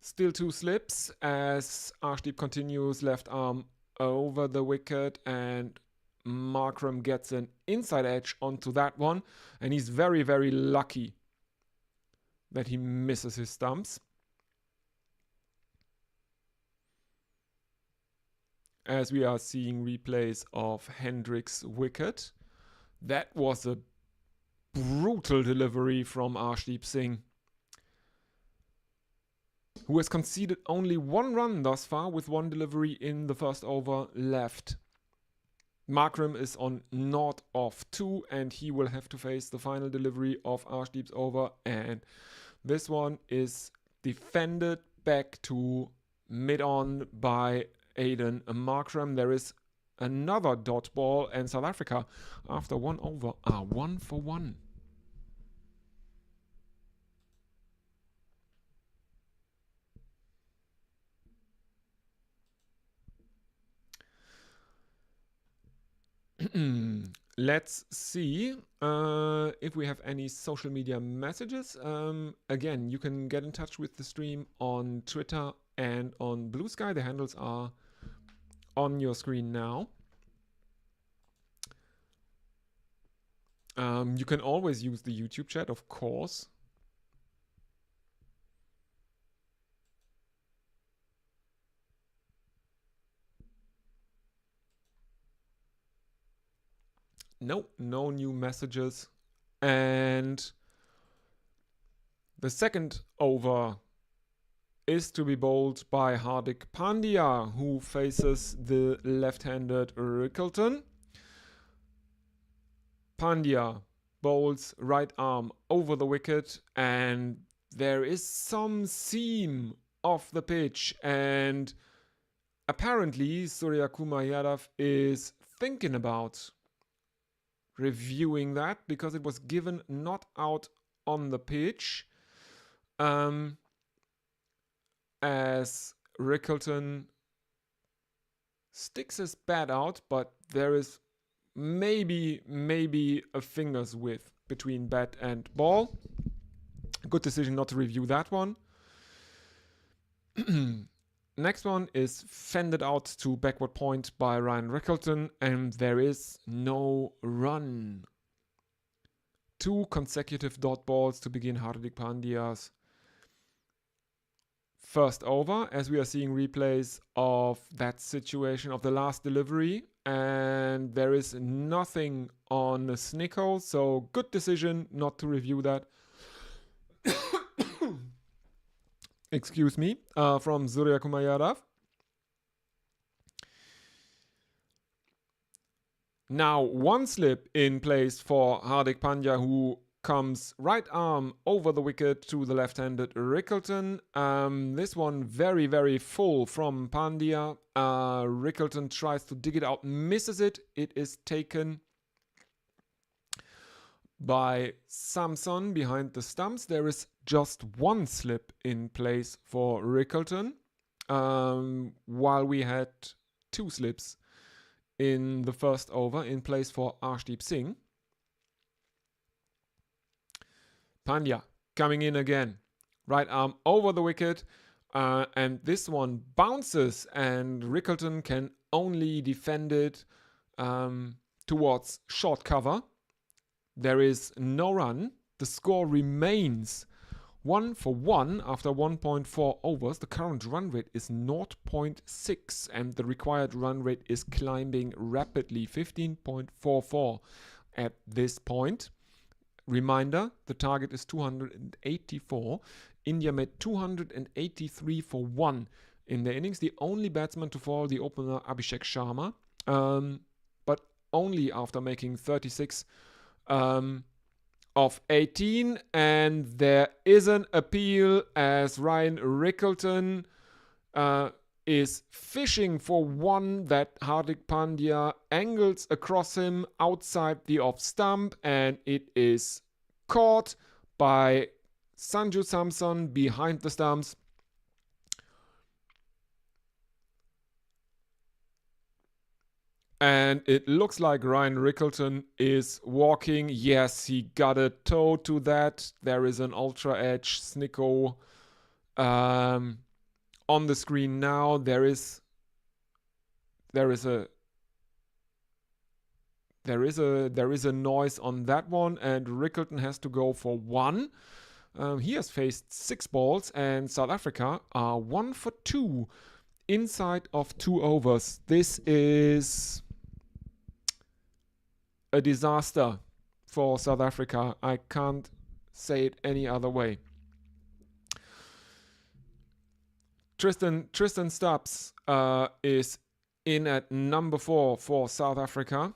Still 2 slips as Arshdeep continues left arm over the wicket, and Markram gets an inside edge onto that one, and he's very, very lucky that he misses his stumps. As we are seeing replays of Hendricks' wicket. That was a brutal delivery from Arshdeep Singh, who has conceded only 1 run thus far with 1 delivery in the first over left. Markram is on 0 of 2, and he will have to face the final delivery of Arshdeep's over, and this one is defended back to mid-on by Aiden Markram. There is another dot ball, and South Africa, after 1 over, are 1 for 1. Let's see if we have any social media messages. Again, you can get in touch with the stream on Twitter and on Blue Sky. The handles are on your screen now. You can always use the YouTube chat, of course. No new messages. And the second over is to be bowled by Hardik Pandya, who faces the left-handed Rickleton. Pandya bowls right arm over the wicket, and there is some seam off the pitch, and apparently Surya Kumar Yadav is thinking about reviewing that because it was given not out on the pitch, as Rickleton sticks his bat out, but there is maybe a finger's width between bat and ball. Good decision not to review that one. Next one is fended out to backward point by Ryan Rickleton, and there is no run. 2 consecutive dot balls to begin Hardik Pandya's first over, as we are seeing replays of that situation of the last delivery, and there is nothing on Snicko, so good decision not to review that. Excuse me, from Surya Kumar Yadav. Now 1 slip in place for Hardik Pandya, who comes right arm over the wicket to the left-handed Rickleton. This one very, very full from Pandya. Rickleton tries to dig it out, misses it. It is taken by Samson behind the stumps. There is just one slip in place for Rickleton, while we had two slips in the first over in place for Arshdeep Singh. Pandya coming in again. Right arm over the wicket. And this one bounces and Rickleton can only defend it towards short cover. There is no run. The score remains 1-1 after 1.4 overs. The current run rate is 0.6 and the required run rate is climbing rapidly, 15.44 at this point. Reminder, the target is 284. India made 283 for 1 in their innings. The only batsman to fall, the opener Abhishek Sharma, but only after making 36 of 18. And there is an appeal as Ryan Rickleton is fishing for one that Hardik Pandya angles across him outside the off stump, and it is caught by Sanju Samson behind the stumps. And it looks like Ryan Rickleton is walking. Yes, he got a toe to that. There is an ultra edge Snicko on the screen now. There is a noise on that one, and Rickleton has to go for 1. He has faced 6 balls, and South Africa are 1 for 2 inside of 2 overs. This is a disaster for South Africa. I can't say it any other way. Tristan Stubbs is in at number 4 for South Africa.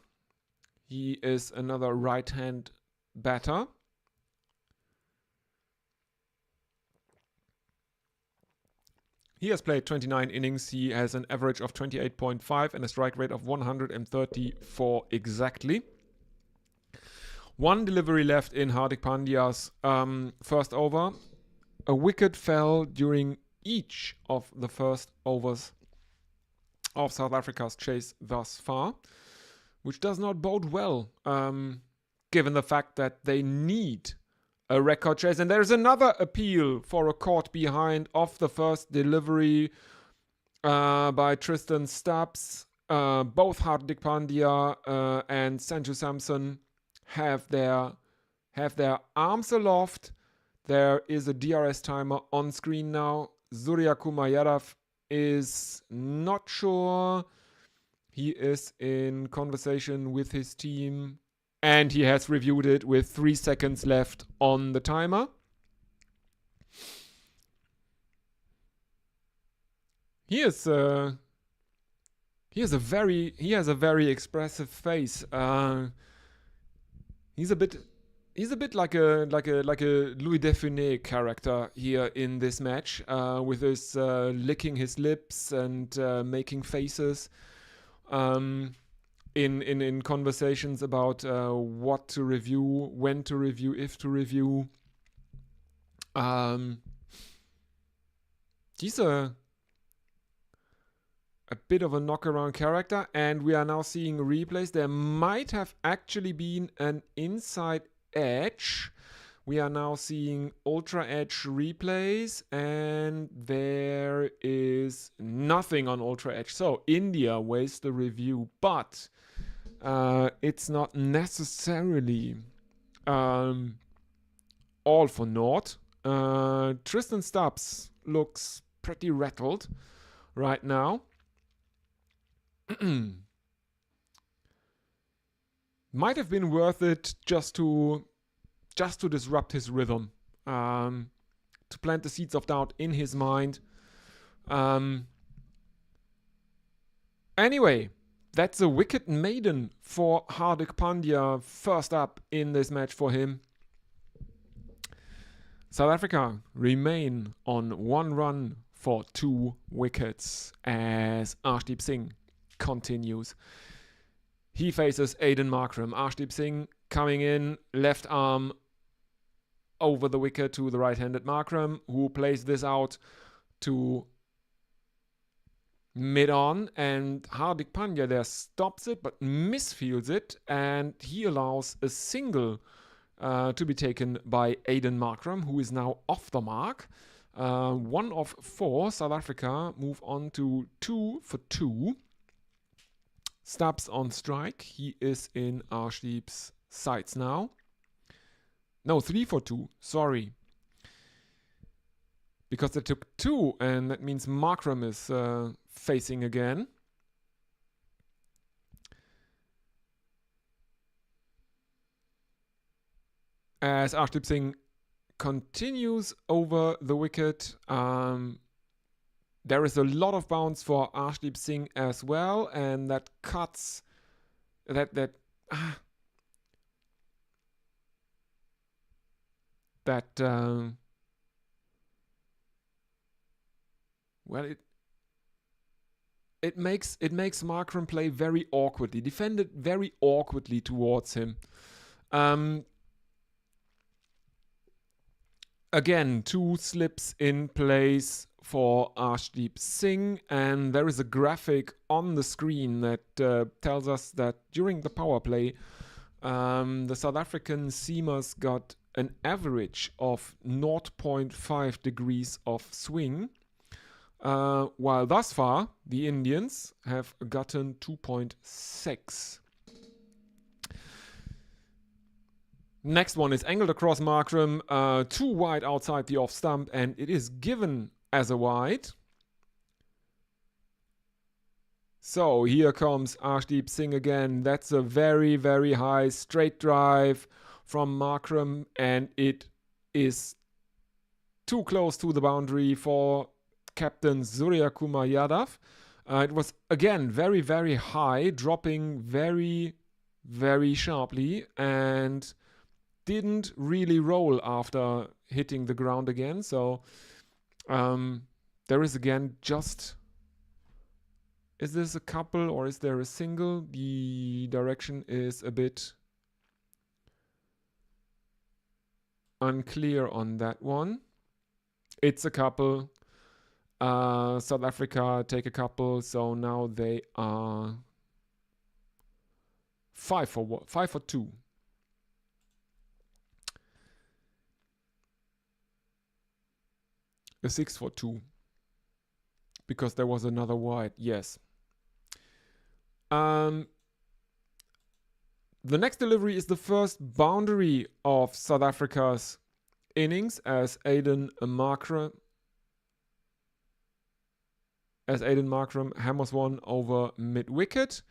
He is another right-hand batter. He has played 29 innings. He has an average of 28.5 and a strike rate of 134 exactly. 1 delivery left in Hardik Pandya's first over. A wicket fell during each of the first overs of South Africa's chase thus far, which does not bode well, given the fact that they need a record chase. And there's another appeal for a caught behind off the first delivery by Tristan Stubbs. Both Hardik Pandya and Sanju Samson have their arms aloft. There is a DRS timer on screen now. Surya Kumar Yadav is not sure. He is in conversation with his team, and he has reviewed it with 3 seconds left on the timer. He has a very expressive face. He's a bit like a Louis Defune character here in this match, with his licking his lips and making faces in conversations about what to review, when to review, if to review. He's a bit of a knockaround character, and we are now seeing replays. There might have actually been an inside edge. We are now seeing ultra edge replays, and there is nothing on ultra edge. So India wastes the review, but it's not necessarily all for naught. Tristan Stubbs looks pretty rattled right now. Might have been worth it just to disrupt his rhythm, to plant the seeds of doubt in his mind. Anyway, that's a wicket maiden for Hardik Pandya, first up in this match for him. South Africa remain on 1 run for 2 wickets as Arshdeep Singh continues. He faces Aiden Markram. Arshdeep Singh coming in, left arm over the wicket to the right-handed Markram, who plays this out to mid-on, and Hardik Pandya there stops it but misfields it, and he allows a single to be taken by Aiden Markram, who is now off the mark. 1 of 4. South Africa move on to 2 for 2. Stubbs on strike. He is in Arshdeep's sights now. No, 3 for 2. Sorry. Because they took 2, and that means Markram is facing again. As Arshdeep Singh continues over the wicket, there is a lot of bounce for Arshdeep Singh as well, and that cuts well, it makes Markram play very awkwardly, defended very awkwardly towards him. Again, 2 slips in place for Arshdeep Singh, and there is a graphic on the screen that tells us that during the power play, the South African seamers got an average of 0.5 degrees of swing, while thus far the Indians have gotten 2.6. Next one is angled across Markram, 2 wide outside the off stump, and it is given as a wide. So here comes Arshdeep Singh again. That's a very, very high straight drive from Markram, and it is too close to the boundary for captain Surya Kumar Yadav. It was again very, very high, dropping very, very sharply, and didn't really roll after hitting the ground again. So there is again just... Is this a couple or is there a single? The direction is a bit unclear on that one. It's a couple. South Africa take a couple, so now they are 5 for 2. A 6 for 2. Because there was another wide, yes. The next delivery is the first boundary of South Africa's innings as Aiden Markram hammers one over mid-wicket.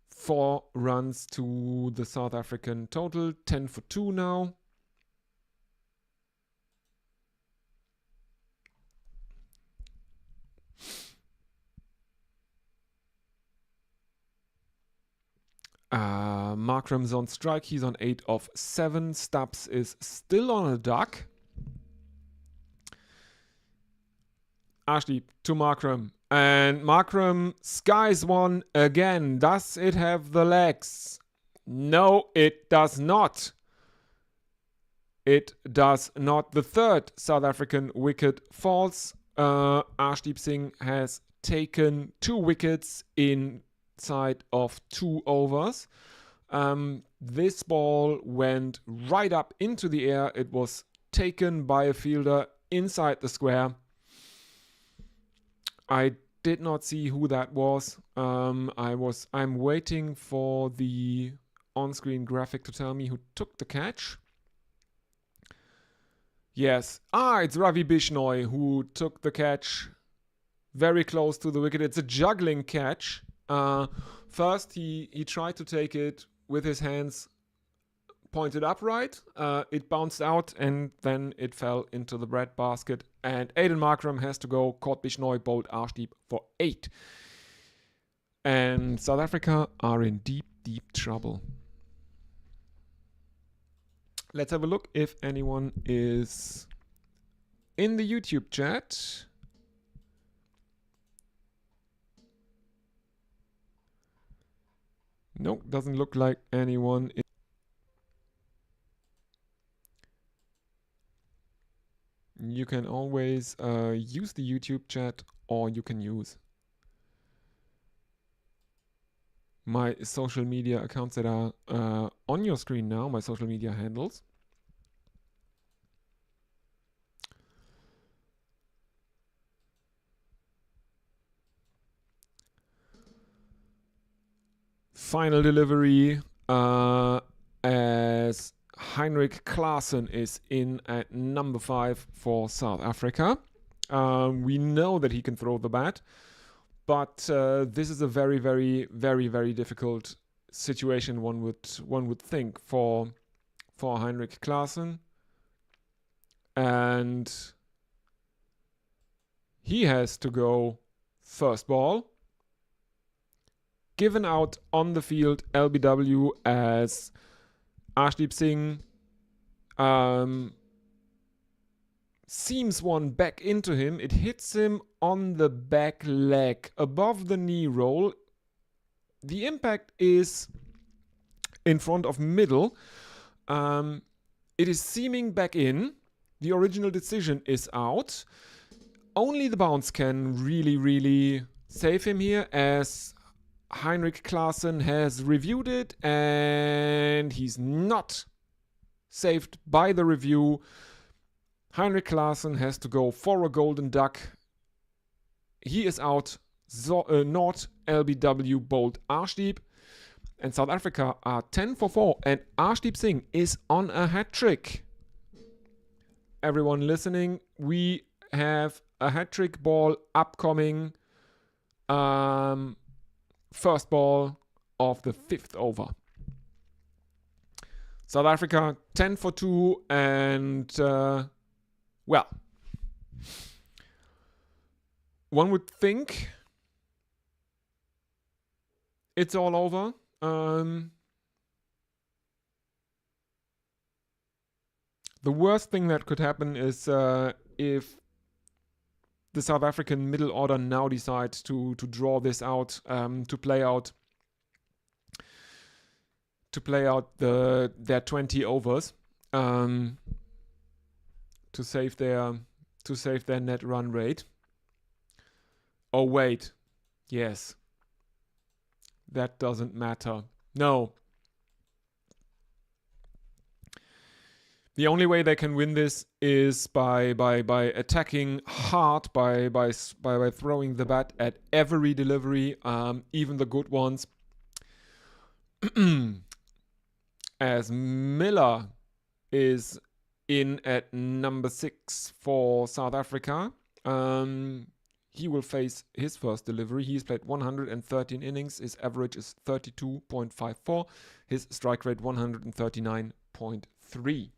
4 runs to the South African total, 10 for 2 now. Markram's on strike. He's on 8 of 7. Stubbs is still on a duck. Arshdeep to Markram. And Markram skies one again. Does it have the legs? No, it does not. It does not. The third South African wicket falls. Arshdeep Singh has taken 2 wickets inside of 2 overs. This ball went right up into the air. It was taken by a fielder inside the square. I did not see who that was. I'm waiting for the on-screen graphic to tell me who took the catch. Yes. It's Ravi Bishnoi who took the catch very close to the wicket. It's a juggling catch. First, he tried to take it with his hands pointed upright. It bounced out and then it fell into the bread basket. And Aiden Markram has to go. Caught Bishnoi, bowled Arshdeep for 8. And South Africa are in deep, deep trouble. Let's have a look if anyone is in the YouTube chat. Nope, doesn't look like anyone. You can always use the YouTube chat, or you can use my social media accounts that are on your screen now, my social media handles. Final delivery as Heinrich Klaasen is in at number 5 for South Africa. We know that he can throw the bat, but this is a very, very, very, very difficult situation. One would think for Heinrich Klaasen, and he has to go first ball. Given out on the field, LBW, as Arshdeep Singh seams one back into him. It hits him on the back leg above the knee roll. The impact is in front of middle. It is seaming back in. The original decision is out. Only the bounce can really, really save him here, as Heinrich Klaasen has reviewed it and he's not saved by the review. Heinrich Klaasen has to go for a golden duck. He is out. Not LBW bowled Arshdeep. And South Africa are 10 for 4. And Arshdeep Singh is on a hat trick. Everyone listening, we have a hat trick ball upcoming. First ball of the 5th over. South Africa 10 for 2, and well, one would think it's all over. The worst thing that could happen is if the South African middle order now decides to draw this out, to play out their 20 overs, to save their net run rate. Oh wait, yes, that doesn't matter. No. The only way they can win this is by attacking hard, by throwing the bat at every delivery, even the good ones. As Miller is in at number 6 for South Africa. He will face his first delivery. He's played 113 innings. His average is 32.54. His strike rate 139.3.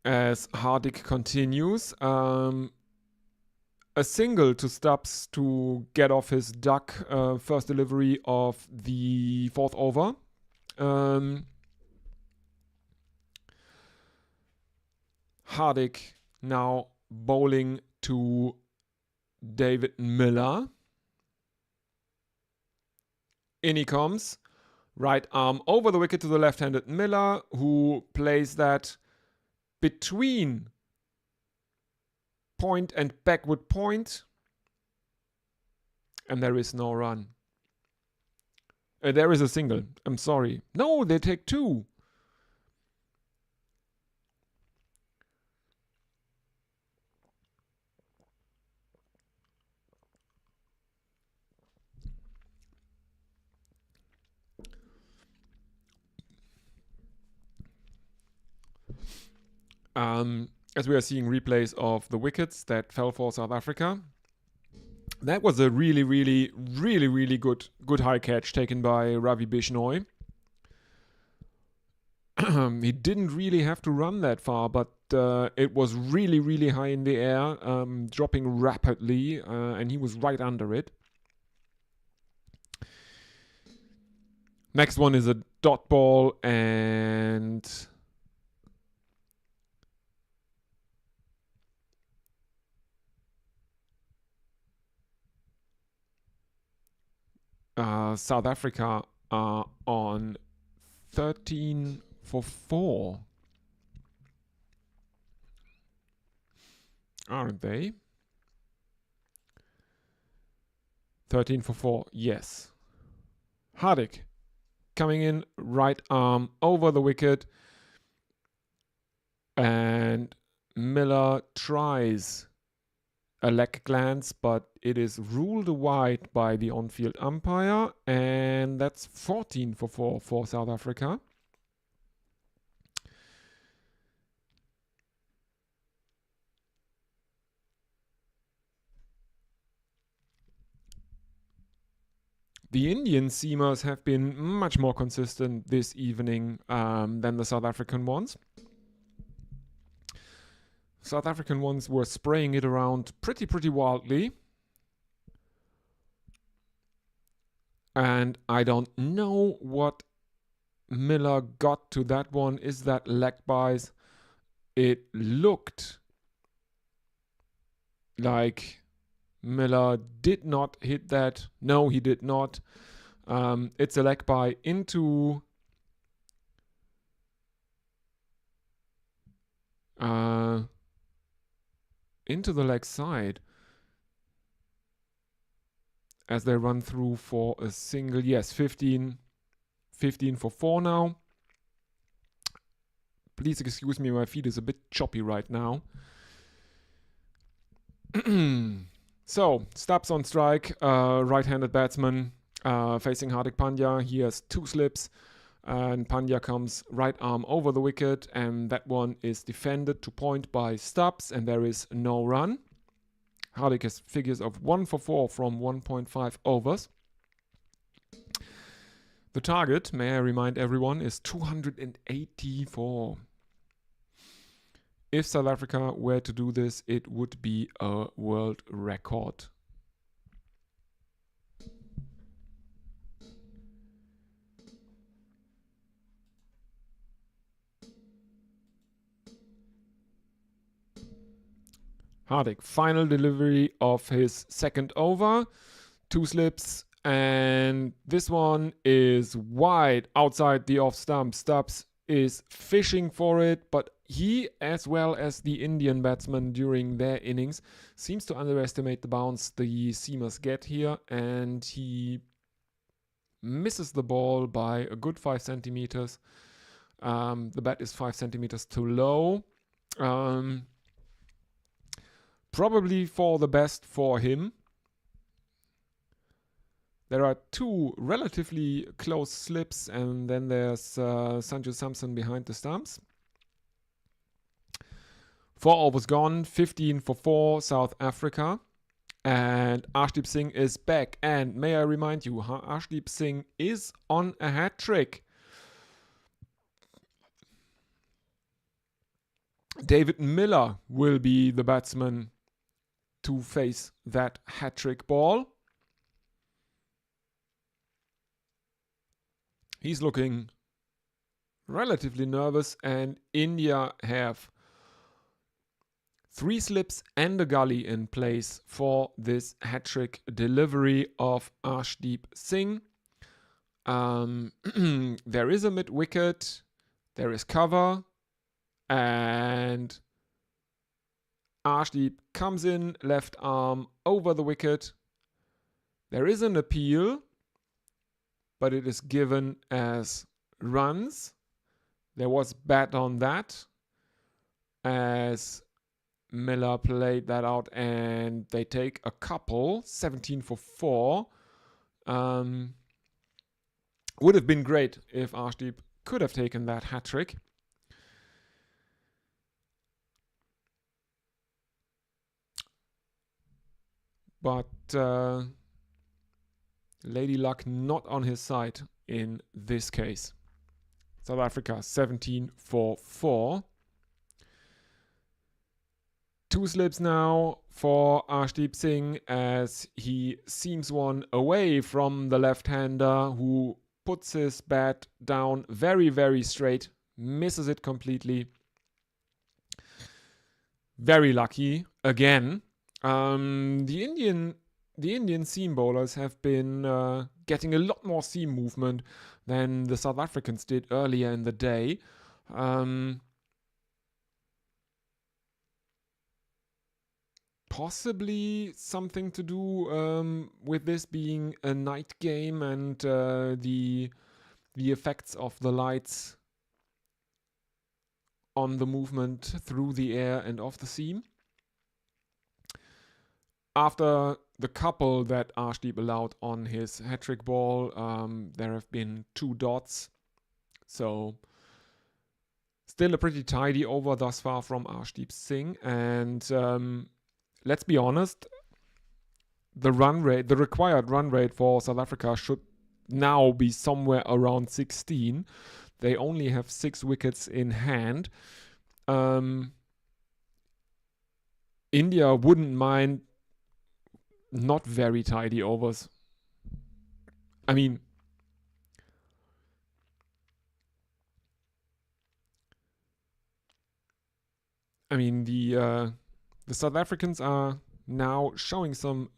As Hardik continues, a single to Stubbs to get off his duck, first delivery of the 4th over. Hardik now bowling to David Miller. In he comes. Right arm over the wicket to the left-handed Miller, who plays that between point and backward point, and there is no run. There is a single. I'm sorry. No, they take 2. As we are seeing replays of the wickets that fell for South Africa. That was a really, really, really, really good high catch taken by Ravi Bishnoi. He didn't really have to run that far, but it was really, really high in the air, dropping rapidly, and he was right under it. Next one is a dot ball, and South Africa are on 13 for 4. Aren't they? 13 for 4, yes. Hardik coming in, right arm over the wicket. And Miller tries a leg glance, but it is ruled wide by the on-field umpire. And that's 14 for 4 for South Africa. The Indian seamers have been much more consistent this evening than the South African ones. South African ones were spraying it around pretty wildly. And I don't know what Miller got to that one. Is that leg bias? It looked like Miller did not hit that. No, he did not. It's a leg bye into the leg side as they run through for a single. Yes, 15 for 4 now. Please excuse me, my feed is a bit choppy right now. So, Stubbs on strike, right-handed batsman facing Hardik Pandya. He has 2 slips, and Pandya comes right arm over the wicket, and that one is defended to point by Stubbs, and there is no run. Hardik has figures of 1 for 4 from 1.5 overs. The target, may I remind everyone, is 284. If South Africa were to do this, it would be a world record. Hardik, final delivery of his second over. 2 slips, and this one is wide outside the off stump. Stubbs is fishing for it, but he, as well as the Indian batsman during their innings, seems to underestimate the bounce the seamers get here, and he misses the ball by a good 5 centimeters. The bat is 5 centimeters too low. Probably for the best for him. There are 2 relatively close slips, and then there's Sanju Samson behind the stumps. 4 overs gone, 15 for 4, South Africa. And Arshdeep Singh is back. And may I remind you, Arshdeep Singh is on a hat trick. David Miller will be the batsman to face that hat trick ball. He's looking relatively nervous, and India have 3 slips and a gully in place for this hat-trick delivery of Arshdeep Singh. There is a mid-wicket, there is cover, and Arshdeep comes in, left arm over the wicket. There is an appeal, but it is given as runs. There was bat on that as Miller played that out, and they take a couple. 17 for 4. Would have been great if Arshdeep could have taken that hat trick. But Lady Luck not on his side in this case. South Africa 17 for 4. 2 slips now for Arshdeep Singh as he seams one away from the left-hander who puts his bat down very, very straight, misses it completely. Very lucky again. The Indian seam bowlers have been getting a lot more seam movement than the South Africans did earlier in the day. Possibly something to do with this being a night game and the effects of the lights on the movement through the air and off the seam. After the couple that Arshdeep allowed on his hat-trick ball, there have been 2 dots. So still a pretty tidy over thus far from Arshdeep Singh. And let's be honest, the required run rate for South Africa should now be somewhere around 16. They only have 6 wickets in hand. India wouldn't mind not very tidy overs. I mean, the South Africans are now showing some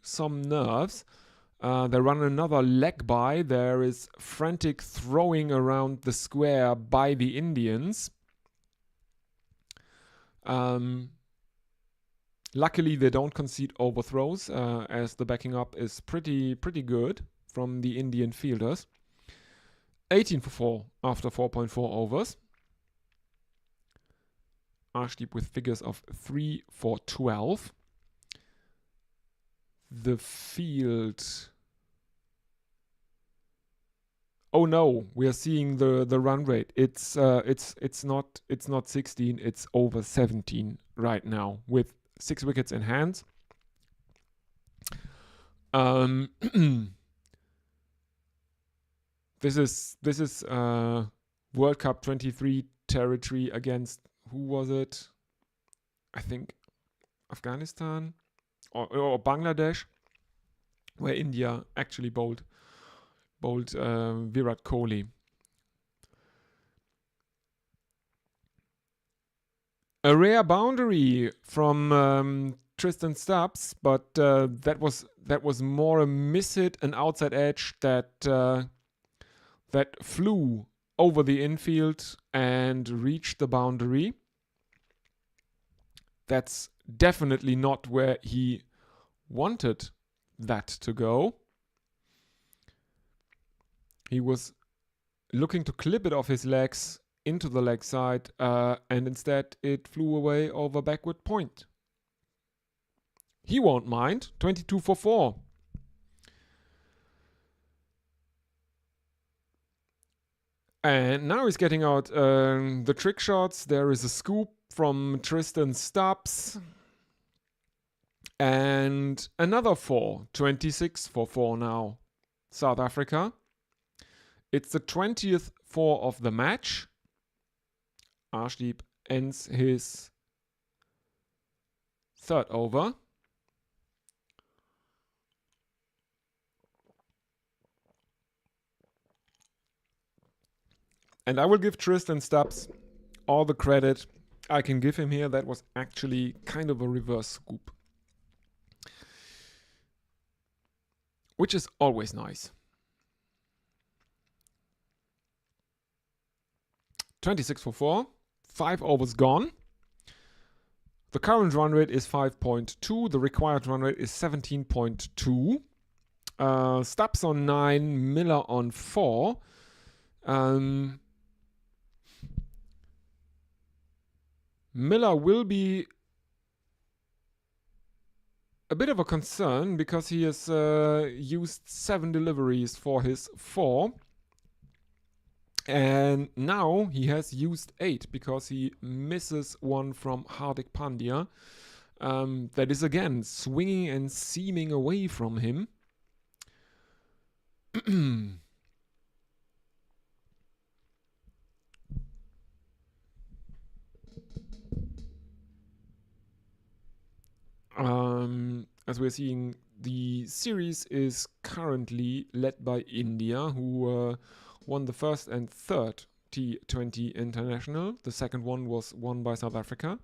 nerves. They run another leg by. There is frantic throwing around the square by the Indians. Luckily, they don't concede overthrows, as the backing up is pretty good from the Indian fielders. 18 for 4 after 4.4 overs. Arshdeep with figures of 3 for 12. The field. Oh no, we are seeing the run rate. It's not 16. It's over 17 right now with 6 wickets in hand. This is World Cup 23 territory against, who was it? I think Afghanistan or Bangladesh, where India actually bowled Virat Kohli. A rare boundary from Tristan Stubbs, but that was more a miss hit, an outside edge that flew over the infield and reached the boundary. That's definitely not where he wanted that to go. He was looking to clip it off his legs into the leg side, and instead it flew away over backward point. He won't mind. 22 for 4. And now he's getting out the trick shots. There is a scoop from Tristan Stubbs. And another 4. 26 for 4 now. South Africa. It's the 20th 4 of the match. Arshdeep ends his 3rd over. And I will give Tristan Stubbs all the credit I can give him here. That was actually kind of a reverse scoop, which is always nice. 26 for 4. 5 overs gone. The current run rate is 5.2. The required run rate is 17.2. Stubbs on 9. Miller on 4. Miller will be a bit of a concern because he has used 7 deliveries for his 4. And now he has used 8 because he misses one from Hardik Pandya. That is again swinging and seaming away from him. As we're seeing, the series is currently led by India, who won the first and third T20 international. The second one was won by South Africa.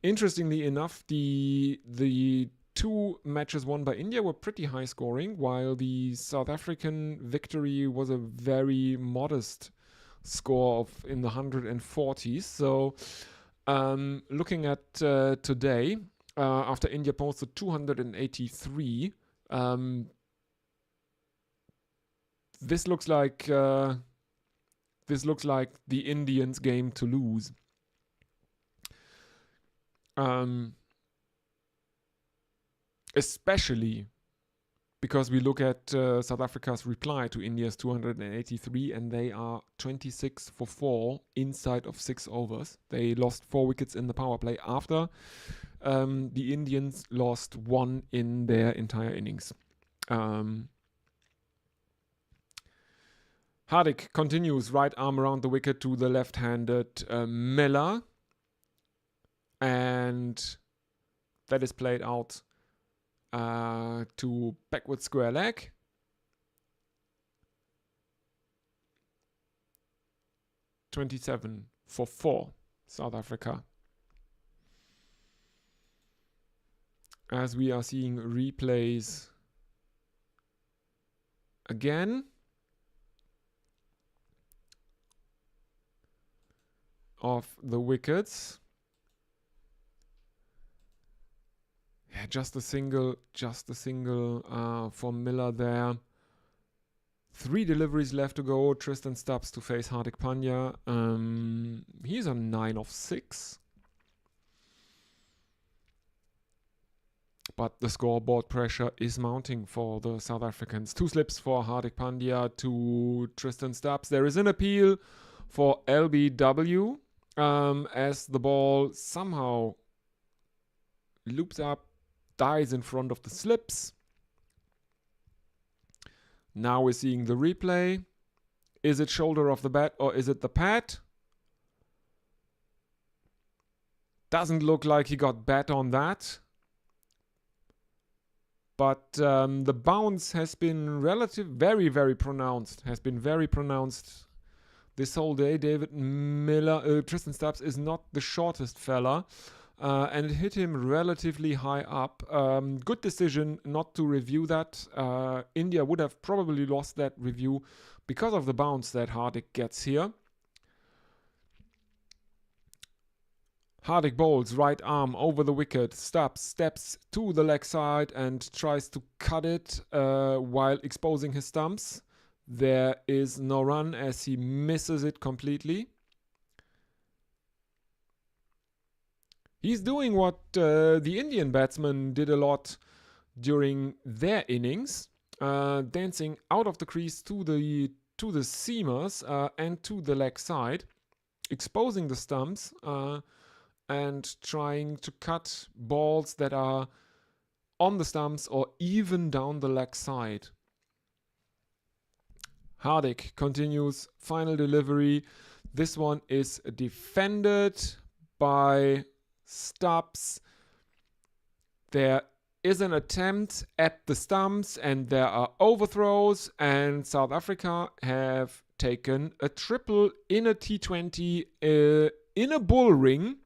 Interestingly enough, the two matches won by India were pretty high scoring, while the South African victory was a very modest score of in the 140s. So looking at today, after India posted 283, this looks like the Indians' game to lose. Especially because we look at South Africa's reply to India's 283, and they are 26 for 4 inside of 6 overs. They lost 4 wickets in the power play after the Indians lost 1 in their entire innings. Hardik continues, right arm around the wicket to the left-handed Miller, and that is played out to backward square leg. (27 for 4) South Africa. As we are seeing replays again of the wickets. Yeah, just a single for Miller there. 3 deliveries left to go. Tristan Stubbs to face Hardik Pandya. He's on 9 of 6. But the scoreboard pressure is mounting for the South Africans. 2 slips for Hardik Pandya to Tristan Stubbs. There is an appeal for LBW as the ball somehow loops up, dies in front of the slips. Now we're seeing the replay. Is it shoulder of the bat or is it the pad? Doesn't look like he got bat on that. But the bounce has been very pronounced. Has been very pronounced this whole day. David Miller, Tristan Stubbs is not the shortest fella. And it hit him relatively high up. Good decision not to review that. India would have probably lost that review because of the bounce that Hardik gets here. Hardik bowls, right arm over the wicket. Stubbs steps to the leg side and tries to cut it while exposing his stumps. There is no run as he misses it completely. He's doing what the Indian batsmen did a lot during their innings, dancing out of the crease to the seamers and to the leg side, exposing the stumps and trying to cut balls that are on the stumps or even down the leg side. Hardik continues, final delivery. This one is defended by Stubbs. There is an attempt at the stumps and there are overthrows, and South Africa have taken a triple in a T20 in a bull ring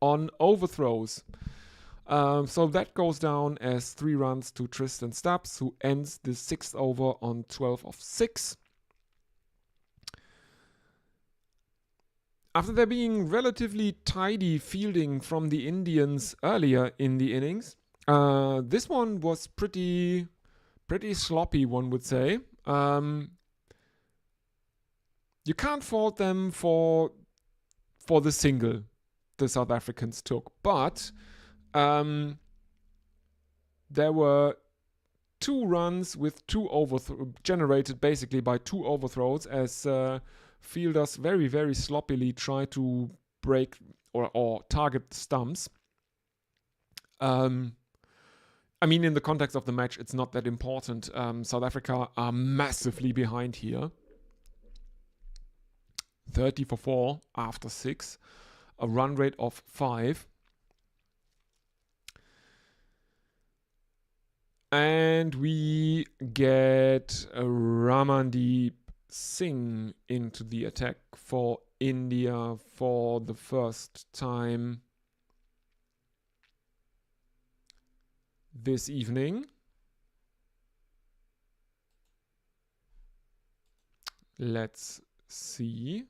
on overthrows. So that goes down as 3 runs to Tristan Stubbs, who ends the 6th over on 12 of 6. After there being relatively tidy fielding from the Indians earlier in the innings, this one was pretty sloppy, one would say. You can't fault them for the single the South Africans took, but there were 2 runs with 2 generated basically by 2 overthrows as fielders very sloppily try to break or target the stumps. I mean, in the context of the match, it's not that important. South Africa are massively behind here. 30 for 4 after 6. A run rate of 5. And we get Ramandeep Singh into the attack for India for the first time this evening. Let's see.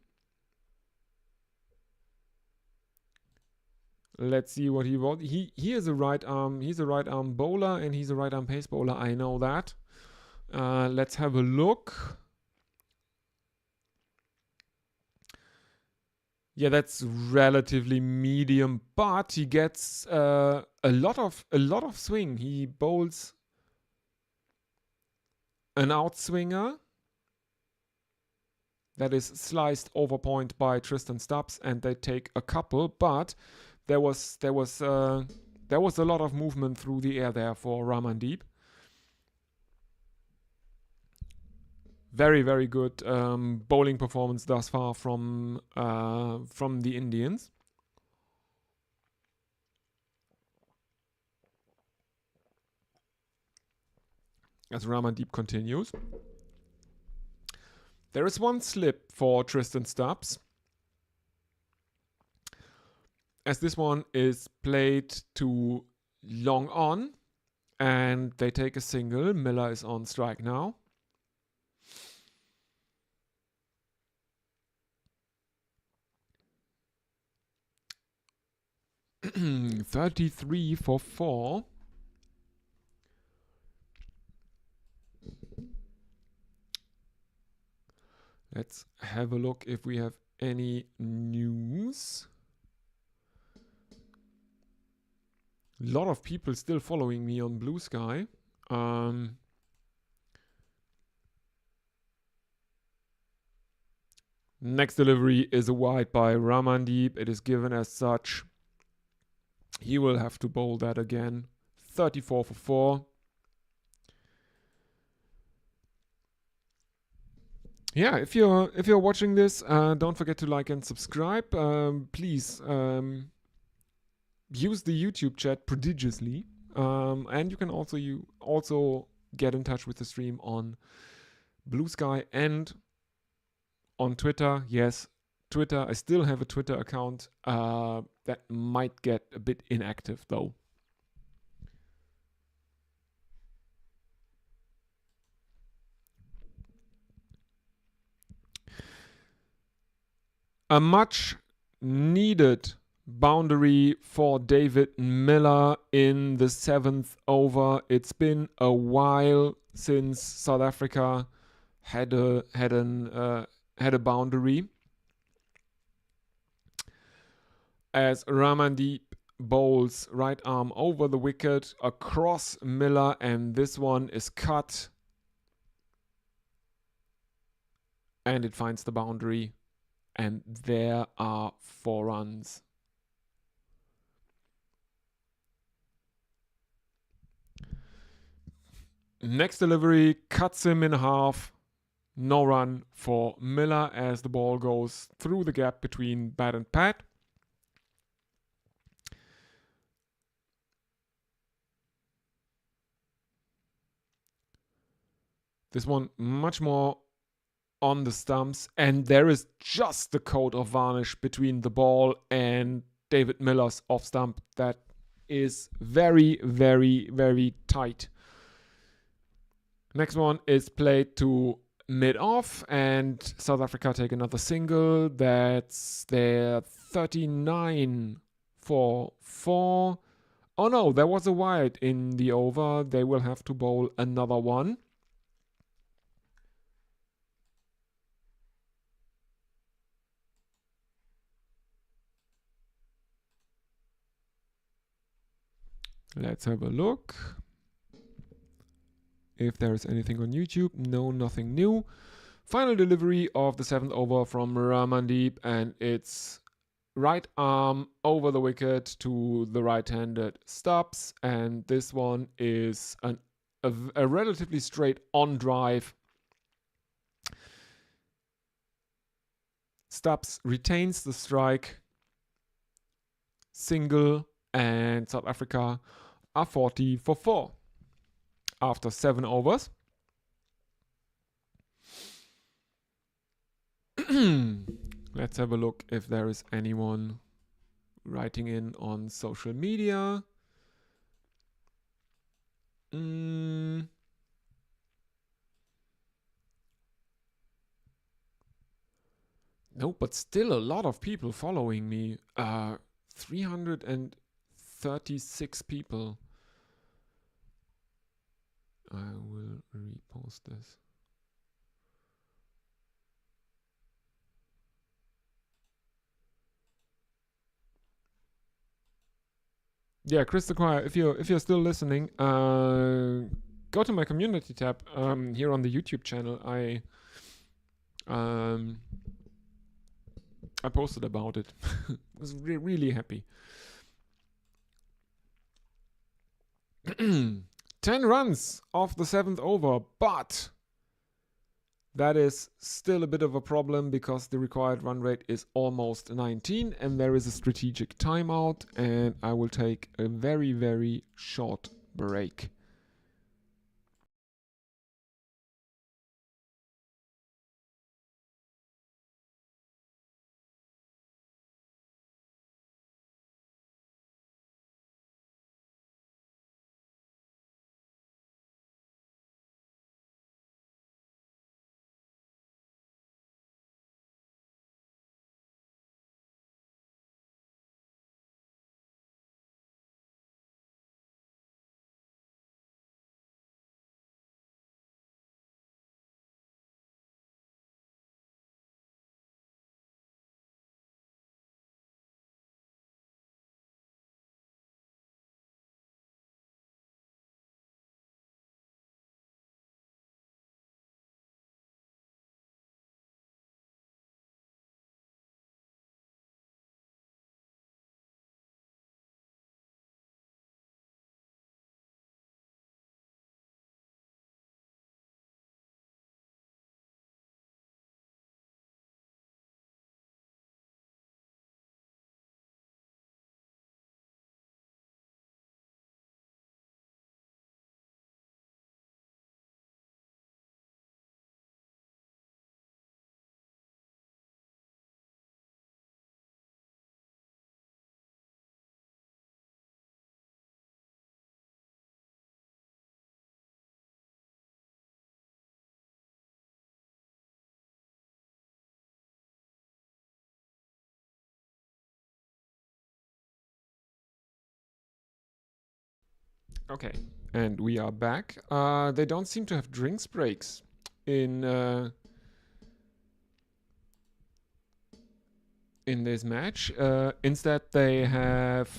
Let's see what he wrote. He is a right arm. He's a right arm bowler and he's a right arm pace bowler. I know that. Let's have a look. Yeah, that's relatively medium, but he gets a lot of swing. He bowls an outswinger that is sliced over point by Tristan Stubbs, and they take a couple. But there was a lot of movement through the air there for Ramandeep. Very, very good bowling performance thus far from the Indians. As Ramandeep continues. There is one slip for Tristan Stubbs, as this one is played to long on, and they take a single. Miller is on strike now. $33 for 4. Let's have a look if we have any news. A lot of people still following me on Blue Sky. Next delivery is a wide by Ramandeep. It is given as such. He will have to bowl that again. 34 for 4. Yeah, if you're watching this, don't forget to like and subscribe. Please use the YouTube chat prodigiously, and you can also get in touch with the stream on Blue Sky and on Twitter. Yes, Twitter. I still have a Twitter account that might get a bit inactive though. A much needed boundary for David Miller in the 7th over. It's been a while since South Africa had a boundary. As Ramandeep bowls right arm over the wicket across Miller, and this one is cut, and it finds the boundary. And there are 4 runs. Next delivery cuts him in half. No run for Miller as the ball goes through the gap between bat and pad. This one much more on the stumps, and there is just the coat of varnish between the ball and David Miller's off stump that is very, very, very tight. Next one is played to mid-off, and South Africa take another single. That's their 39 for 4. Oh no, there was a wide in the over. They will have to bowl another one. Let's have a look. If there is anything on YouTube, no, nothing new. Final delivery of the 7th over from Ramandeep, and it's right arm over the wicket to the right-handed Stubbs, and this one is a relatively straight on drive. Stubbs retains the strike, single, and South Africa are 40 for 4 after 7 overs. Let's have a look if there is anyone writing in on social media. No, but still a lot of people following me. 336 people. I will repost this. Yeah, Crystal Choir, if you're still listening, go to my community tab here on the YouTube channel. I posted about it. I was really happy. 10 runs off the 7th over, but that is still a bit of a problem because the required run rate is almost 19 and there is a strategic timeout, and I will take a very, very short break. Okay, and we are back. They don't seem to have drinks breaks in this match. Instead, they have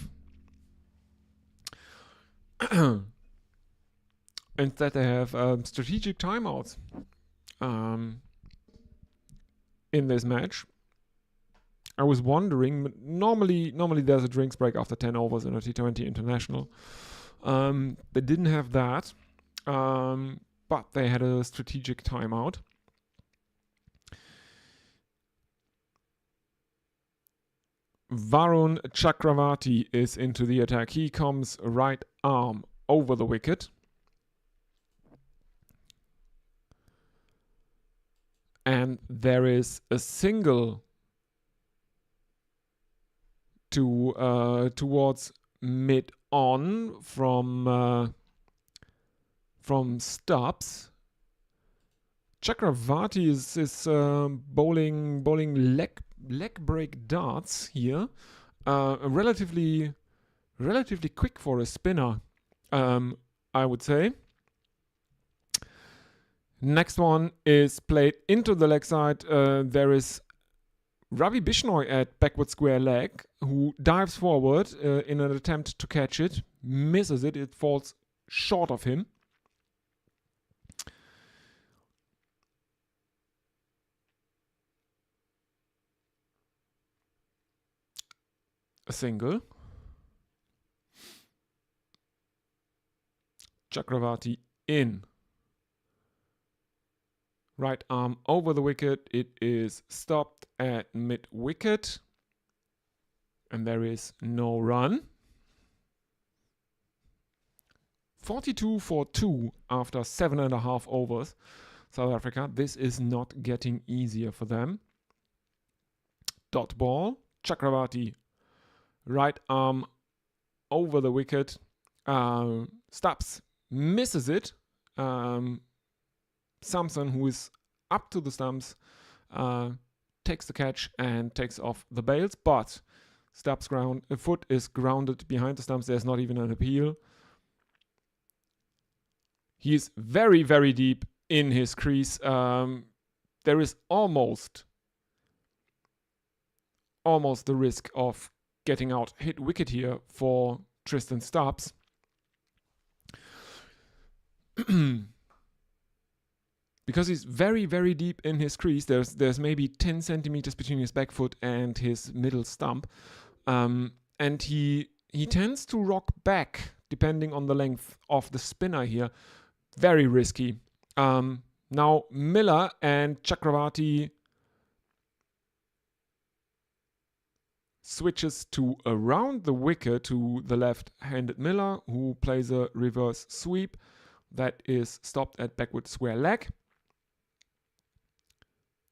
strategic timeouts in this match. I was wondering. Normally there's a drinks break after 10 overs in a T20 International. They didn't have that, but they had a strategic timeout. Varun Chakravarti is into the attack. He comes right arm over the wicket. And there is a single towards mid-on from Stubbs. Chakravarti is bowling leg break darts here. Relatively quick for a spinner, I would say. Next one is played into the leg side. There is Ravi Bishnoi at backward square leg, who dives forward in an attempt to catch it, misses it, it falls short of him. A single. Chakravarti in. Right arm over the wicket. It is stopped at mid-wicket. And there is no run. 42 for 2 after 7.5 overs. South Africa. This is not getting easier for them. dot ball. Chakravarti, right arm over the wicket. Stubbs misses it. Samson, who is up to the stumps, takes the catch and takes off the bails, but Stubbs' foot is grounded behind the stumps. There's not even an appeal. He's very, very deep in his crease. There is almost the risk of getting out hit wicket here for Tristan Stubbs. Because he's very, very deep in his crease. There's maybe 10 centimeters between his back foot and his middle stump. And he tends to rock back depending on the length of the spinner here. Very risky. Now Miller and Chakravarti switches to around the wicket to the left-handed Miller, who plays a reverse sweep that is stopped at backward square leg.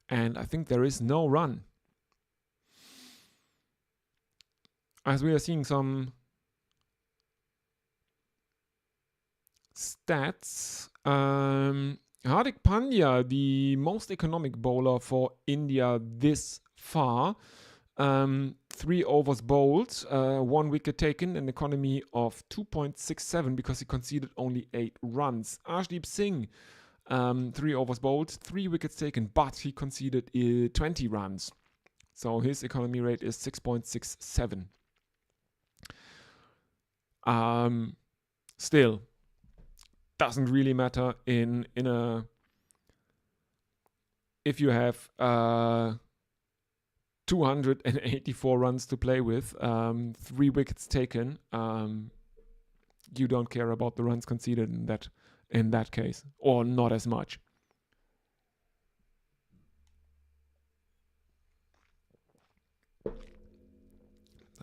And I think there is no run. As we are seeing some stats, Hardik Pandya, the most economic bowler for India this far, 3 overs bowled, 1 wicket taken, an economy of 2.67 because he conceded only 8 runs. Arshdeep Singh, 3 overs bowled, 3 wickets taken, but he conceded 20 runs. So his economy rate is 6.67. Still, doesn't really matter in a if you have 284 runs to play with, 3 wickets taken. You don't care about the runs conceded in that case, or not as much.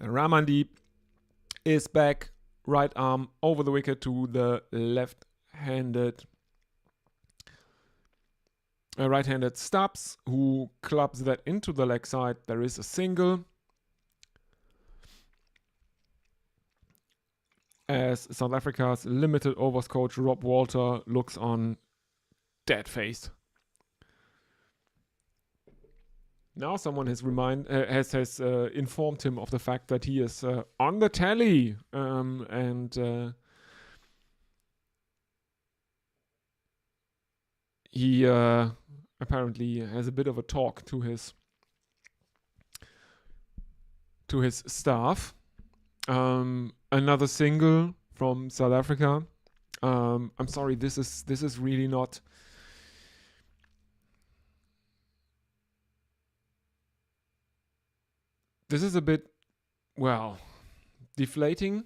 Ramandeep is back, right arm over the wicket to the right-handed Stubbs, who clubs that into the leg side. There is a single. As South Africa's limited overs coach Rob Walter looks on dead-faced. Now someone has informed him of the fact that he is on the telly, and he apparently has a bit of a talk to his staff. Another single from South Africa. I'm sorry, this is really not. This is a bit, deflating.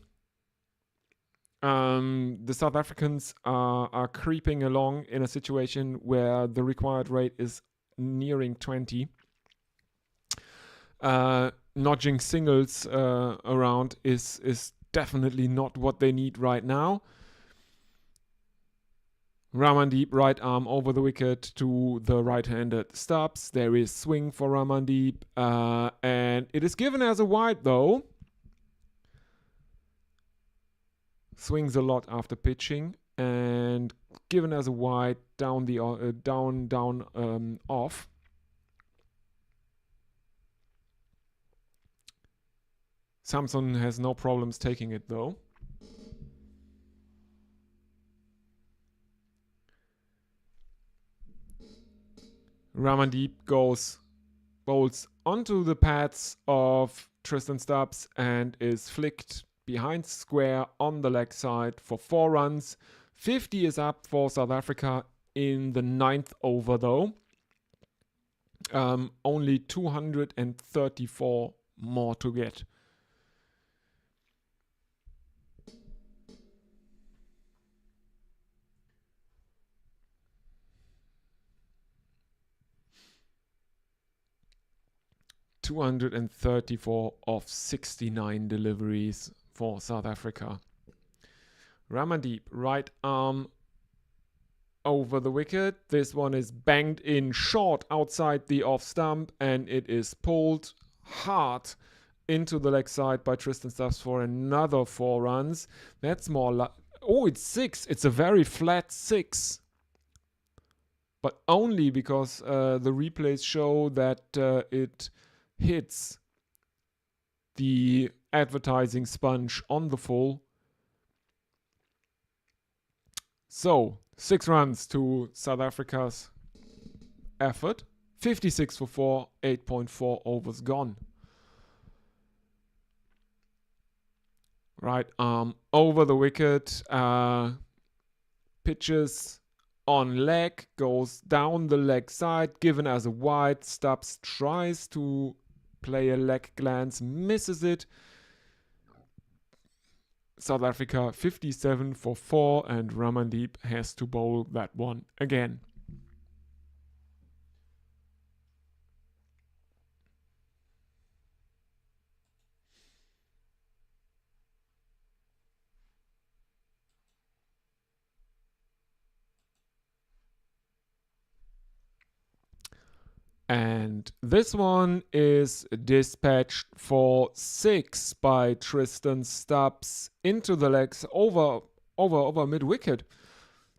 The South Africans are creeping along in a situation where the required rate is nearing 20. Nudging singles around is definitely not what they need right now. Ramandeep, right arm over the wicket to the right-handed Stubbs. There is swing for Ramandeep, and it is given as a wide though. Swings a lot after pitching and given as a wide down the off. Samson has no problems taking it though. Ramandeep bowls onto the pads of Tristan Stubbs and is flicked behind square on the leg side for 4 runs. 50 is up for South Africa in the 9th over though. Only 234 more to get. (234 of 69 deliveries for South Africa. Ramandeep, right arm over the wicket. This one is banged in short outside the off stump and it is pulled hard into the leg side by Tristan Stubbs for another 4 runs. That's more like... Oh, it's 6. It's a very flat 6. But only because the replays show that it hits the advertising sponge on the full. So, 6 runs to South Africa's effort. 56 for 4, 8.4 overs gone. Right arm over the wicket. Pitches on leg, goes down the leg side, given as a wide. Stubbs tries to play a leg glance, misses it. South Africa 57 for 4, and Ramandeep has to bowl that one again. And this one is dispatched for 6 by Tristan Stubbs into the legs over mid-wicket.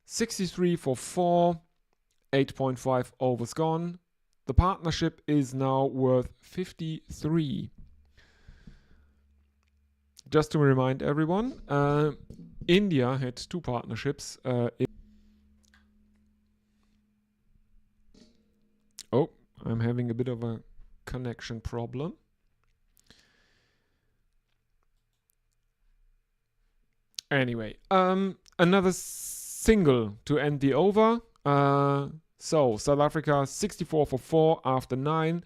63 for 4, 8.5 overs gone. The partnership is now worth 53. Just to remind everyone, India had 2 partnerships. I'm having a bit of a connection problem. Anyway, another single to end the over. So South Africa 64 for 4 after 9.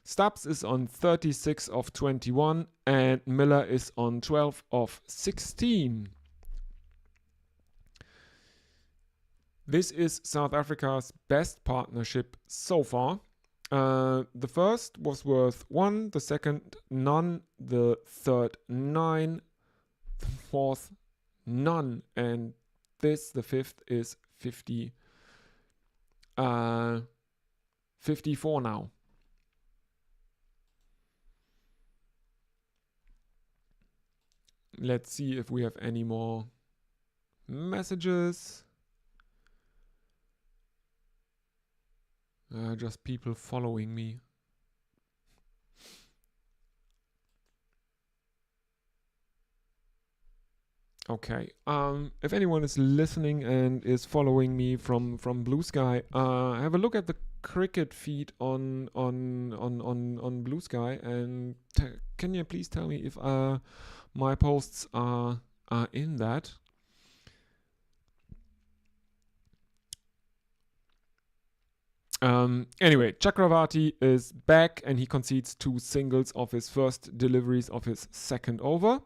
Stubbs is on 36 of 21 and Miller is on 12 of 16. This is South Africa's best partnership so far. The first was worth 1, the second none, the third 9, the fourth none, and this, the fifth, is 54 now. Let's see if we have any more messages. Just people following me. Okay. If anyone is listening and is following me from Blue Sky, have a look at the cricket feed on Blue Sky, and can you please tell me if my posts are in that? Anyway, Chakravarti is back and he concedes 2 singles of his first deliveries of his second over.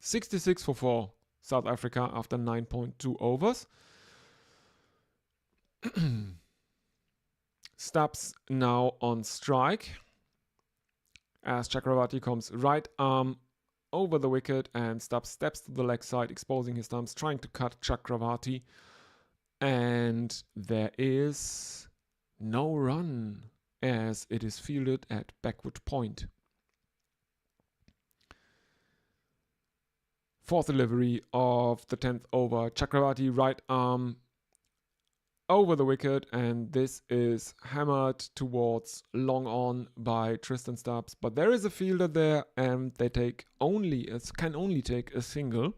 66 for 4, South Africa after 9.2 overs. Stubbs now on strike as Chakravarti comes right arm over the wicket and Stubbs steps to the leg side, exposing his thumbs, trying to cut Chakravarti. And there is no run as it is fielded at backward point. 4th delivery of the 10th over. Chakravarti right arm over the wicket, and this is hammered towards long on by Tristan Stubbs. But there is a fielder there, and they can only take a single.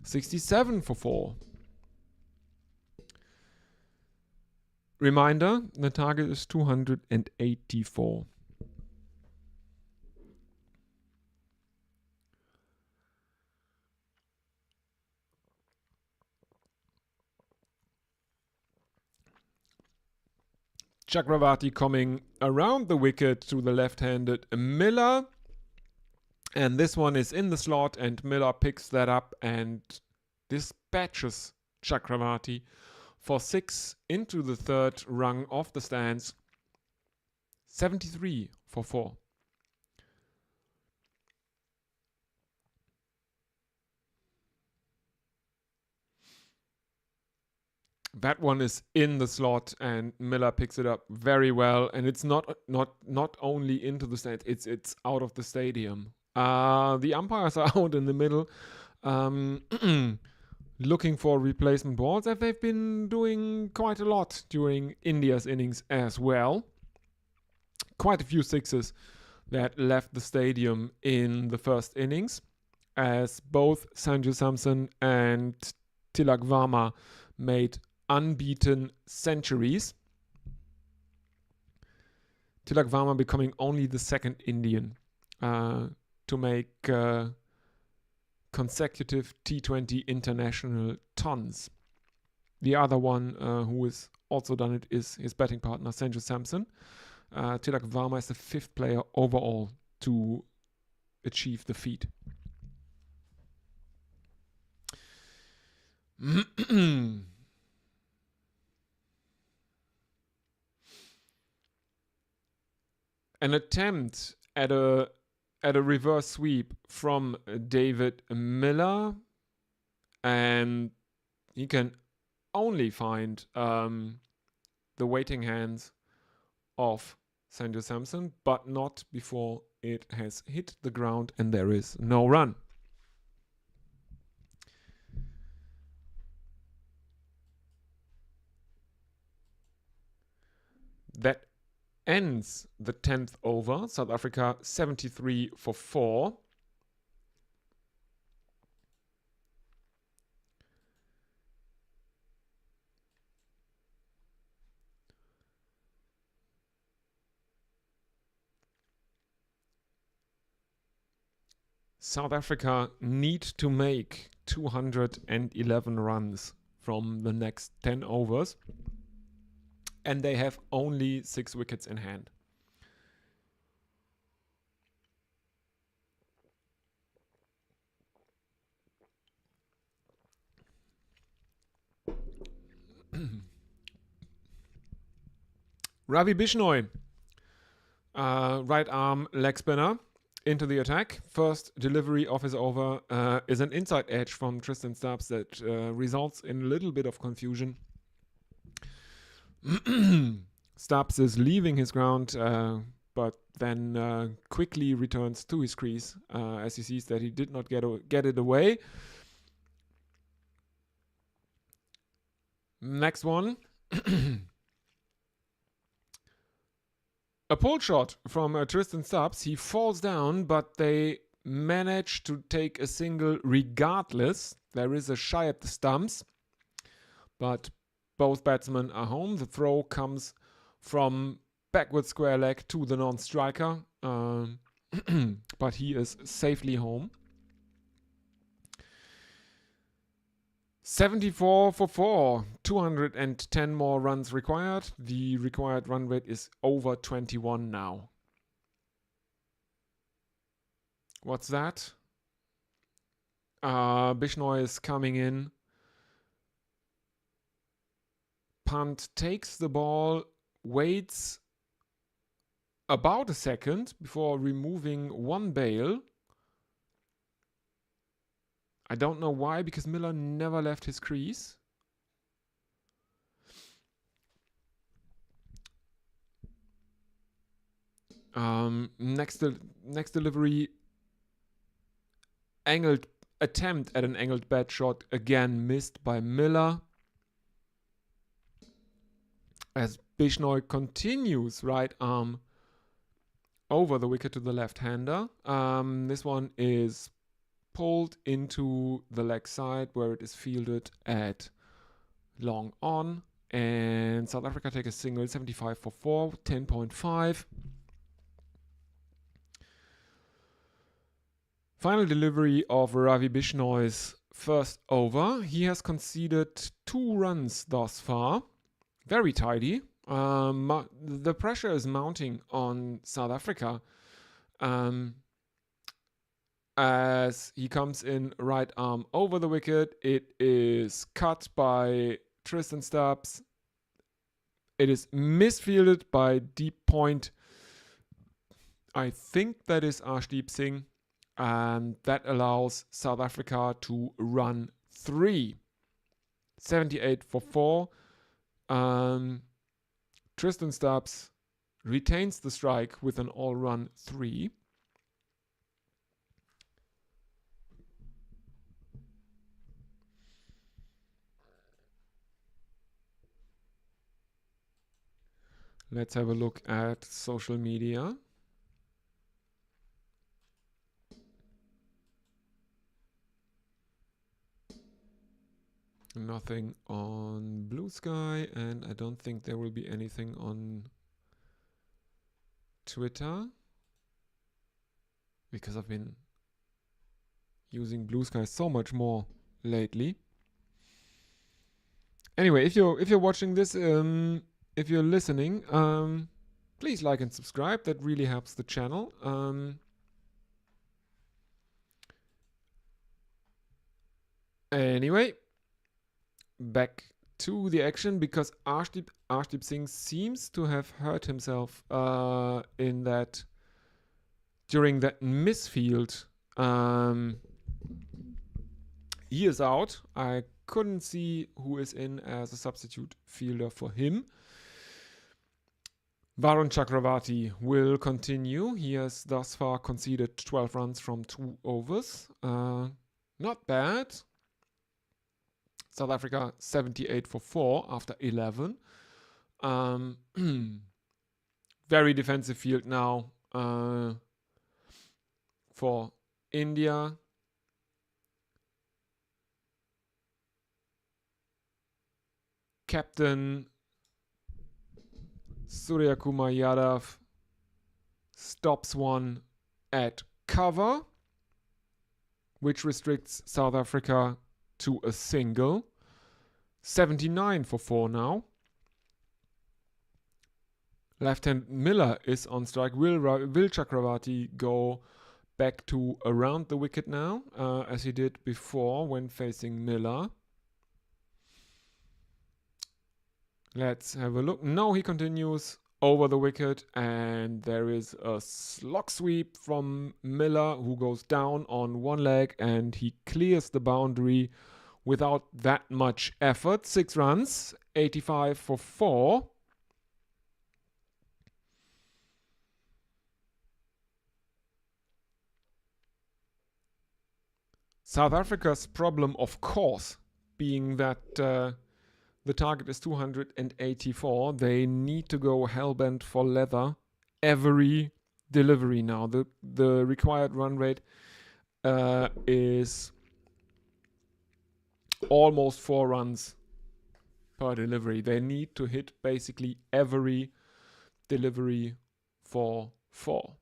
67 for 4. Reminder, the target is 284. Chakravarti coming around the wicket to the left-handed Miller. And this one is in the slot, and Miller picks that up and dispatches Chakravarti for 6 into the 3rd rung of the stands. 73 for 4. That one is in the slot, and Miller picks it up very well. And it's not only into the stand; it's out of the stadium. The umpires are out in the middle, looking for replacement balls, and they've been doing quite a lot during India's innings as well. Quite a few sixes that left the stadium in the first innings, as both Sanju Samson and Tilak Varma made unbeaten centuries. Tilak Varma becoming only the second Indian to make consecutive T20 international tons. The other one who has also done it is his batting partner Sanju Samson. Tilak Varma is the fifth player overall to achieve the feat. An attempt at a reverse sweep from David Miller, and he can only find the waiting hands of Sanju Samson, but not before it has hit the ground and there is no run. That ends the 10th over. South Africa 73 for 4. South Africa need to make 211 runs from the next 10 overs. And they have only 6 wickets in hand. Ravi Bishnoi, right arm leg spinner, into the attack. First delivery of his over is an inside edge from Tristan Stubbs that results in a little bit of confusion. Stubbs is leaving his ground, but then quickly returns to his crease as he sees that he did not get it away. Next one. A pull shot from Tristan Stubbs. He falls down, but they manage to take a single regardless. There is a shy at the stumps, but both batsmen are home. The throw comes from backward square leg to the non-striker, but he is safely home. 74 for 4, 210 more runs required. The required run rate is over 21 now. What's that? Bishnoi is coming in. Punt takes the ball, waits about a second before removing one bail. I don't know why, because Miller never left his crease. Next delivery, angled attempt at an angled bat shot, again missed by Miller. As Bishnoi continues right arm over the wicket to the left-hander. This one is pulled into the leg side where it is fielded at long on. And South Africa take a single, 75 for 4, 10.5. Final delivery of Ravi Bishnoi's first over. He has conceded 2 runs thus far. Very tidy. The pressure is mounting on South Africa as he comes in right arm over the wicket. It is cut by Tristan Stubbs. It is misfielded by deep point. I think that is Arshdeep Singh, and that allows South Africa to run 3. 78 for 4. Tristan Stubbs retains the strike with an all-run 3. Let's have a look at social media. Nothing on Blue Sky, and I don't think there will be anything on Twitter, because I've been using Blue Sky so much more lately. Anyway, if you're watching this, if you're listening, please like and subscribe. That really helps the channel. Anyway, back to the action, because Arshdeep Singh seems to have hurt himself in that during that misfield. He is out. I couldn't see who is in as a substitute fielder for him. Varun Chakravarti will continue. He has thus far conceded 12 runs from 2 overs. Not bad. South Africa 78 for 4 after 11. Very defensive field now for India. Captain Surya Kumar Yadav stops one at cover, which restricts South Africa to a single. 79 for 4 now. Left-hand Miller is on strike. Will Chakravarti go back to around the wicket now, as he did before when facing Miller? Let's have a look. No, he continues over the wicket, and there is a slog sweep from Miller, who goes down on one leg, and he clears the boundary without that much effort. 6 runs, 85 for 4. South Africa's problem, of course, being that the target is 284. They need to go hellbent for leather every delivery now. The required run rate is almost 4 runs per delivery. They need to hit basically every delivery for 4.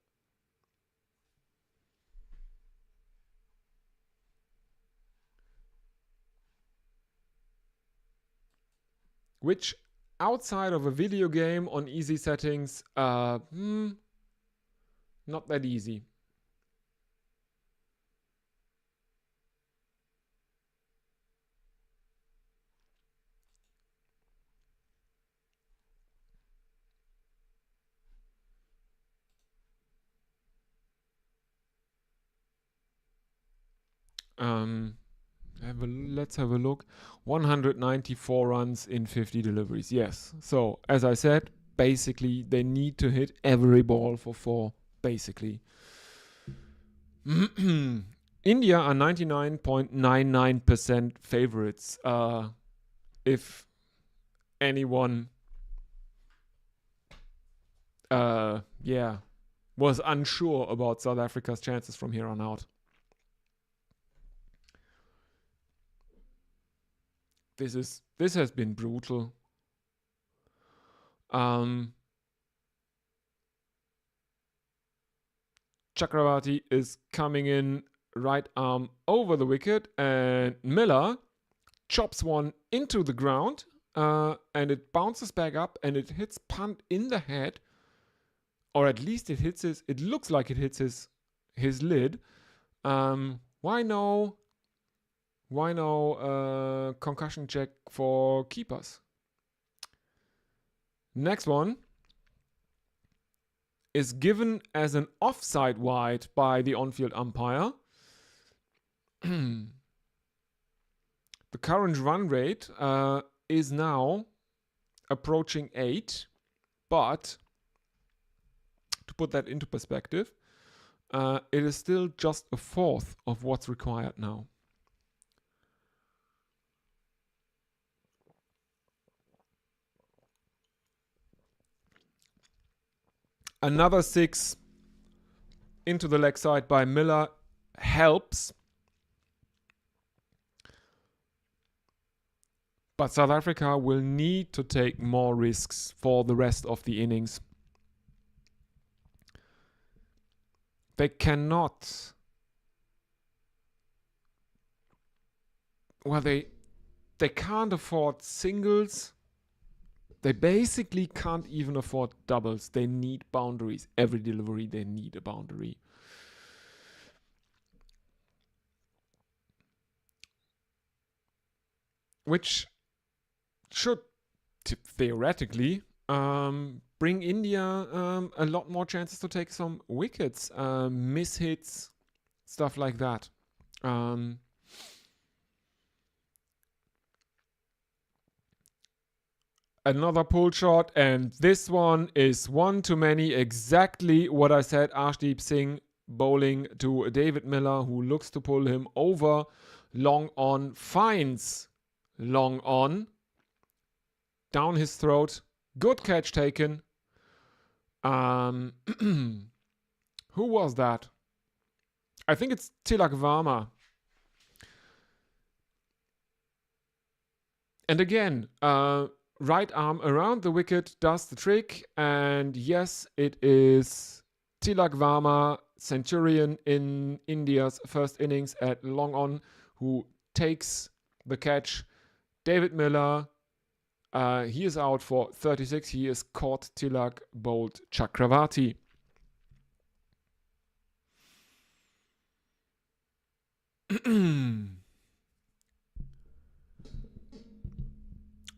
Which, outside of a video game on easy settings, not that easy. Let's have a look. 194 runs in 50 deliveries. Yes. So, as I said, basically they need to hit every ball for 4, basically. India are 99.99% favorites. If anyone was unsure about South Africa's chances from here on out. This has been brutal. Chakravarti is coming in, right arm over the wicket, and Miller chops one into the ground, and it bounces back up, and it hits Pant in the head, or at least it hits his. It looks like it hits his lid. Why no concussion check for keepers? Next one is given as an offside wide by the on-field umpire. The current run rate is now approaching 8. But to put that into perspective, it is still just a fourth of what's required now. Another 6 into the leg side by Miller helps. But South Africa will need to take more risks for the rest of the innings. They cannot. Well, they can't afford singles. They basically can't even afford doubles. They need boundaries. Every delivery, they need a boundary. Which should theoretically bring India a lot more chances to take some wickets, miss hits, stuff like that. Another pull shot, and this one is one too many. Exactly what I said. Arshdeep Singh bowling to David Miller, who looks to pull him over. Long on, finds long on. Down his throat. Good catch taken. Who was that? I think it's Tilak Varma. And again, right arm around the wicket does the trick. And yes, it is Tilak Varma, centurion in India's first innings at long on, who takes the catch. David Miller, he is out for 36. He is caught. Tilak bowled Chakravarti.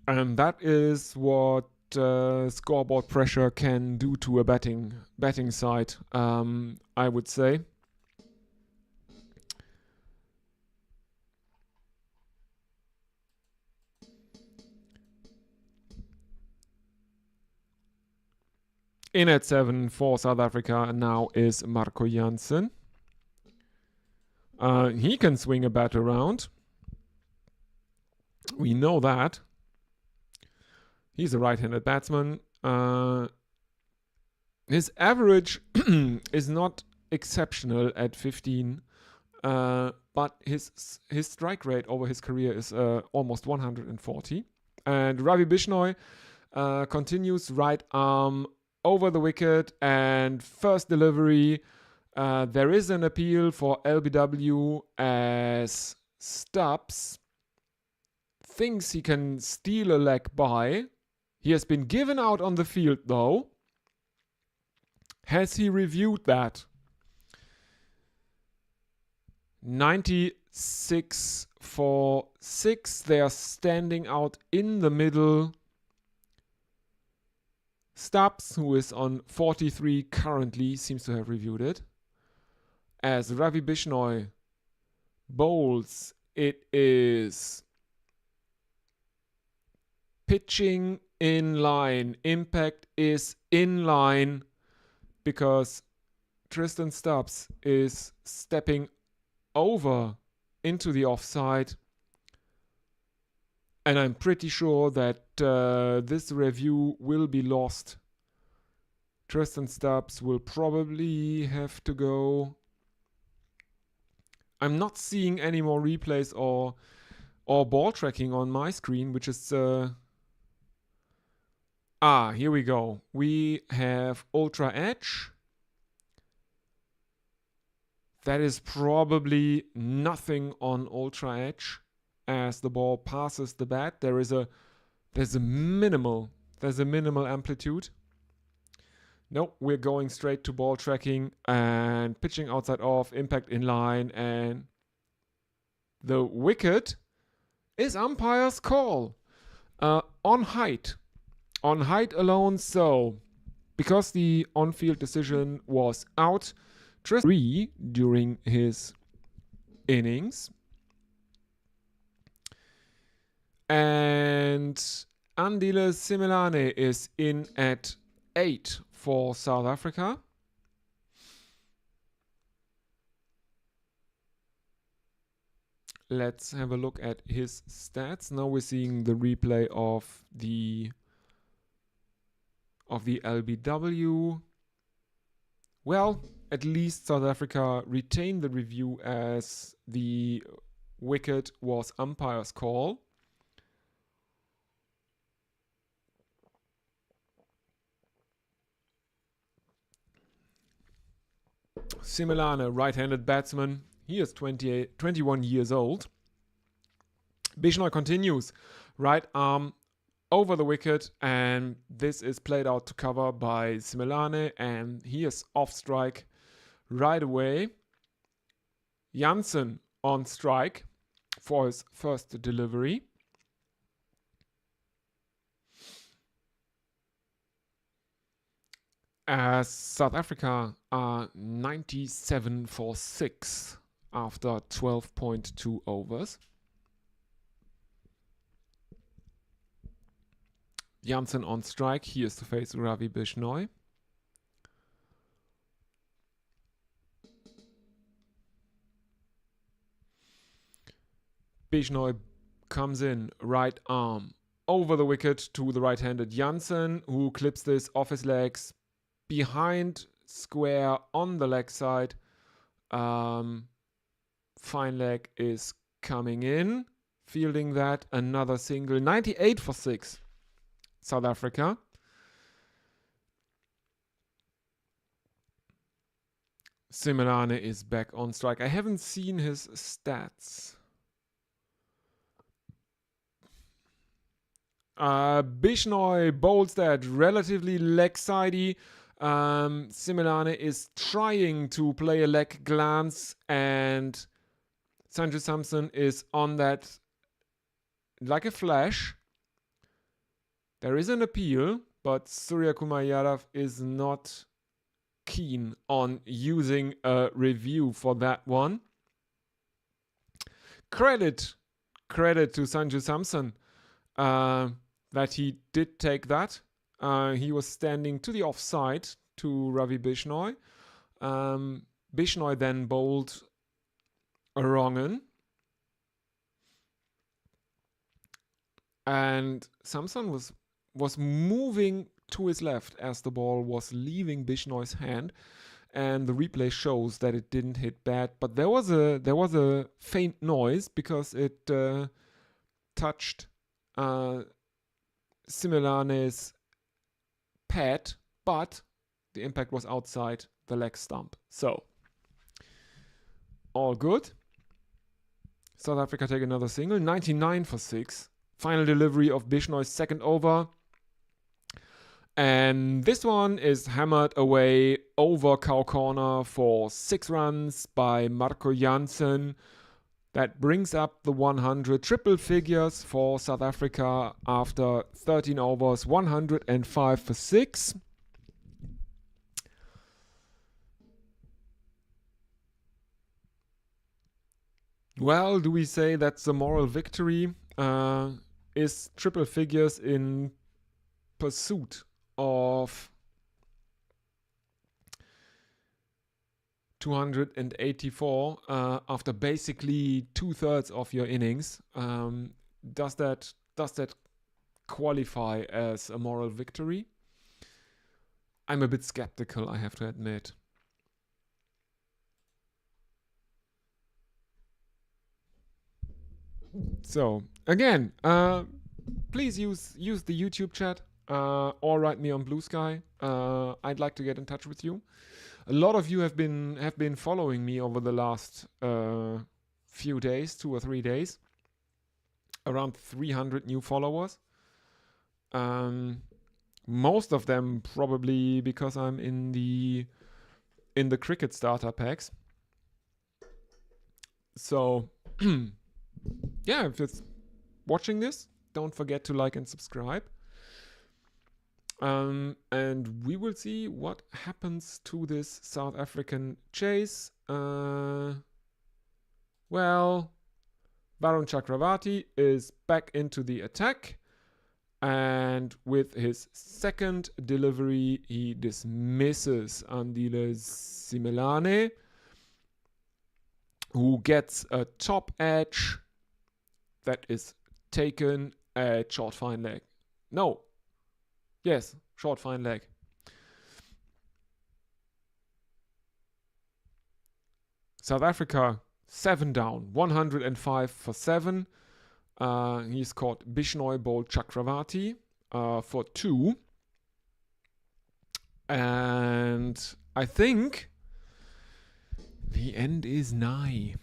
And that is what scoreboard pressure can do to a batting side, I would say. In at 7 for South Africa now is Marco Jansen. He can swing a bat around. We know that. He's a right-handed batsman. His average is not exceptional at 15, but his strike rate over his career is almost 140. And Ravi Bishnoi continues right arm over the wicket, and first delivery. There is an appeal for LBW as Stubbs thinks he can steal a leg by. He has been given out on the field though. Has he reviewed that? 96 for 6. They are standing out in the middle. Stubbs, who is on 43 currently, seems to have reviewed it. As Ravi Bishnoi bowls, it is pitching in line. Impact is in line because Tristan Stubbs is stepping over into the offside. And I'm pretty sure that this review will be lost. Tristan Stubbs will probably have to go. I'm not seeing any more replays or ball tracking on my screen, which is... here we go. We have Ultra Edge. That is probably nothing on Ultra Edge. As the ball passes the bat, there's a minimal amplitude. Nope, we're going straight to ball tracking and pitching outside off, impact in line, and the wicket is umpire's call. On height alone. So because the on-field decision was out, Tristan 3 during his innings. And Andile Simelane is in at 8 for South Africa. Let's have a look at his stats. Now we're seeing the replay of the LBW. Well, at least South Africa retained the review as the wicket was umpire's call. Simelane, right-handed batsman. He is 21 years old. Bishnoi continues. Right arm over the wicket, and this is played out to cover by Simelane, and he is off strike right away. Janssen on strike for his first delivery. As South Africa are 97 for 6 after 12.2 overs. Janssen on strike. He is to face Ravi Bishnoi. Bishnoi comes in, right arm over the wicket to the right-handed Janssen, who clips this off his legs, behind square on the leg side. Fine leg is coming in, fielding that, another single. 98 for 6, South Africa. Simelane is back on strike. I haven't seen his stats. Bishnoi bowls that relatively leg-sidey. Simelane is trying to play a leg glance, and Sanju Samson is on that like a flash. There is an appeal, but Surya Kumar Yadav is not keen on using a review for that one. Credit to Sanju Samson that he did take that. He was standing to the offside to Ravi Bishnoi. Bishnoi then bowled a wrong-un. And Samson was moving to his left as the ball was leaving Bishnoi's hand. And the replay shows that it didn't hit bad. But there was a faint noise because it touched Simelane's pad, but the impact was outside the leg stump. So, all good. South Africa take another single. 99 for 6. Final delivery of Bishnoi's second over. And this one is hammered away over cow corner for 6 runs by Marco Janssen. That brings up the 100 triple figures for South Africa after 13 overs, 105 for 6. Well, do we say that's a moral victory? Is triple figures in pursuit of 284 after basically 2/3 of your innings. Does that qualify as a moral victory? I'm a bit skeptical, I have to admit. So again, please use the YouTube chat or write me on Blue Sky. I'd like to get in touch with you. A lot of you have been following me over the last few days, 2 or 3 days. Around 300 new followers. Most of them probably because I'm in the cricket starter packs. So yeah, if it's watching this, don't forget to like and subscribe. And we will see what happens to this South African chase. Well, Varun Chakravarti is back into the attack. And with his second delivery, he dismisses Andile Simelane, who gets a top edge that is taken at short fine leg. No. Yes, short fine leg. South Africa, 7 down, 105 for 7. He scored Bishnoi bowled Chakravarti for 2. And I think the end is nigh.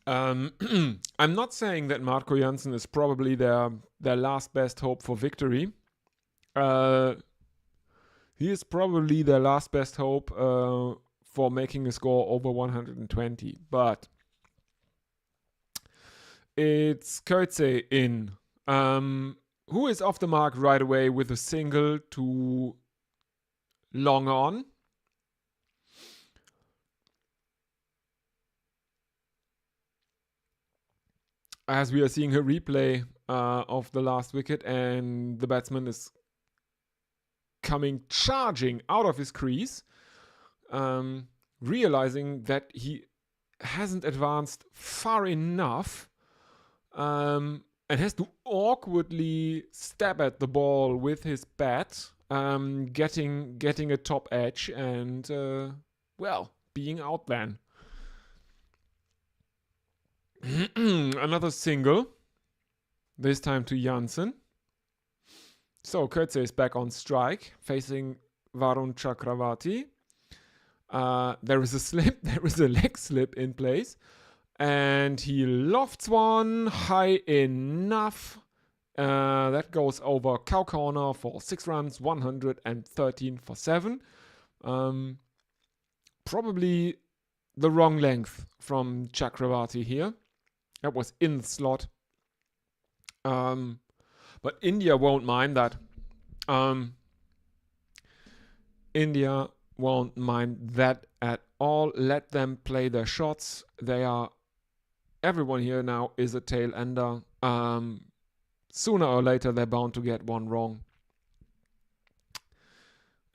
I'm not saying that Marco Jansen is probably their last best hope for victory. He is probably their last best hope for making a score over 120. But it's Coetzee in, who is off the mark right away with a single to long on. As we are seeing a replay of the last wicket, and the batsman is coming charging out of his crease, realizing that he hasn't advanced far enough, and has to awkwardly stab at the ball with his bat, getting a top edge and, being out then. Another single, this time to Jansen. So Coetzee is back on strike, facing Varun Chakravarti. There is a slip, there is a leg slip in place, and he lofts one high enough. That goes over cow corner for 6 runs, 113 for 7. Probably the wrong length from Chakravarti here. That was in the slot. But India won't mind that. India won't mind that at all. Let them play their shots. Everyone here now is a tail ender. Sooner or later, they're bound to get one wrong.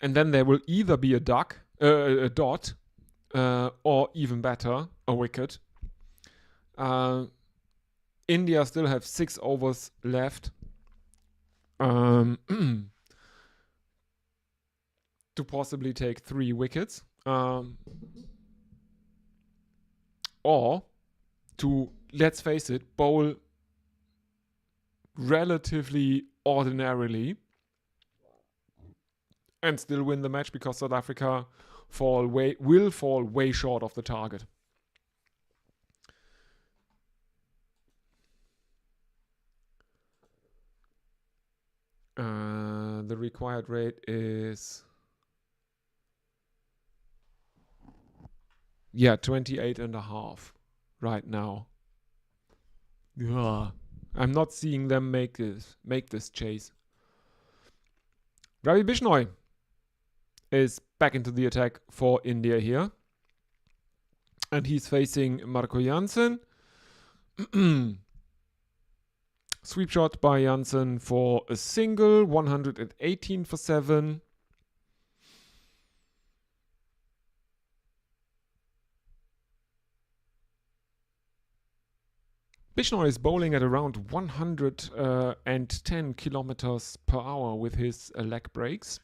And then there will either be a dot, or even better, a wicket. India still have 6 overs left to possibly take 3 wickets, or to, let's face it, bowl relatively ordinarily and still win the match, because South Africa will fall way short of the target. The required rate is 28.5 right now. Yeah. I'm not seeing them make this chase. Ravi Bishnoi is back into the attack for India here. And he's facing Marco Jansen. Sweep shot by Jansen for a single, 118 for 7. Bishnoi is bowling at around 110 kilometers per hour with his leg breaks.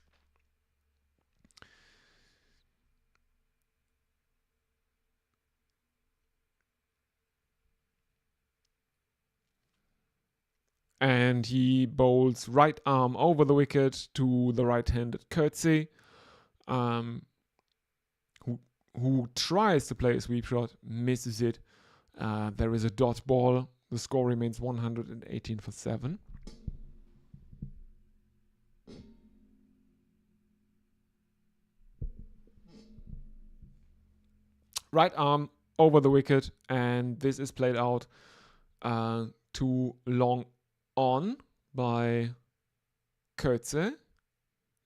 And he bowls right arm over the wicket to the right-handed Coetzee, who tries to play a sweep shot, misses it. There is a dot ball. The score remains 118 for 7. Right arm over the wicket, and this is played out too long on by Coetzee.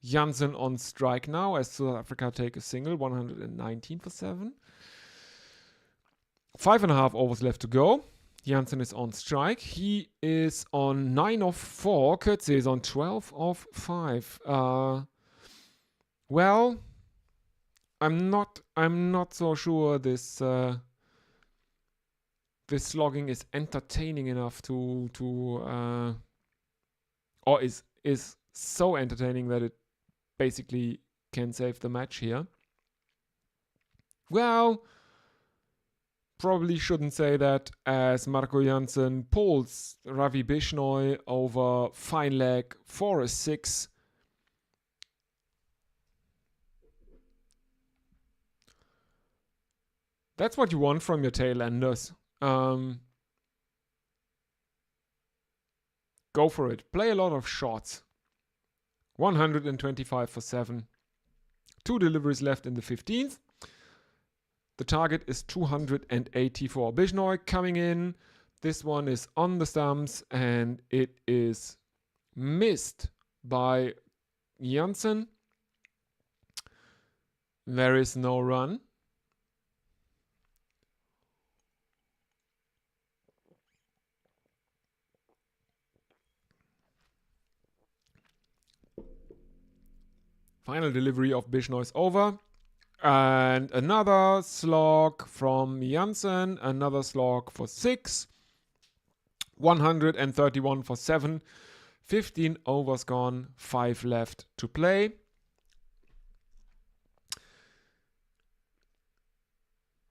Janssen on strike now as South Africa take a single, 119 for 7. 5.5 overs left to go. Janssen is on strike. He is on 9 of 4. Coetzee is on 12 of 5. Well, I'm not so sure this this slogging is entertaining enough to or is so entertaining that it basically can save the match here. Well, probably shouldn't say that, as Marco Jansen pulls Ravi Bishnoi over fine leg for a 6. That's what you want from your tail enders. Go for it. Play a lot of shots. 125 for 7. 2 deliveries left in the 15th. The target is 284. Bishnoi coming in. This one is on the stumps and it is missed by Jansen. There is no run. Final delivery of Bishnoi is over. And another slog from Jansen. Another slog for 6. 131 for 7. 15 overs gone. 5 left to play.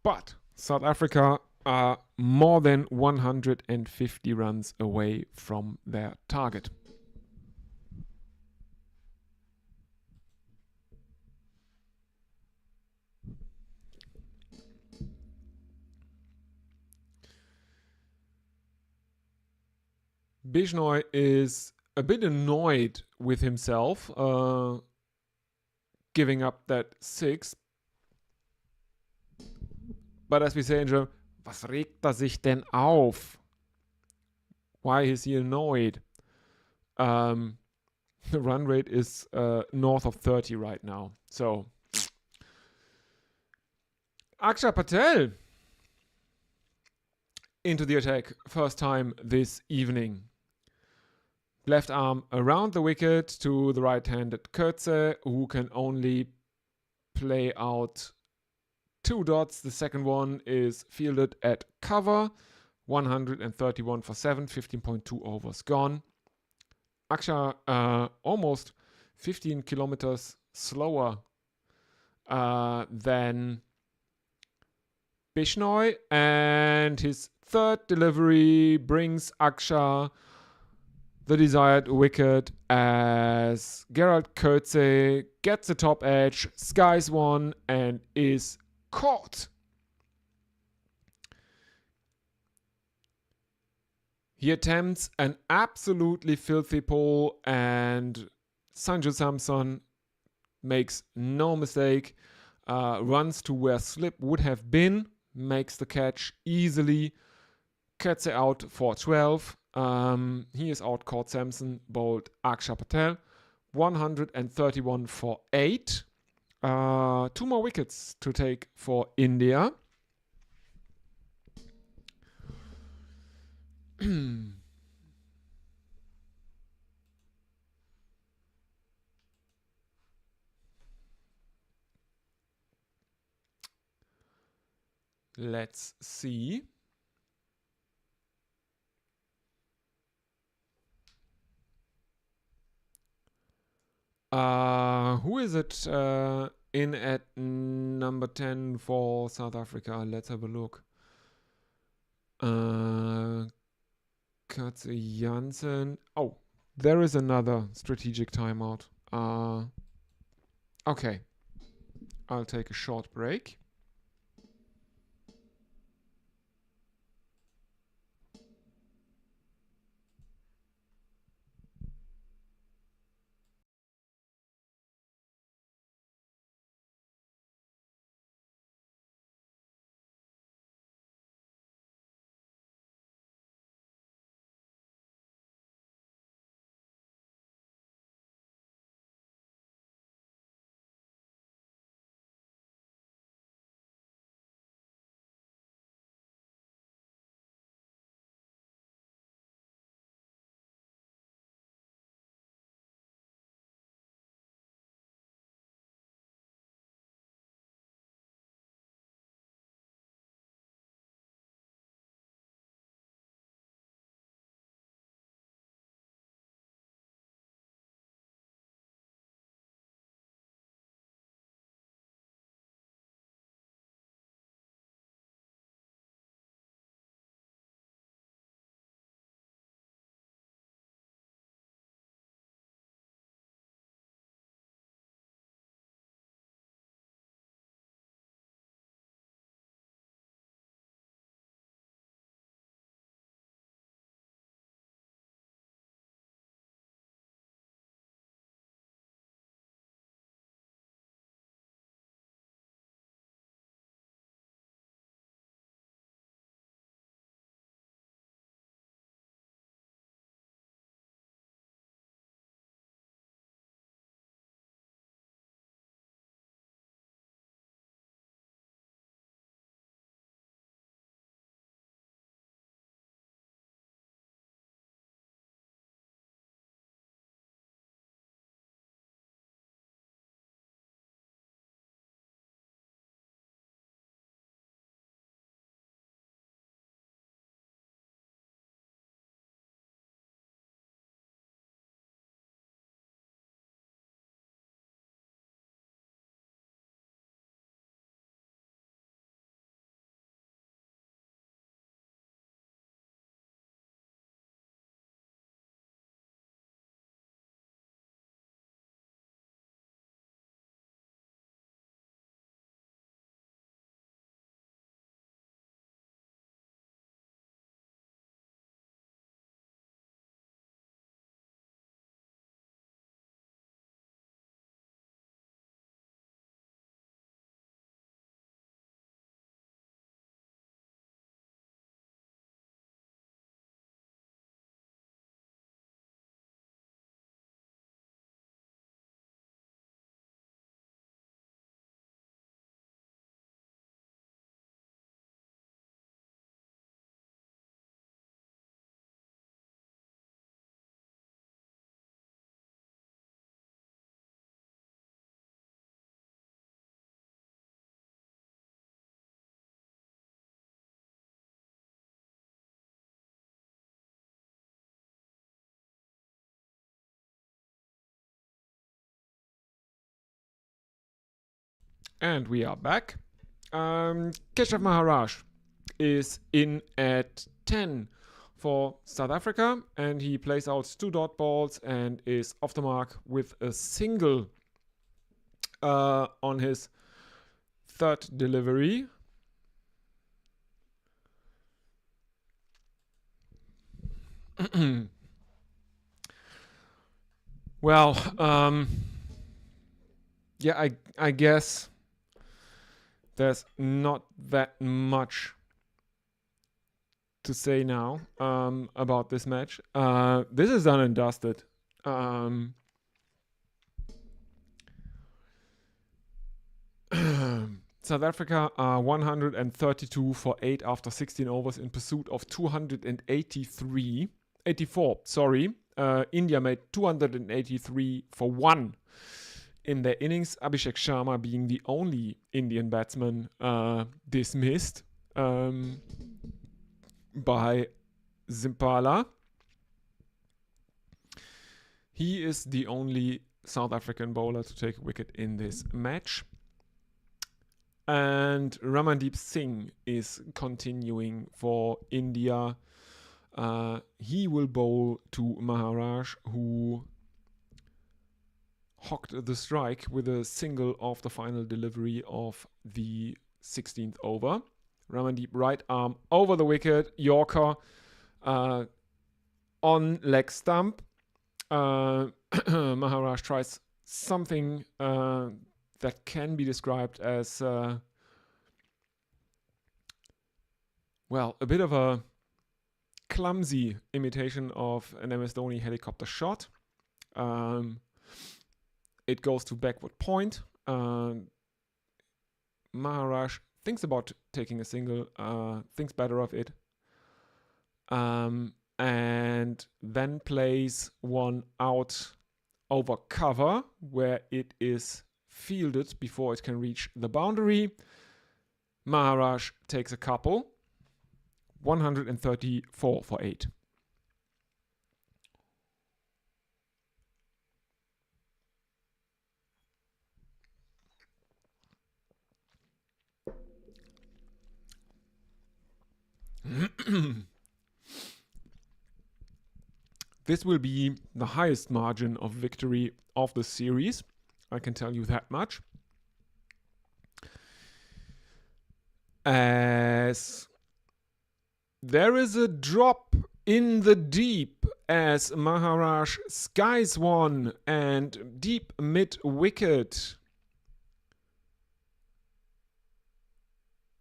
But South Africa are more than 150 runs away from their target. Bishnoi is a bit annoyed with himself, giving up that 6. But as we say in German, was regt sich denn auf? Why is he annoyed? The run rate is north of 30 right now. So, Akshay Patel into the attack. First time this evening. Left arm around the wicket to the right-handed Coetzee, who can only play out 2 dots. The second one is fielded at cover. 131 for 7, 15.2 overs gone. Akshay almost 15 kilometers slower than Bishnoi, and his third delivery brings Akshay the desired wicket as Gerald Coetzee gets the top edge, skies one, and is caught. He attempts an absolutely filthy pull, and Sanju Samson makes no mistake, runs to where slip would have been, makes the catch easily. Coetzee out for 12. He is out caught Samson, bowled Akshay Patel. 131 for 8. 2 more wickets to take for India. Let's see. Who is it in at number 10 for South Africa? Let's have a look. Coetzee, Jansen. Oh, there is another strategic timeout. Okay. I'll take a short break. And we are back. Keshav Maharaj is in at 10 for South Africa, and he plays out 2 dot balls and is off the mark with a single on his third delivery. Well, yeah, I guess there's not that much to say now about this match. This is done and dusted. South Africa are 132 for 8 after 16 overs in pursuit of 84. Sorry. India made 283 for 1 in their innings. Abhishek Sharma being the only Indian batsman dismissed by Zimpala. He is the only South African bowler to take a wicket in this match. And Ramandeep Singh is continuing for India. He will bowl to Maharaj, who hocked the strike with a single off the final delivery of the 16th over. Ramandeep right arm over the wicket, Yorker on leg stump. Maharaj tries something that can be described as, a bit of a clumsy imitation of an MS Dhoni helicopter shot. It goes to backward point. Maharaj thinks about taking a single, thinks better of it, and then plays one out over cover where it is fielded before it can reach the boundary. Maharaj takes a couple. 134 for 8. This will be the highest margin of victory of the series. I can tell you that much. As there is a drop in the deep as Maharaj skies one and deep mid-wicket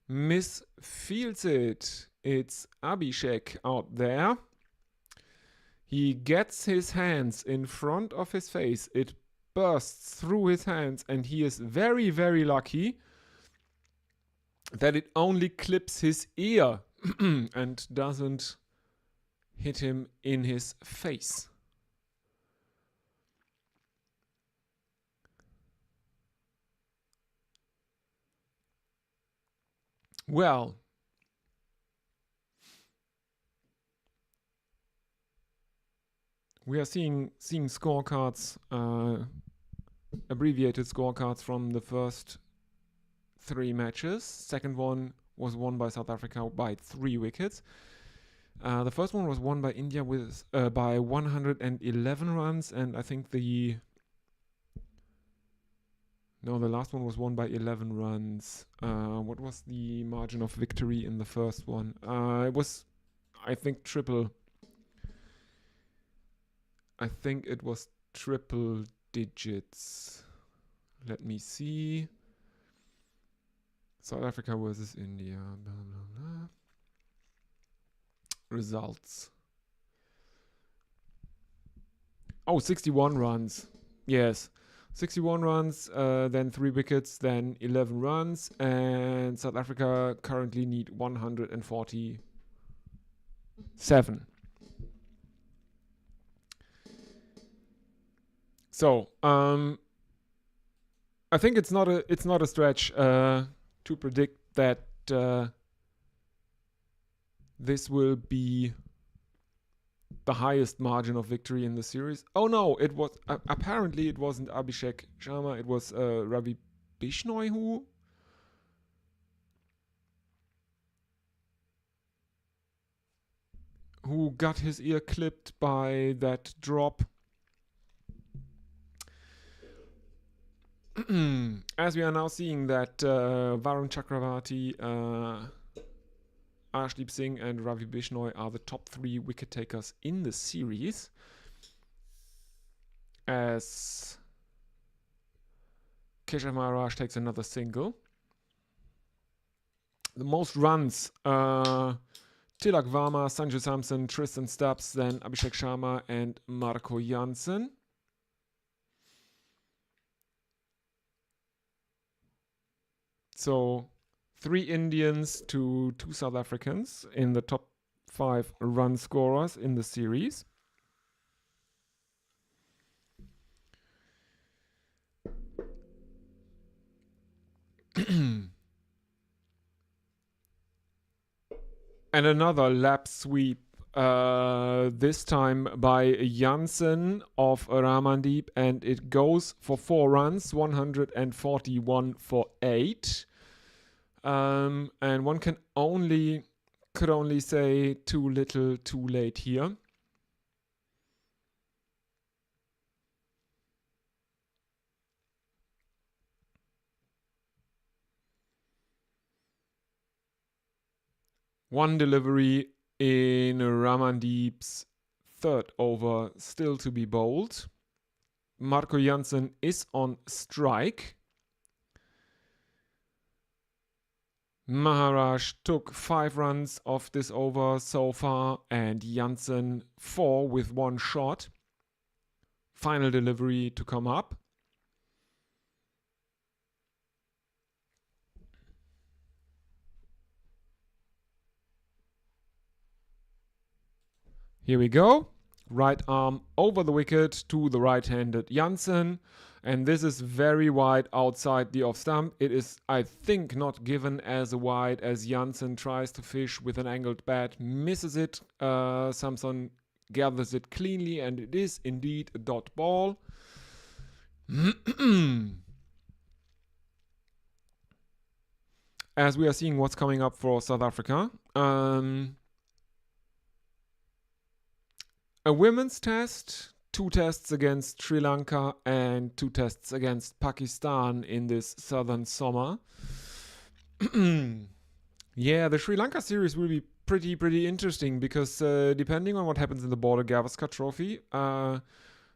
misfields it. It's Abhishek out there. He gets his hands in front of his face. It bursts through his hands, and he is very, very lucky that it only clips his ear and doesn't hit him in his face. Well, we are seeing scorecards, abbreviated scorecards from the first 3 matches. Second one was won by South Africa by 3 wickets. The first one was won by India with by 111 runs, and I think the last one was won by 11 runs. What was the margin of victory in the first one? It was, I think, triple. I think it was triple digits. Let me see. South Africa versus India. Blah, blah, blah. Results. Oh, 61 runs. Yes. 61 runs, then 3 wickets, then 11 runs. And South Africa currently need 147. So, I think it's not a stretch to predict that this will be the highest margin of victory in the series. Oh no, it was apparently it wasn't Abhishek Sharma, it was Ravi Bishnoi who got his ear clipped by that drop. As we are now seeing that Varun Chakravarti, Arshdeep Singh and Ravi Bishnoi are the top 3 wicket takers in the series, as Keshav Maharaj takes another single. The most runs, Tilak Varma, Sanju Samson, Tristan Stubbs, then Abhishek Sharma and Marco Jansen. So 3 Indians to 2 South Africans in the top 5 run scorers in the series. And another lap sweep, this time by Jansen of Ramandeep, and it goes for 4 runs, 141 for 8. And one could only say too little, too late here. One delivery in Ramandeep's 3rd over, still to be bowled. Marco Jansen is on strike. Maharaj took 5 runs off this over so far, and Jansen 4 with 1 shot. Final delivery to come up. Here we go. Right arm over the wicket to the right-handed Jansen. And this is very wide outside the off stump. It is, I think, not given as wide as Jansen tries to fish with an angled bat. Misses it. Samson gathers it cleanly, and it is indeed a dot ball. As we are seeing what's coming up for South Africa. A women's test, 2 tests against Sri Lanka and 2 tests against Pakistan in this southern summer. Yeah, the Sri Lanka series will be pretty interesting because depending on what happens in the Border Gavaskar Trophy,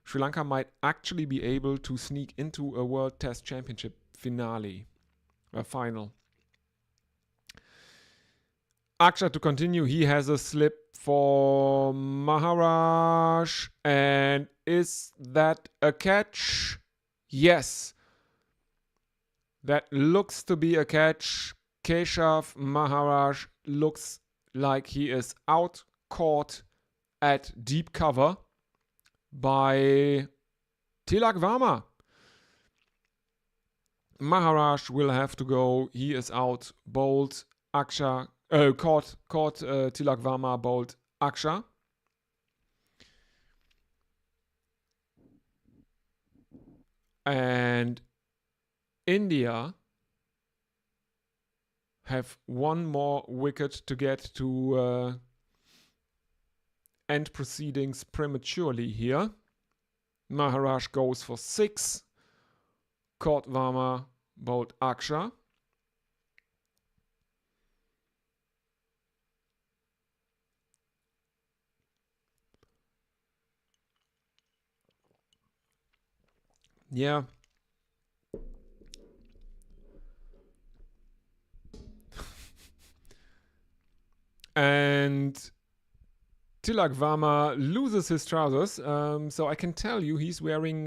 Sri Lanka might actually be able to sneak into a World Test Championship finale, a final. Aksha to continue. He has a slip for Maharaj. And is that a catch? Yes. That looks to be a catch. Keshav Maharaj looks like he is out, caught at deep cover by Tilak Varma. Maharaj will have to go. He is out, bowled. Aksha caught Tilak Varma, bowled Aksha. And India have 1 more wicket to get to end proceedings prematurely here. Maharaj goes for 6. Caught Varma, bowled Aksha. Yeah. And Tilak Varma loses his trousers, so I can tell you he's wearing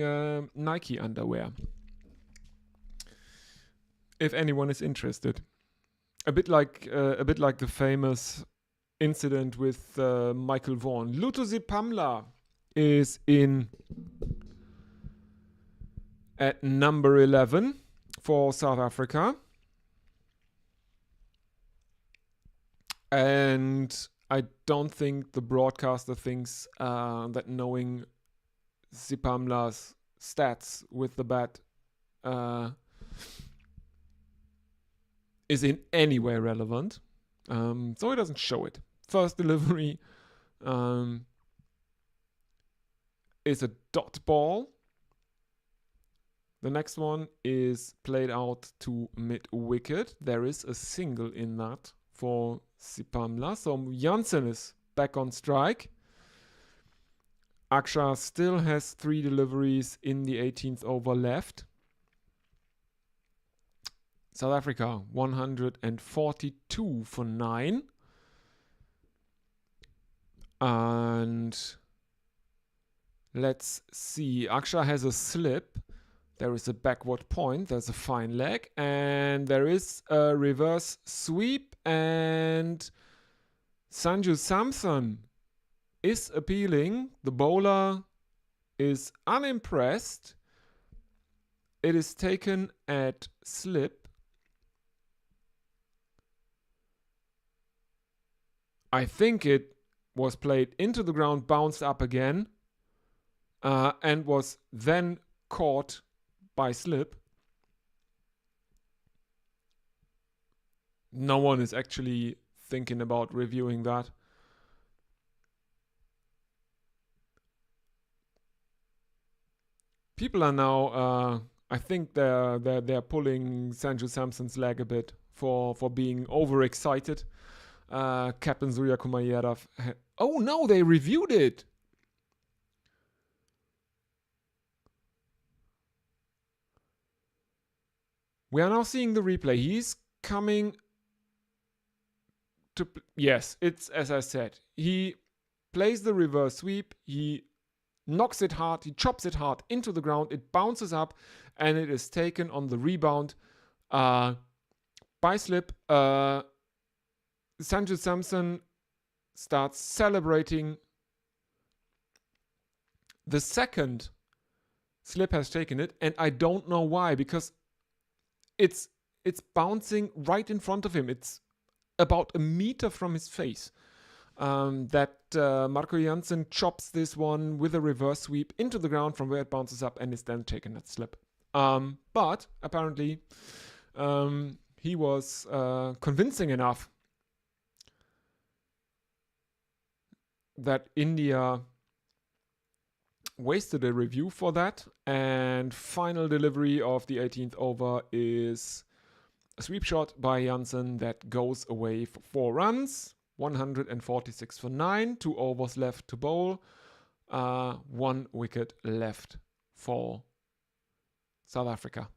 Nike underwear. If anyone is interested, a bit like the famous incident with Michael Vaughan. Lutusi Pamla is in at number 11 for South Africa. And I don't think the broadcaster thinks that knowing Sipamla's stats with the bat is in any way relevant. So it doesn't show it. First delivery is a dot ball. The next one is played out to mid-wicket. There is a single in that for Sipamla. So Janssen is back on strike. Aksha still has 3 deliveries in the 18th over left. South Africa 142 for 9. And let's see. Aksha has a slip. There is a backward point. There's a fine leg. And there is a reverse sweep. And Sanju Samson is appealing. The bowler is unimpressed. It is taken at slip. I think it was played into the ground, bounced up again, and was then caught by slip. No one is actually thinking about reviewing that. People are now, I think they're pulling Sanju Samson's leg a bit for being overexcited. Captain Surya Kumar Yadav. Oh no, they reviewed it. We are now seeing the replay. He's coming to... Yes, it's as I said. He plays the reverse sweep. He knocks it hard. He chops it hard into the ground. It bounces up and it is taken on the rebound by slip. Sanju Samson starts celebrating. The second slip has taken it, and I don't know why, because it's bouncing right in front of him. It's about a meter from his face. That Marco Jansen chops this one with a reverse sweep into the ground from where it bounces up and is then taken at slip. But apparently he was convincing enough that India wasted a review for that. And final delivery of the 18th over is a sweep shot by Jansen that goes away for 4 runs. 146 for 9, 2 overs left to bowl, 1 wicket left for South Africa.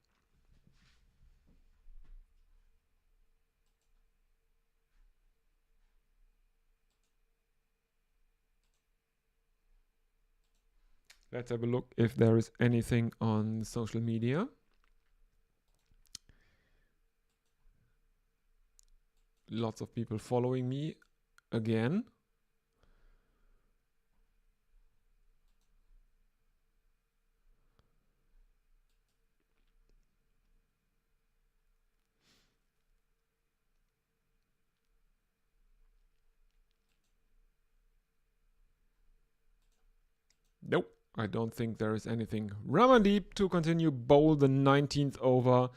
Let's have a look if there is anything on social media. Lots of people following me again. Nope, I don't think there is anything. Ramandeep to continue bowl the 19th over.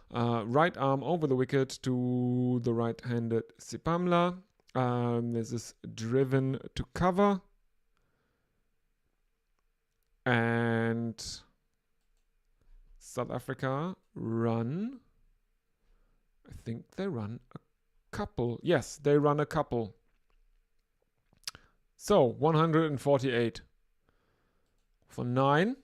Right arm over the wicket to the right-handed Sipamla. This is driven to cover. And South Africa run. I think they run a couple. Yes, they run a couple. So 148 for 9.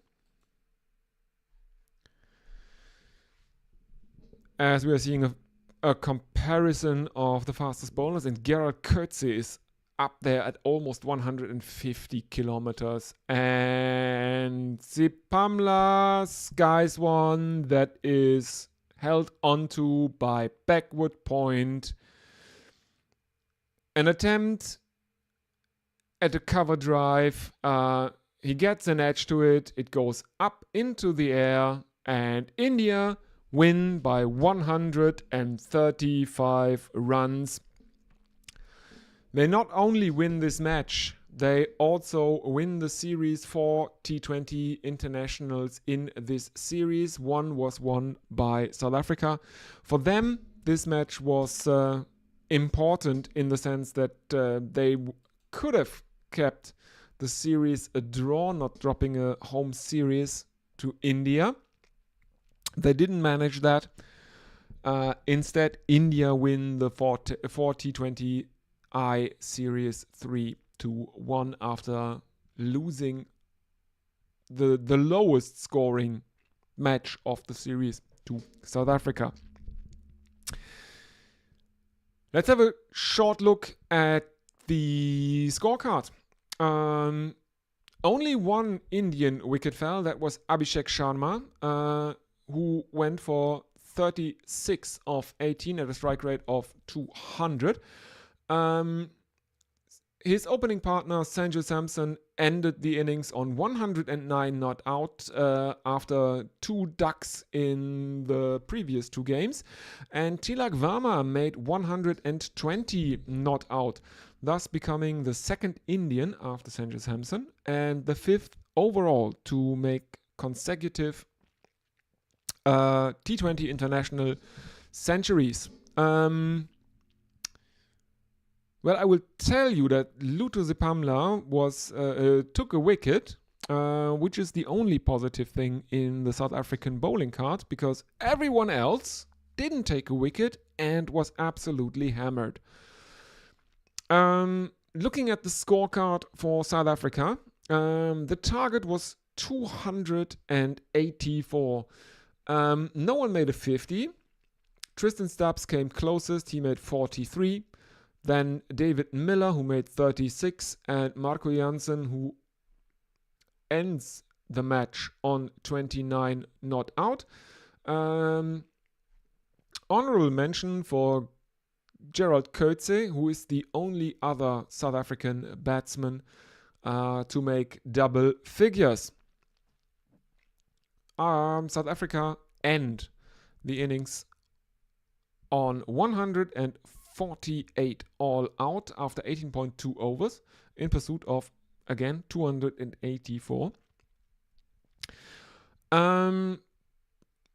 As we are seeing a comparison of the fastest bowlers, and Gerald Coetzee is up there at almost 150 kilometers. And Sipamla skies one that is held onto by backward point. An attempt at a cover drive. He gets an edge to it. It goes up into the air, and India win by 135 runs. They not only win this match, they also win the series. 4 T20 internationals in this series. One was won by South Africa. For them, this match was important in the sense that they could have kept the series a draw, not dropping a home series to India. They didn't manage that. Instead, India win the 4 T20I series 3-1 after losing the lowest scoring match of the series to South Africa. Let's have a short look at the scorecard. Only one Indian wicket fell. That was Abhishek Sharma, who went for 36 of 18 at a strike rate of 200. His opening partner, Sanju Samson, ended the innings on 109 not out after 2 ducks in the previous 2 games. And Tilak Verma made 120 not out, thus becoming the second Indian after Sanju Samson and the 5th overall to make consecutive T20 international centuries. Well, I will tell you that Luto Zipamla took a wicket, which is the only positive thing in the South African bowling card, because everyone else didn't take a wicket and was absolutely hammered. Looking at the scorecard for South Africa, the target was 284. No one made a 50. Tristan Stubbs came closest. He made 43. Then David Miller, who made 36, and Marco Jansen, who ends the match on 29 not out. Honorable mention for Gerald Coetzee, who is the only other South African batsman to make double figures. South Africa end the innings on 148 all out after 18.2 overs in pursuit of, again, 284.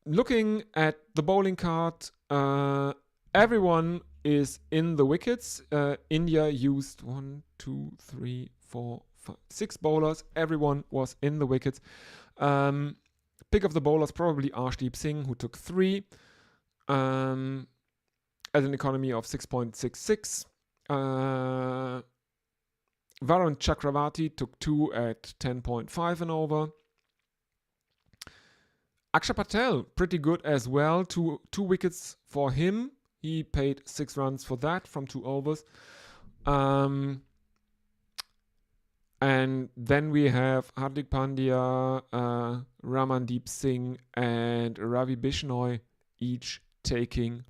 Looking at the bowling card, everyone is in the wickets. India used 6 bowlers. Everyone was in the wickets. Pick of the bowlers, probably Arshdeep Singh, who took 3. At an economy of 6.66. Varun Chakravarti took 2 at 10.5 and over. Akshay Patel, pretty good as well. Two wickets for him. He paid 6 runs for that from 2 overs. And then we have Hardik Pandya, Ramandeep Singh, and Ravi Bishnoi, each taking.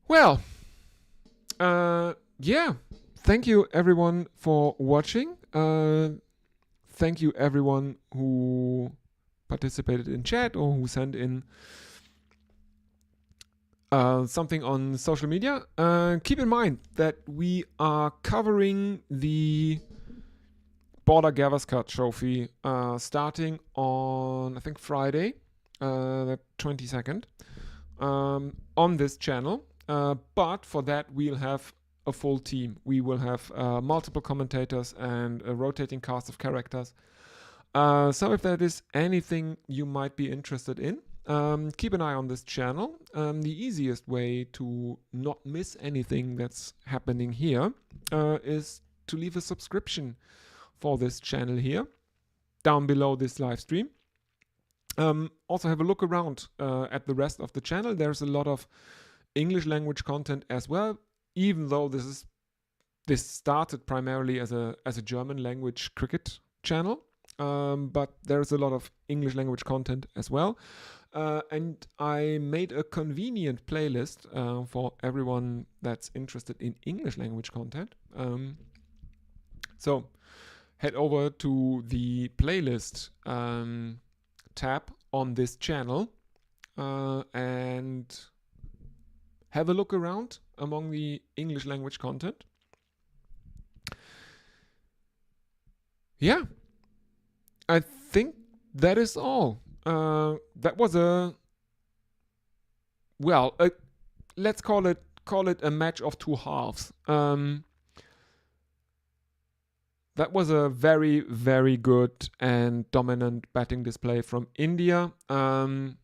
Well, yeah. Thank you everyone for watching. Thank you everyone who participated in chat or who sent in something on social media. Keep in mind that we are covering the Border Gavaskar Trophy starting on, I think, Friday, the 22nd, on this channel. But for that, we'll have a full team. We will have multiple commentators and a rotating cast of characters. So if that is anything you might be interested in, keep an eye on this channel. The easiest way to not miss anything that's happening here is to leave a subscription for this channel here, down below this live stream. Also have a look around at the rest of the channel. There's a lot of English language content as well, even though this started primarily as a German language cricket channel. But there's a lot of English language content as well. And I made a convenient playlist for everyone that's interested in English language content. So head over to the playlist tab on this channel and have a look around among the English language content. Yeah, I think that is all. That was a well, let's call it a match of two halves. That was a very, very good and dominant batting display from India. And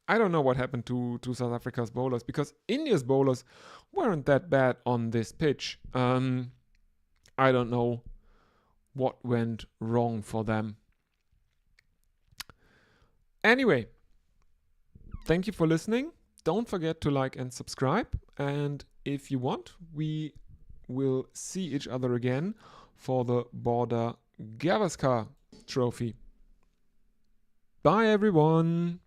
I don't know what happened to South Africa's bowlers, because India's bowlers weren't that bad on this pitch. I don't know what went wrong for them. Anyway, thank you for listening. Don't forget to like and subscribe. And if you want, we will see each other again for the Border Gavaskar Trophy. Bye, everyone.